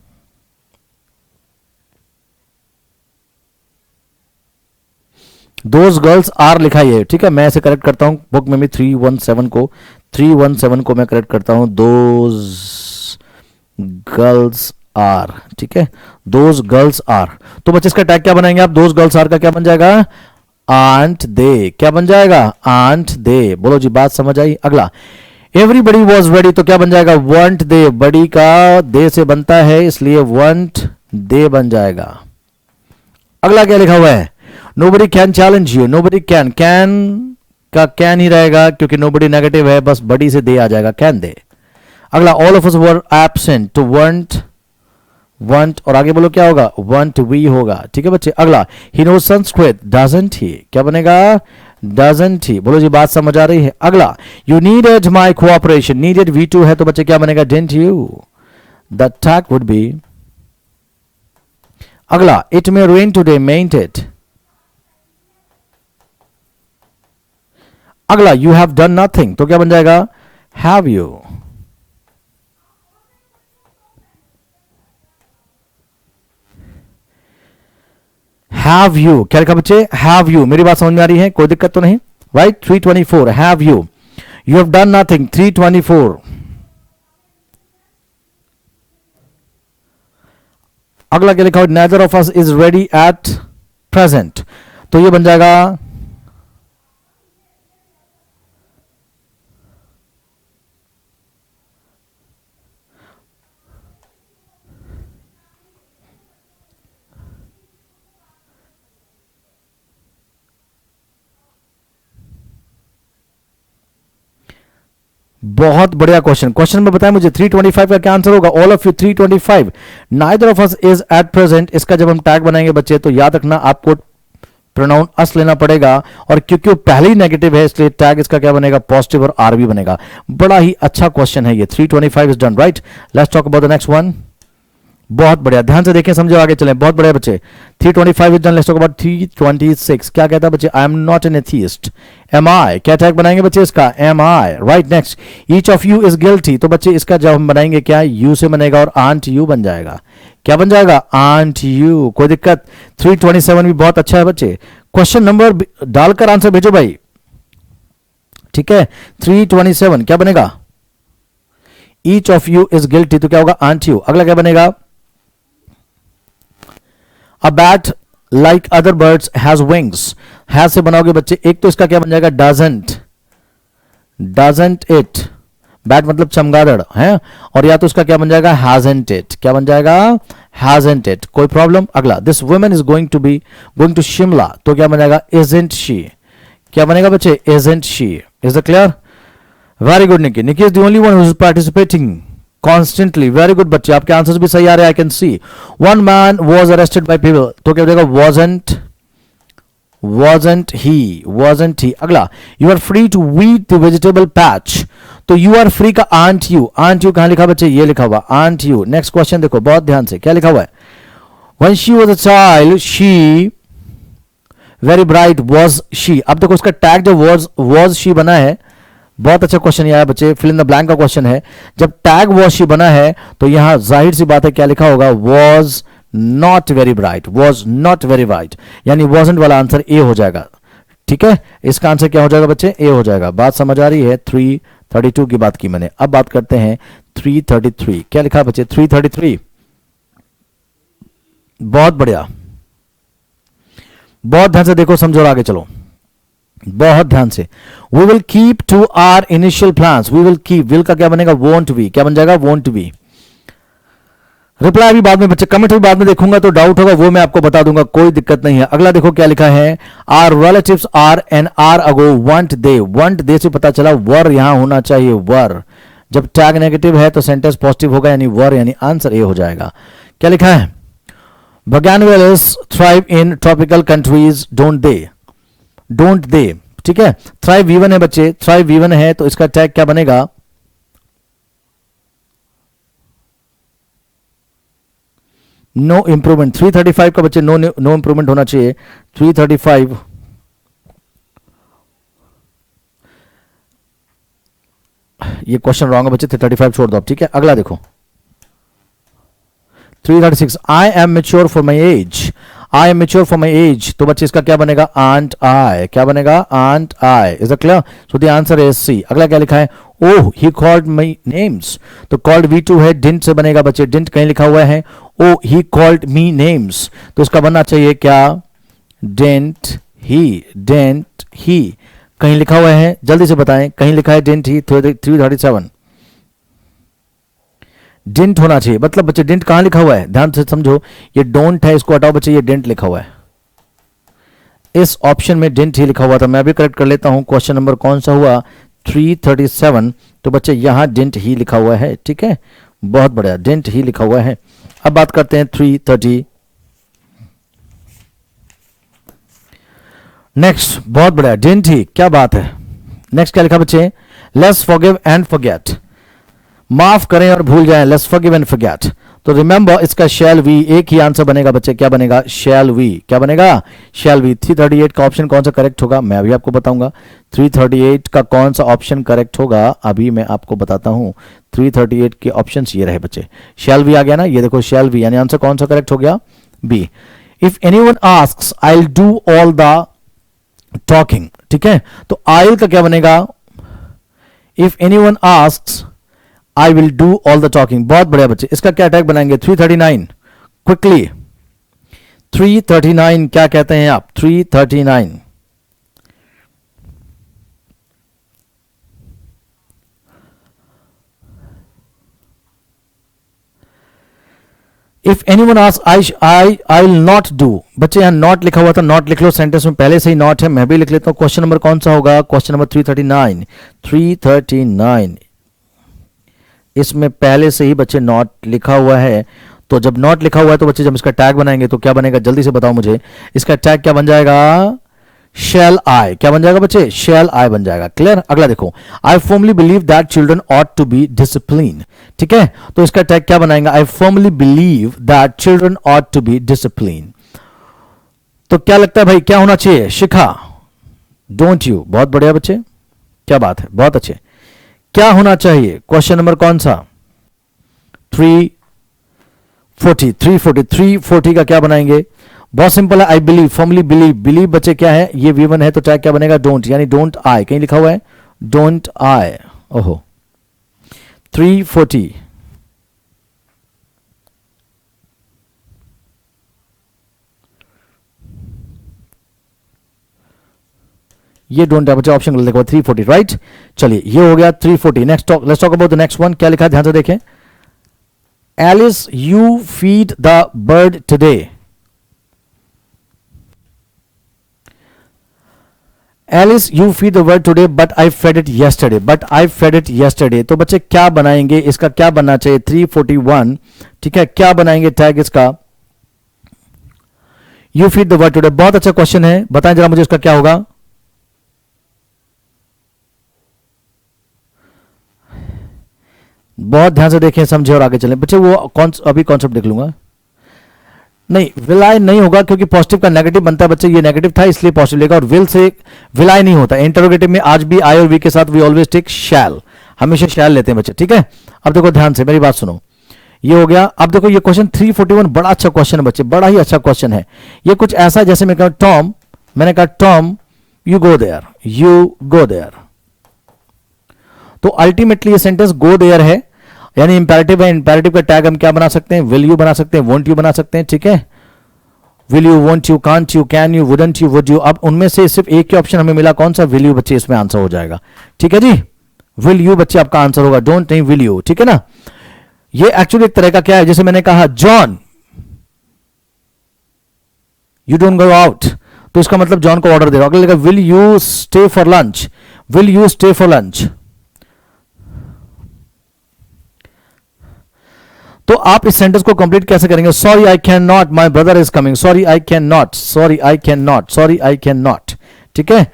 दोज गर्ल्स आर लिखा है, ठीक है। मैं इसे करेक्ट करता हूं बुक में भी 317 को मैं करेक्ट करता हूं, दोज गर्ल्स आर, ठीक है। दोज गर्ल्स आर, तो बच्चे इसका टैग क्या बनाएंगे आप? दोज गर्ल्स आर का क्या बन जाएगा? Aunt they. क्या बन जाएगा? Aunt they. बोलो जी, बात समझ आई? अगला, एवरीबडी वॉज रेडी, तो क्या बन जाएगा? वंट दे। बड़ी का दे से बनता है, इसलिए वंट दे बन जाएगा। अगला क्या लिखा हुआ है? Nobody can challenge you. Nobody can का कैन ही रहेगा क्योंकि नोबडी नेगेटिव है, बस बड़ी से दे आ जाएगा, कैन दे। अगला, all of us were absent, तो वंट और आगे बोलो क्या होगा? वंट वी होगा, ठीक है बच्चे। अगला, he knows Sanskrit, doesn't he, क्या बनेगा? Doesn't he. बोलो जी, बात समझ आ रही है? अगला, you needed my cooperation, needed V2 है तो बच्चे क्या बनेगा? Didn't you. The tag would be. अगला, it may rain today, mayn't it. अगला, यू हैव डन नथिंग, तो क्या बन जाएगा? Have you. हैव यू, क्या लिखा बच्चे? Have you. मेरी बात समझ में आ रही है? कोई दिक्कत तो नहीं, right? 324, have you. You have done nothing, 324। अगला क्या लिखा? Neither of us is ready at present, तो ये बन जाएगा बहुत बढ़िया क्वेश्चन में बताएं मुझे 325 का क्या आंसर होगा? All of you 325। Neither of us is at present, इसका जब हम टैग बनाएंगे बच्चे तो याद रखना आपको प्रोनाउन अस लेना पड़ेगा, और क्योंकि वो पहले ही नेगेटिव है इसलिए टैग इसका क्या बनेगा? पॉजिटिव और आर भी बनेगा। बड़ा ही अच्छा क्वेश्चन है ये। 325 is done, right? Let's talk about the next one. बहुत बढ़िया, ध्यान से देखें, समझो, आगे चलें। बहुत बढ़िया बच्चे, 325 is done. Let's talk about 326। क्या कहता है बच्चे? I am not an atheist. Am I, क्या टैग बनाएंगे बच्चे इसका? Am I, right? Next, each of you is guilty, तो बच्चे इसका जब हम बनाएंगे क्या? यू से बनेगा और आंट यू बन जाएगा। क्या बन जाएगा? Aunt you. कोई दिक्कत? 327 भी बहुत अच्छा है बच्चे। क्वेश्चन नंबर डालकर आंसर भेजो भाई, ठीक है। 327 क्या बनेगा? Each of you is guilty, तो क्या होगा? Aunt you. अगला क्या बनेगा? A bat like other birds has wings, has से बनाओगे बच्चे, एक तो इसका क्या बन जाएगा? doesn't it। बैट मतलब चमगादड़ है, और या तो इसका क्या बन जाएगा? hasn't it। क्या बन जाएगा? hasn't it। कोई प्रॉब्लम? अगला, this woman is going to Shimla, तो क्या बन जाएगा? isn't she। क्या बनेगा बच्चे? isn't she। is it clear? very good Nikki। Nikki is the only one who is participating constantly. Very good बच्चे, आपके आंसर्स भी सही आ रहे हैं, I can see. One man was arrested by people, तो क्या हो जाएगा? wasn't he। अगला, you are free to weed the vegetable patch, तो यू आर फ्री का आंट यू कहां लिखा बच्चे? ये लिखा हुआ आंट यू। नेक्स्ट क्वेश्चन देखो बहुत ध्यान से, क्या लिखा हुआ है? When she was a child she very bright was she. अब देखो उसका टैग जो वाज शी बना है, बहुत अच्छा क्वेश्चन आया बच्चे, फिल इन द ब्लैंक का क्वेश्चन है। जब टैग वॉज शी बना है तो यहां जाहिर सी बात है क्या लिखा होगा? वॉज नॉट वेरी ब्राइट, यानी वॉजंट वाला आंसर ए हो जाएगा, ठीक है। इसका आंसर क्या हो जाएगा बच्चे? ए हो जाएगा। बात समझ आ रही है? 332 की बात की मैंने। अब बात करते हैं 333। क्या लिखा है बच्चे? 333। बहुत बढ़िया, बहुत ध्यान से देखो, समझो और आगे चलो बहुत ध्यान से। We will keep to our initial plans, we will keep, will का क्या बनेगा? Won't be. क्या बन जाएगा? Won't be. रिप्लाई भी बाद में बच्चे, कमेंट भी बाद में देखूंगा तो डाउट होगा वो मैं आपको बता दूंगा, कोई दिक्कत नहीं है। अगला देखो क्या लिखा है? Are relatives are an hour ago won't they से पता चला वर यहां होना चाहिए, वर। जब टैग नेगेटिव है तो सेंटेंस पॉजिटिव होगा, यानी वर, यानी आंसर ए हो जाएगा। क्या लिखा है? Bougainvilleas thrive in tropical countries, don't they, ठीक है। थ्राइव V1 है बच्चे, थ्राइव V1 है तो इसका टैग क्या बनेगा? No improvement. 335 का बच्चे नो नो इंप्रूवमेंट होना चाहिए। 335 ये क्वेश्चन रॉन्ग है बच्चे, 335 छोड़ दो आप, ठीक है। अगला देखो 336, I am mature for my age. I am mature for my age, तो बच्चे इसका क्या बनेगा? Aren't I. क्या बनेगा? Aren't I. Is it clear? So the answer is C. अगला क्या लिखा है? Oh he called my names, तो कॉल्ड V2 है, डिंट से बनेगा बच्चे, डिंट कहीं लिखा हुआ है। ओ ही कॉल्ड मी नेम्स, तो इसका बनना चाहिए क्या? Didn't he. डेंट ही कहीं लिखा हुआ है, जल्दी से बताएं, कहीं लिखा है डेंट ही? 337 डिंट होना चाहिए, मतलब बच्चे डिंट कहां लिखा हुआ है? ध्यान से समझो, ये डोंट है, इसको हटाओ बच्चे, ये डिंट लिखा हुआ है। इस ऑप्शन में डिंट ही लिखा हुआ था। मैं अभी करेक्ट कर लेता हूं, क्वेश्चन नंबर कौन सा हुआ? 337। तो बच्चे यहां डिंट ही लिखा हुआ है, ठीक है, बहुत बढ़िया, डिंट ही लिखा हुआ है। अब बात करते हैं 330। नेक्स्ट, बहुत बढ़िया, डिंट ही, क्या बात है। नेक्स्ट क्या लिखा बच्चे? लेट्स फॉरगिव एंड फॉरगेट, माफ करें और भूल जाएं। लेट्स फॉरगिव एंड फॉरगेट, तो रिमेंबर इसका शैल वी, एक ही आंसर बनेगा बच्चे, क्या बनेगा? Shall we. क्या बनेगा? Shall we. 338 का ऑप्शन कौन सा करेक्ट होगा? मैं अभी आपको बताऊंगा 338 का कौन सा ऑप्शन करेक्ट होगा, अभी मैं आपको बताता हूं। 338 के ऑप्शंस ये रहे बच्चे, शैल वी आ गया ना, ये देखो शैल वी, यानी आंसर कौन सा करेक्ट हो गया? B. If anyone asks I will do all the talking, ठीक है, तो आई का क्या बनेगा? If anyone asks I will do all the talking. बहुत बढ़िया बच्चे, इसका क्या टैग बनाएंगे? 339 क्विकली। 339 क्या कहते हैं आप? 339 if anyone asks I will not do, बच्चे यहां नॉट लिखा हुआ था, नॉट लिख लो, सेंटेंस में पहले से ही नॉट है, मैं भी लिख लेता हूं। क्वेश्चन नंबर कौन सा होगा? Question number 339। 339 इसमें पहले से ही बच्चे नॉट लिखा हुआ है, तो जब नॉट लिखा हुआ है तो बच्चे जब इसका टैग बनाएंगे तो क्या बनेगा? जल्दी से बताओ मुझे, इसका टैग क्या बन जाएगा? शैल आई। क्या बन जाएगा बच्चे? शैल आई बन जाएगा। क्लियर? अगला देखो, I firmly believe that children ought to be discipline, ठीक है, तो इसका टैग क्या बनाएंगे? I firmly believe that children ought to be discipline. तो क्या लगता है भाई, क्या होना चाहिए? Shikha, don't you. बहुत बढ़िया बच्चे, क्या बात है, बहुत अच्छे। क्या होना चाहिए? क्वेश्चन नंबर कौन सा? 340। 340 का क्या बनाएंगे? बहुत सिंपल है, I believe, formally believe. Believe बच्चे क्या है? ये V1 है, तो टैग क्या बनेगा? डोंट, यानी डोंट आई, कहीं लिखा हुआ है डोंट आई। ओहो, 340 ये डोंट है बच्चे, ऑप्शन देखो 340, राइट। चलिए ये हो गया 340। Next let's talk about the next one. क्या लिखा है? ध्यान से देखें। Alice you feed the bird today. Alice you feed the bird today but I fed it yesterday. But I fed it yesterday, तो बच्चे क्या बनाएंगे? इसका क्या बनना चाहिए? 341, ठीक है, क्या बनाएंगे टैग इसका? You feed the bird today. बहुत अच्छा क्वेश्चन है, बताएं जरा मुझे इसका क्या होगा? बहुत ध्यान से देखें, समझे और आगे चलें बच्चे। वो अभी कॉन्सेप्ट देख लूंगा। नहीं, विल आई नहीं होगा, क्योंकि पॉजिटिव का नेगेटिव बनता है बच्चे, ये नेगेटिव था इसलिए पॉजिटिव लेगा, और विल से विल आई नहीं होता। इंटरोगेटिव में आज भी आई और वी के साथ वी ऑलवेज टेक शैल, हमेशा शैल लेते हैं बच्चे, ठीक है। अब देखो ध्यान से, मेरी बात सुनो, ये हो गया। अब देखो ये क्वेश्चन 341 बड़ा अच्छा क्वेश्चन है बच्चे, बड़ा ही अच्छा क्वेश्चन है। ये कुछ ऐसा जैसे मैं कहूं टॉम, मैंने कहा Tom you go there, you go there, तो अल्टीमेटली ये सेंटेंस गो देयर है, यानी इंपैरेटिव है। इंपैरेटिव का टैग हम क्या बना सकते हैं? विल यू बना सकते हैं, वोंट यू बना सकते हैं, ठीक है। Will you, won't you, can't you, can you, wouldn't you, would you. अब उनमें से सिर्फ एक ही ऑप्शन हमें मिला, कौन सा? विल यू बच्चे, इसमें आंसर हो जाएगा, ठीक है जी। विल यू बच्चे आपका आंसर होगा, डोंट नहीं, विल यू, ठीक है ना। ये एक्चुअली एक तरह का क्या है, जैसे मैंने कहा John you don't go out, तो इसका मतलब जॉन को ऑर्डर दे रहा हूं। अगले will you stay for lunch, will you stay for lunch. तो आप इस सेंटेंस को कंप्लीट कैसे करेंगे? Sorry I can not, my brother is coming, sorry I can not, sorry I can not, sorry I can not, ठीक है।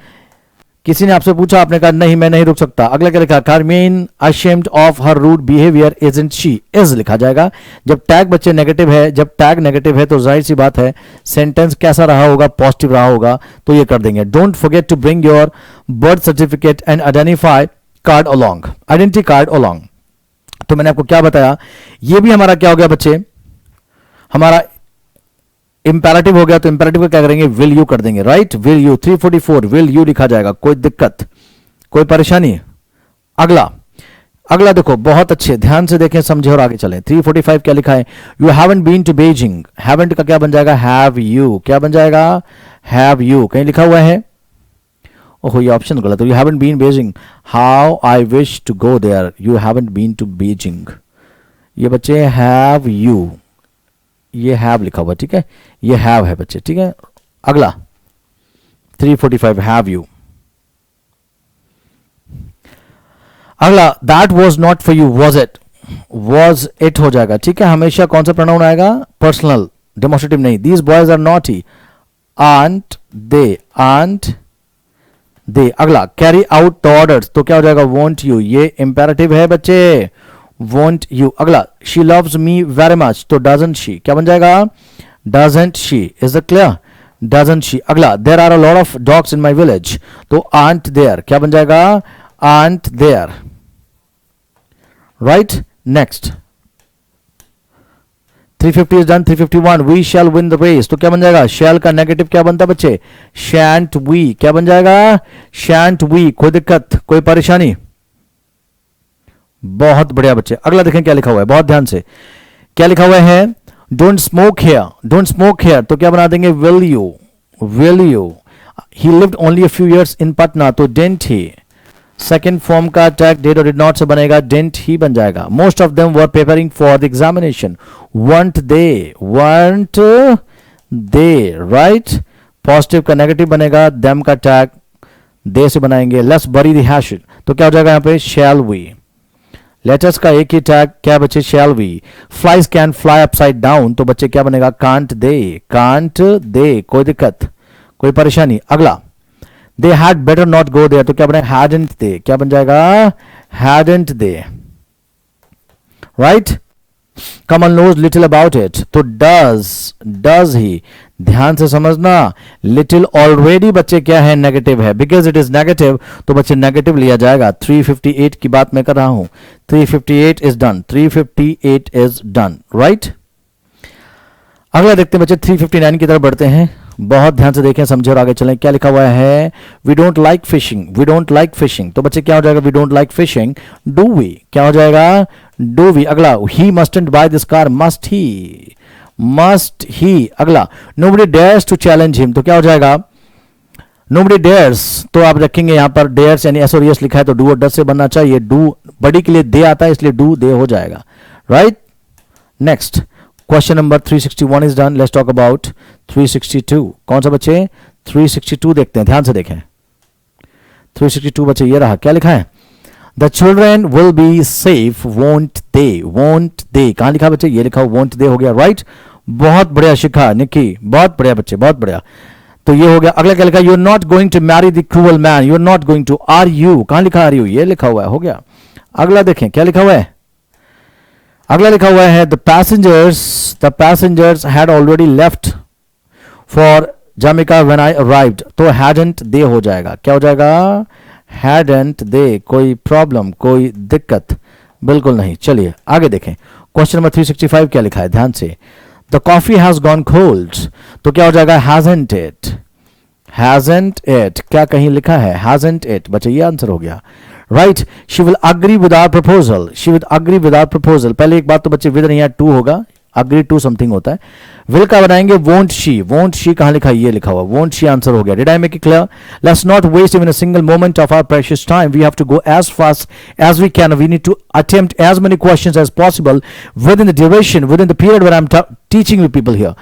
किसी ने आपसे पूछा, आपने कहा नहीं मैं नहीं रुक सकता। अगला क्या लिखा, Carmen ashamed of her rude behaviour isn't she, is लिखा जाएगा। जब टैग बच्चे नेगेटिव है, जब टैग नेगेटिव है तो जाहिर सी बात है सेंटेंस कैसा रहा होगा, पॉजिटिव रहा होगा, तो ये कर देंगे। Don't forget to bring your birth certificate and identify card along, identity card along. तो मैंने आपको क्या बताया, ये भी हमारा क्या हो गया बच्चे, हमारा इंपेरेटिव हो गया। तो इंपेरेटिव को क्या करेंगे, विल यू कर देंगे, right. Will you 344 will you लिखा जाएगा, कोई दिक्कत कोई परेशानी। अगला अगला देखो, बहुत अच्छे ध्यान से देखें, समझे और आगे चलें। 345 क्या लिखा है, you haven't been to Beijing, haven't का क्या बन जाएगा, हैव यू, क्या बन जाएगा, हैव यू। कहीं लिखा हुआ है, ओहो ये ऑप्शन गलत है, you haven't been Beijing, how I wish to go there, you haven't been to Beijing. ये बच्चे हैव यू, ये हैव लिखा हुआ, ठीक है, ये हैव है बच्चे, ठीक है। अगला 345 हैव यू। अगला that was not for you, was it हो जाएगा, ठीक है। हमेशा कौन सा प्रोनाउन आएगा, पर्सनल, डेमोस्ट्रेटिव नहीं। These boys are naughty, aren't they, aren't they. अगला कैरी आउट द ऑर्डर्स, तो क्या हो जाएगा, वॉन्ट यू, ये इंपेरेटिव है बच्चे, वॉन्ट यू। अगला she loves me very much, तो डजंट शी, क्या बन जाएगा, doesn't she. Is it clear, doesn't she. अगला there are a lot of dogs in my village, तो आंट देयर, क्या बन जाएगा, aren't there, right. Next 350 is done. 351 we shall win the race, तो क्या बन जाएगा, शैल का नेगेटिव क्या बनता है बच्चे, शैंट वी, क्या बन जाएगा, शैंट वी। कोई दिक्कत कोई परेशानी, बहुत बढ़िया बच्चे। अगला देखें क्या लिखा हुआ है, बहुत ध्यान से, क्या लिखा हुआ है, don't smoke here, don't smoke here, तो क्या बना देंगे, will you, will you. He lived only a few years in Patna, तो डिडंट ही। सेकेंड फॉर्म का टैग डिड और डिड नॉट से बनेगा, डिडंट ही बन जाएगा। Most of them were preparing for the examination, weren't they, weren't they, right. Positive का negative बनेगा, them का टैग दे से बनाएंगे। लेट्स बरी द हैश, तो क्या हो जाएगा यहाँ पे, शैल वी। लेटर्स का एक ही टैग क्या बच्चे, shall we. Flies can fly upside down, तो बच्चे क्या बनेगा, कांट दे, कांट दे। कोई दिक्कत कोई परेशानी। अगला they had better not go there, तो क्या बनेगा, हैडंट दे, क्या बन जाएगा, hadn't they, right. Kamal knows little about it, तो डज ही। ध्यान से समझना, लिटिल ऑलरेडी बच्चे क्या है, नेगेटिव है, बिकॉज इट इज नेगेटिव, तो बच्चे नेगेटिव लिया जाएगा। 358 की बात मैं कर रहा हूं, 358 is done, 358 is done, right. अगला देखते हैं बच्चे, 359 की तरफ बढ़ते हैं। बहुत ध्यान से देखें, समझे और आगे चलें। क्या लिखा हुआ है, we don't like fishing, we don't like fishing, तो बच्चे क्या हो जाएगा, we don't like fishing, do we, क्या हो जाएगा, डू वी। अगला he mustn't buy this car, must he, must he. अगला nobody dares to challenge him, तो क्या हो जाएगा, नोबडी डेयर्स, तो आप रखेंगे यहां पर डेयर्स यानी एस और यस लिखा है तो डू और डस से बनना चाहिए। डू बड़ी के लिए दे आता है, इसलिए डू दे हो जाएगा, right. Next question number 361 is done. Let's talk about 362। कौन सा बच्चे, 362 देखते हैं, ध्यान से देखें। 362 बच्चे ये रहा, क्या लिखा है, the children will be safe won't they, won't they. कहां लिखा बच्चे, ये लिखा वोंट दे हो गया, राइट। बहुत बढ़िया शिखा निक्की, बहुत बढ़िया बच्चे, बहुत बढ़िया। तो ये हो गया। अगला क्या लिखा, you are not going to marry the cruel man, you are not going to, are you, कहां लिखा आर यू, ये लिखा हुआ है, हो गया। अगला देखें क्या लिखा हुआ है, अगला लिखा हुआ है, the passengers had already left for Jamaica when I arrived, तो हैडंट दे हो जाएगा, क्या हो जाएगा, हैडंट दे। कोई प्रॉब्लम कोई दिक्कत बिल्कुल नहीं। चलिए आगे देखें, क्वेश्चन नंबर 365 क्या लिखा है, ध्यान से। The coffee has gone cold, तो क्या हो जाएगा, हैजंट इट, हैजंट इट। क्या कहीं लिखा है, हैजंट इट, बच्चे ये आंसर हो गया, right. She will agree with our proposal, she will agree with our proposal. पहले एक बात तो बच्चे विद नहीं है, टू होगा, अग्री टू समथिंग होता है। विल का बनाएंगे वोंट शी, वोंट शी कहां लिखा है, ये लिखा हुआ, वोंट शी आंसर हो गया। Did I make it clear? Let's not waste even a single moment of our precious time, we have to go as fast as we can, we need to attempt as many questions as possible within the duration, within the period when I am teaching you people here.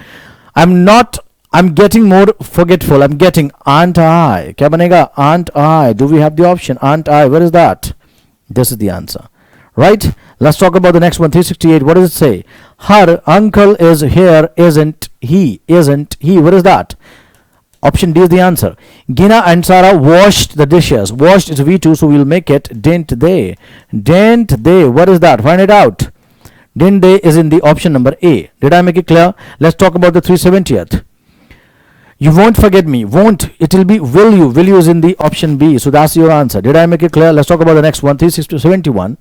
I'm getting more forgetful. I'm getting aren't I. क्या बनेगा, aren't I? Do we have the option aren't I? Where is that? This is the answer. Right? Let's talk about the next one, 368. What does it say? Her uncle is here, isn't he? Isn't he? Where is that? Option D is the answer. Gina and Sarah washed the dishes. Washed is V2, so we'll make it didn't they. Didn't they? What is that? Find it out. Didn't they is in the option number A. Did I make it clear? Let's talk about the 370th. You won't forget me. Won't. It will be will you. Will you is in the option B. So that's your answer. Did I make it clear? Let's talk about the next one. 371.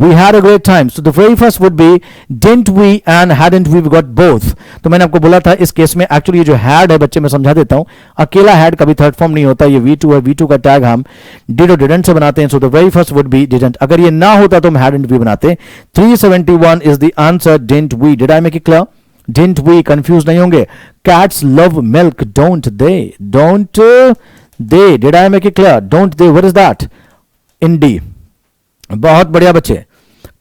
We had a great time. So the very first would be didn't we and hadn't we got both. तो मैंने आपको बोला था इस case में actually ये जो had है बच्चे मैं समझा देता हूँ. अकेला had कभी थर्ड फॉर्म नहीं होता. ये V2 है. V2 का टैग हम did और didn't से बनाते हैं. So the very first would be didn't. अगर ये ना होता तो हम hadn't we बनाते. 371 is the answer. Didn't we? Did I make it clear? Didn't we? Confused नहीं होंगे. Cats love milk, don't they? Don't they? Did I make it clear? Don't they? What is that? In D. बहुत बढ़िया बच्चे.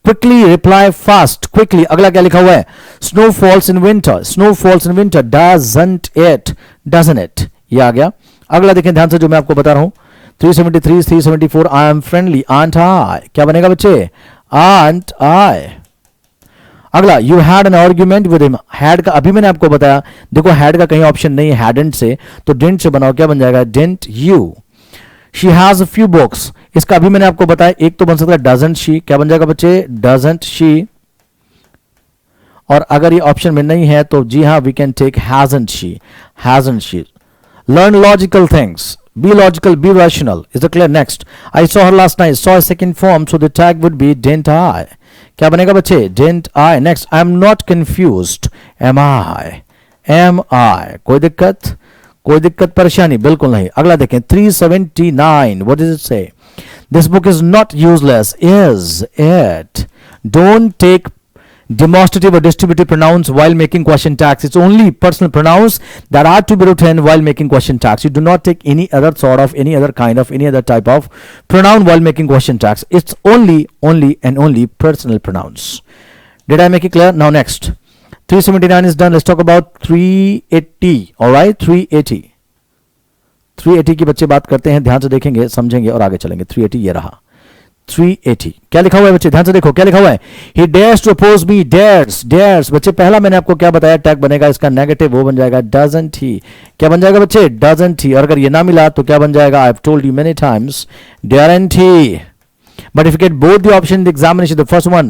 Quickly reply fast. Quickly. अगला क्या लिखा हुआ है? Snow falls in winter. Snow falls in winter. Doesn't it? Doesn't it? ये आ गया. अगला देखें ध्यान से जो मैं आपको बता रहा हूं. 373, 374. I am friendly. Aren't I? क्या बनेगा बच्चे? Aren't I? अगला you had an argument with him. had का अभी मैंने आपको बताया. देखो had का कहीं ऑप्शन नहीं है hadn't से, तो didn't से बनाओ. क्या बन जाएगा? Didn't you? She has a few books. इसका अभी मैंने आपको बताया. एक तो बन सकता है doesn't she. क्या बन जाएगा बच्चे? Doesn't she? और अगर ये ऑप्शन में नहीं है तो जी हाँ we can take hasn't she. Hasn't she? Learn logical things. Be logical, be rational. Is it clear? Next. I saw her last night. Saw a second form, so the tag would be didn't I. क्या बनेगा बच्चे? Didn't I. Next. I'm not confused. Am I? Am I? कोई दिक्कत? कोई दिक्कत परेशानी बिल्कुल नहीं. अगला देखें 379. What does it say? This book is not useless. Is it? Don't take demonstrative or distributive pronouns while making question tags. It's only personal pronouns that are to be written while making question tags. You do not take any other sort of, any other kind of, any other type of pronoun while making question tags. It's only and only personal pronouns. Did I make it clear? Now next. 379 is done. Let's talk about 380. All right, 380. 380 की बच्चे बात करते हैं. ध्यान से देखेंगे, समझेंगे और आगे चलेंगे. 380 ये रहा. 380 क्या लिखा हुआ है बच्चे? ध्यान से देखो क्या लिखा हुआ है. He dares to oppose me. dares बच्चे. पहला मैंने आपको क्या बताया? टैग बनेगा इसका नेगेटिव, वो बन जाएगा doesn't he. क्या बन जाएगा बच्चे? doesn't he. और अगर ये ना मिला तो क्या बन जाएगा? I've told you many times, daren't he. But if you get both the option in the examination, the first one,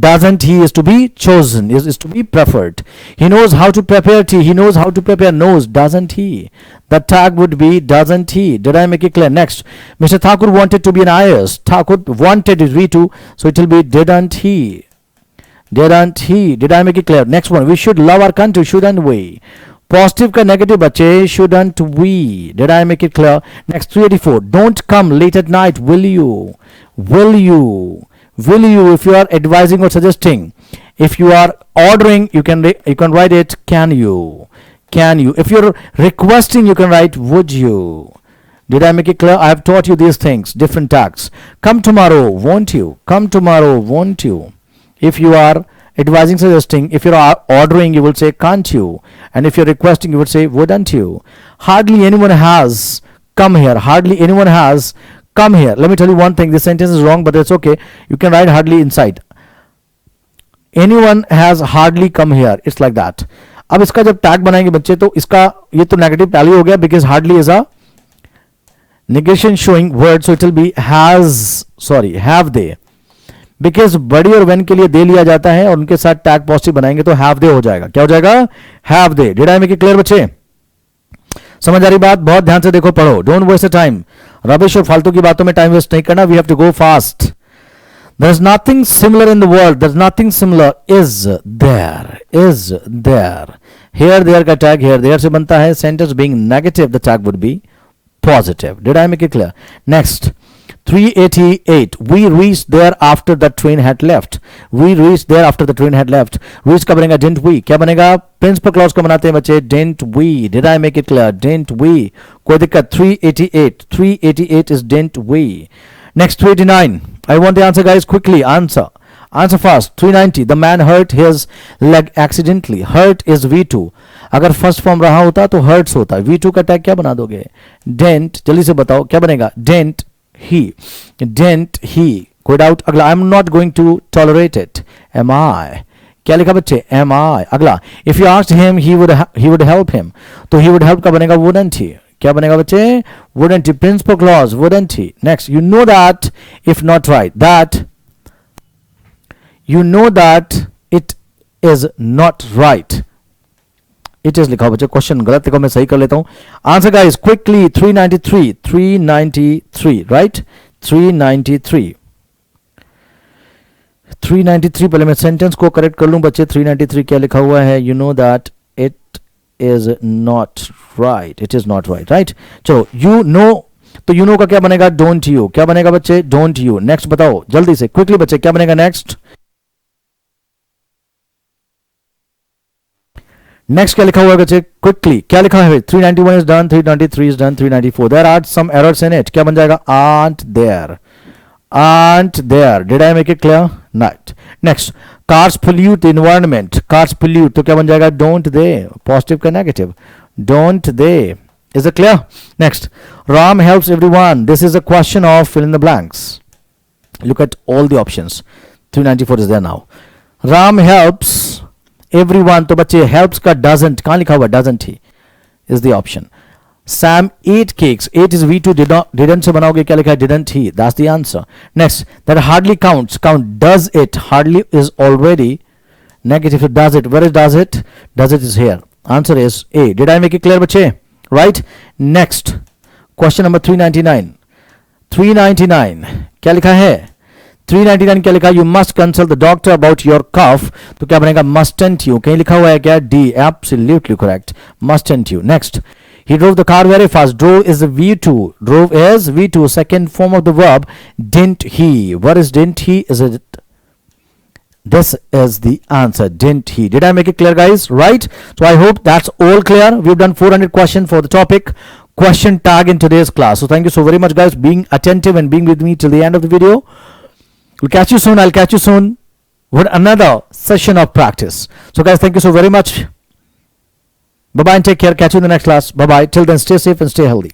doesn't he, is to be chosen, is to be preferred. He knows how to prepare tea. He knows how to prepare knows, doesn't he? The tag would be doesn't he. Did I make it clear? Next, Mr. Thakur wanted to be an IAS. Thakur wanted is V2, so it will be didn't he. Didn't he? Did I make it clear? Next one, we should love our country, shouldn't we? Positive का negative बच्चे, shouldn't we? Did I make it clear? Next 384. Don't come late at night, will you? Will you? Will you? If you are advising or suggesting, if you are ordering, you can write it can you? Can you? If you're requesting, you can write would you? Did I make it clear? I have taught you these things, different tags. Come tomorrow, won't you? Come tomorrow, won't you? If you are advising, suggesting, if you're ordering, you will say can't you? And if you're requesting, you would say wouldn't you? Hardly anyone has come here. Hardly anyone has come here. Let me tell you one thing. This sentence is wrong, but that's okay. You can write hardly inside. Anyone has hardly come here. It's like that. अब इसका जब tag बनाएंगे बच्चे तो इसका ये तो negative tally हो गया because hardly is a negation showing word, so it will be have they. Because बड़ी और वेन के लिए दे लिया जाता है और उनके साथ टैग पॉजिटिव बनाएंगे तो हैव दे हो जाएगा. क्या हो जाएगा? Have they. Did I make it clear बच्चे? समझ आ रही बात? बहुत ध्यान से देखो, पढ़ो. Don't waste a time. Rubbish और फालतू की बातों में टाइम वेस्ट नहीं करना. We have to go fast. There is nothing similar in the world. There is nothing similar. Is there. Here there का टैग हियर देयर से बनता है. Sentence being negative, the tag would be positive. Did I make it clear? Next 388. We reached there after the train had left. We reached there after the train had left. Reach का बनेगा didn't we. क्या बनेगा? Principal clause का बनाते हैं बच्चे. Didn't we? Did I make it clear? Didn't we? कोई दिक्कत? 388. 388 is didn't we. Next 389. I want the answer guys quickly. Answer fast. 390. The man hurt his leg accidentally. Hurt is V2. अगर first form रहा होता तो hurts होता. V2 का tag क्या बना दोगे? Didn't. जल्दी से बताओ क्या बनेगा? Didn't he. कोई डाउट? अगला, I am not going to tolerate it. Am I? क्या लिखा बच्चे, am I. अगला, if you asked him he would help him, तो he would help का बनेगा wouldn't he. क्या बनेगा बच्चे, wouldn't he. Principal clause, wouldn't he. Next, you know that if not right, that you know that it is not right. It is लिखा बच्चे, question गलत लिखा, मैं सही कर लेता हूं. Answer guys quickly, 393 right. 393 पहले मैं सेंटेंस को करेक्ट कर लूं बच्चे. 393 क्या लिखा हुआ है, you know that it is not right. It is not right, right. चलो, यू नो, तो यू नो का क्या बनेगा, डोंट यू. क्या बनेगा बच्चे, डोंट यू. नेक्स्ट बताओ जल्दी से, क्विकली बच्चे, क्या बनेगा नेक्स्ट. नेक्स्ट क्या लिखा हुआ है बच्चे, क्विकली क्या लिखा है. 391 is done, 393 is done, 394. There are some errors in it. क्या बन जाएगा, aren't there. Aren't there. Did I make it clear? Not. Next, cars pollute the environment. Cars pollute, तो क्या बन जाएगा, don't they. Positive का negative, don't they. Is it clear? Next, Ram helps everyone. This is a question of fill in the blanks. Look at all the options. 394 is there now. Ram helps everyone, तो बच्चे helps का doesn't कहाँ लिखा हुआ, doesn't he is the option. Sam ate cakes. Ate is V2, didn't से बनाओगे क्या लिखा है, didn't he. That's the answer. Next, that hardly counts. Count, does it. Hardly is already negative. So does it. Where is does it? Does it is here. Answer is A. Did I make it clear बच्चे? Right. Next, question number 399. 399 क्या लिखा है, 399 क्या लिखा है, you must consult the doctor about your cough. तो क्या बनेगा, mustn't you. कहीं लिखा हुआ है क्या, D. Absolutely correct. Mustn't you. Next, he drove the car very fast. Drove is V2. Drove is V2, second form of the verb. Didn't he. What is didn't he? Is it? This is the answer. Didn't he. Did I make it clear, guys? Right? So I hope that's all clear. We've done 400 questions for the topic question tag in today's class. So thank you so very much, guys, being attentive and being with me till the end of the video. We'll catch you soon. I'll catch you soon with another session of practice. So guys, thank you so very much. Bye-bye and take care. Catch you in the next class. Bye-bye. Till then, stay safe and stay healthy.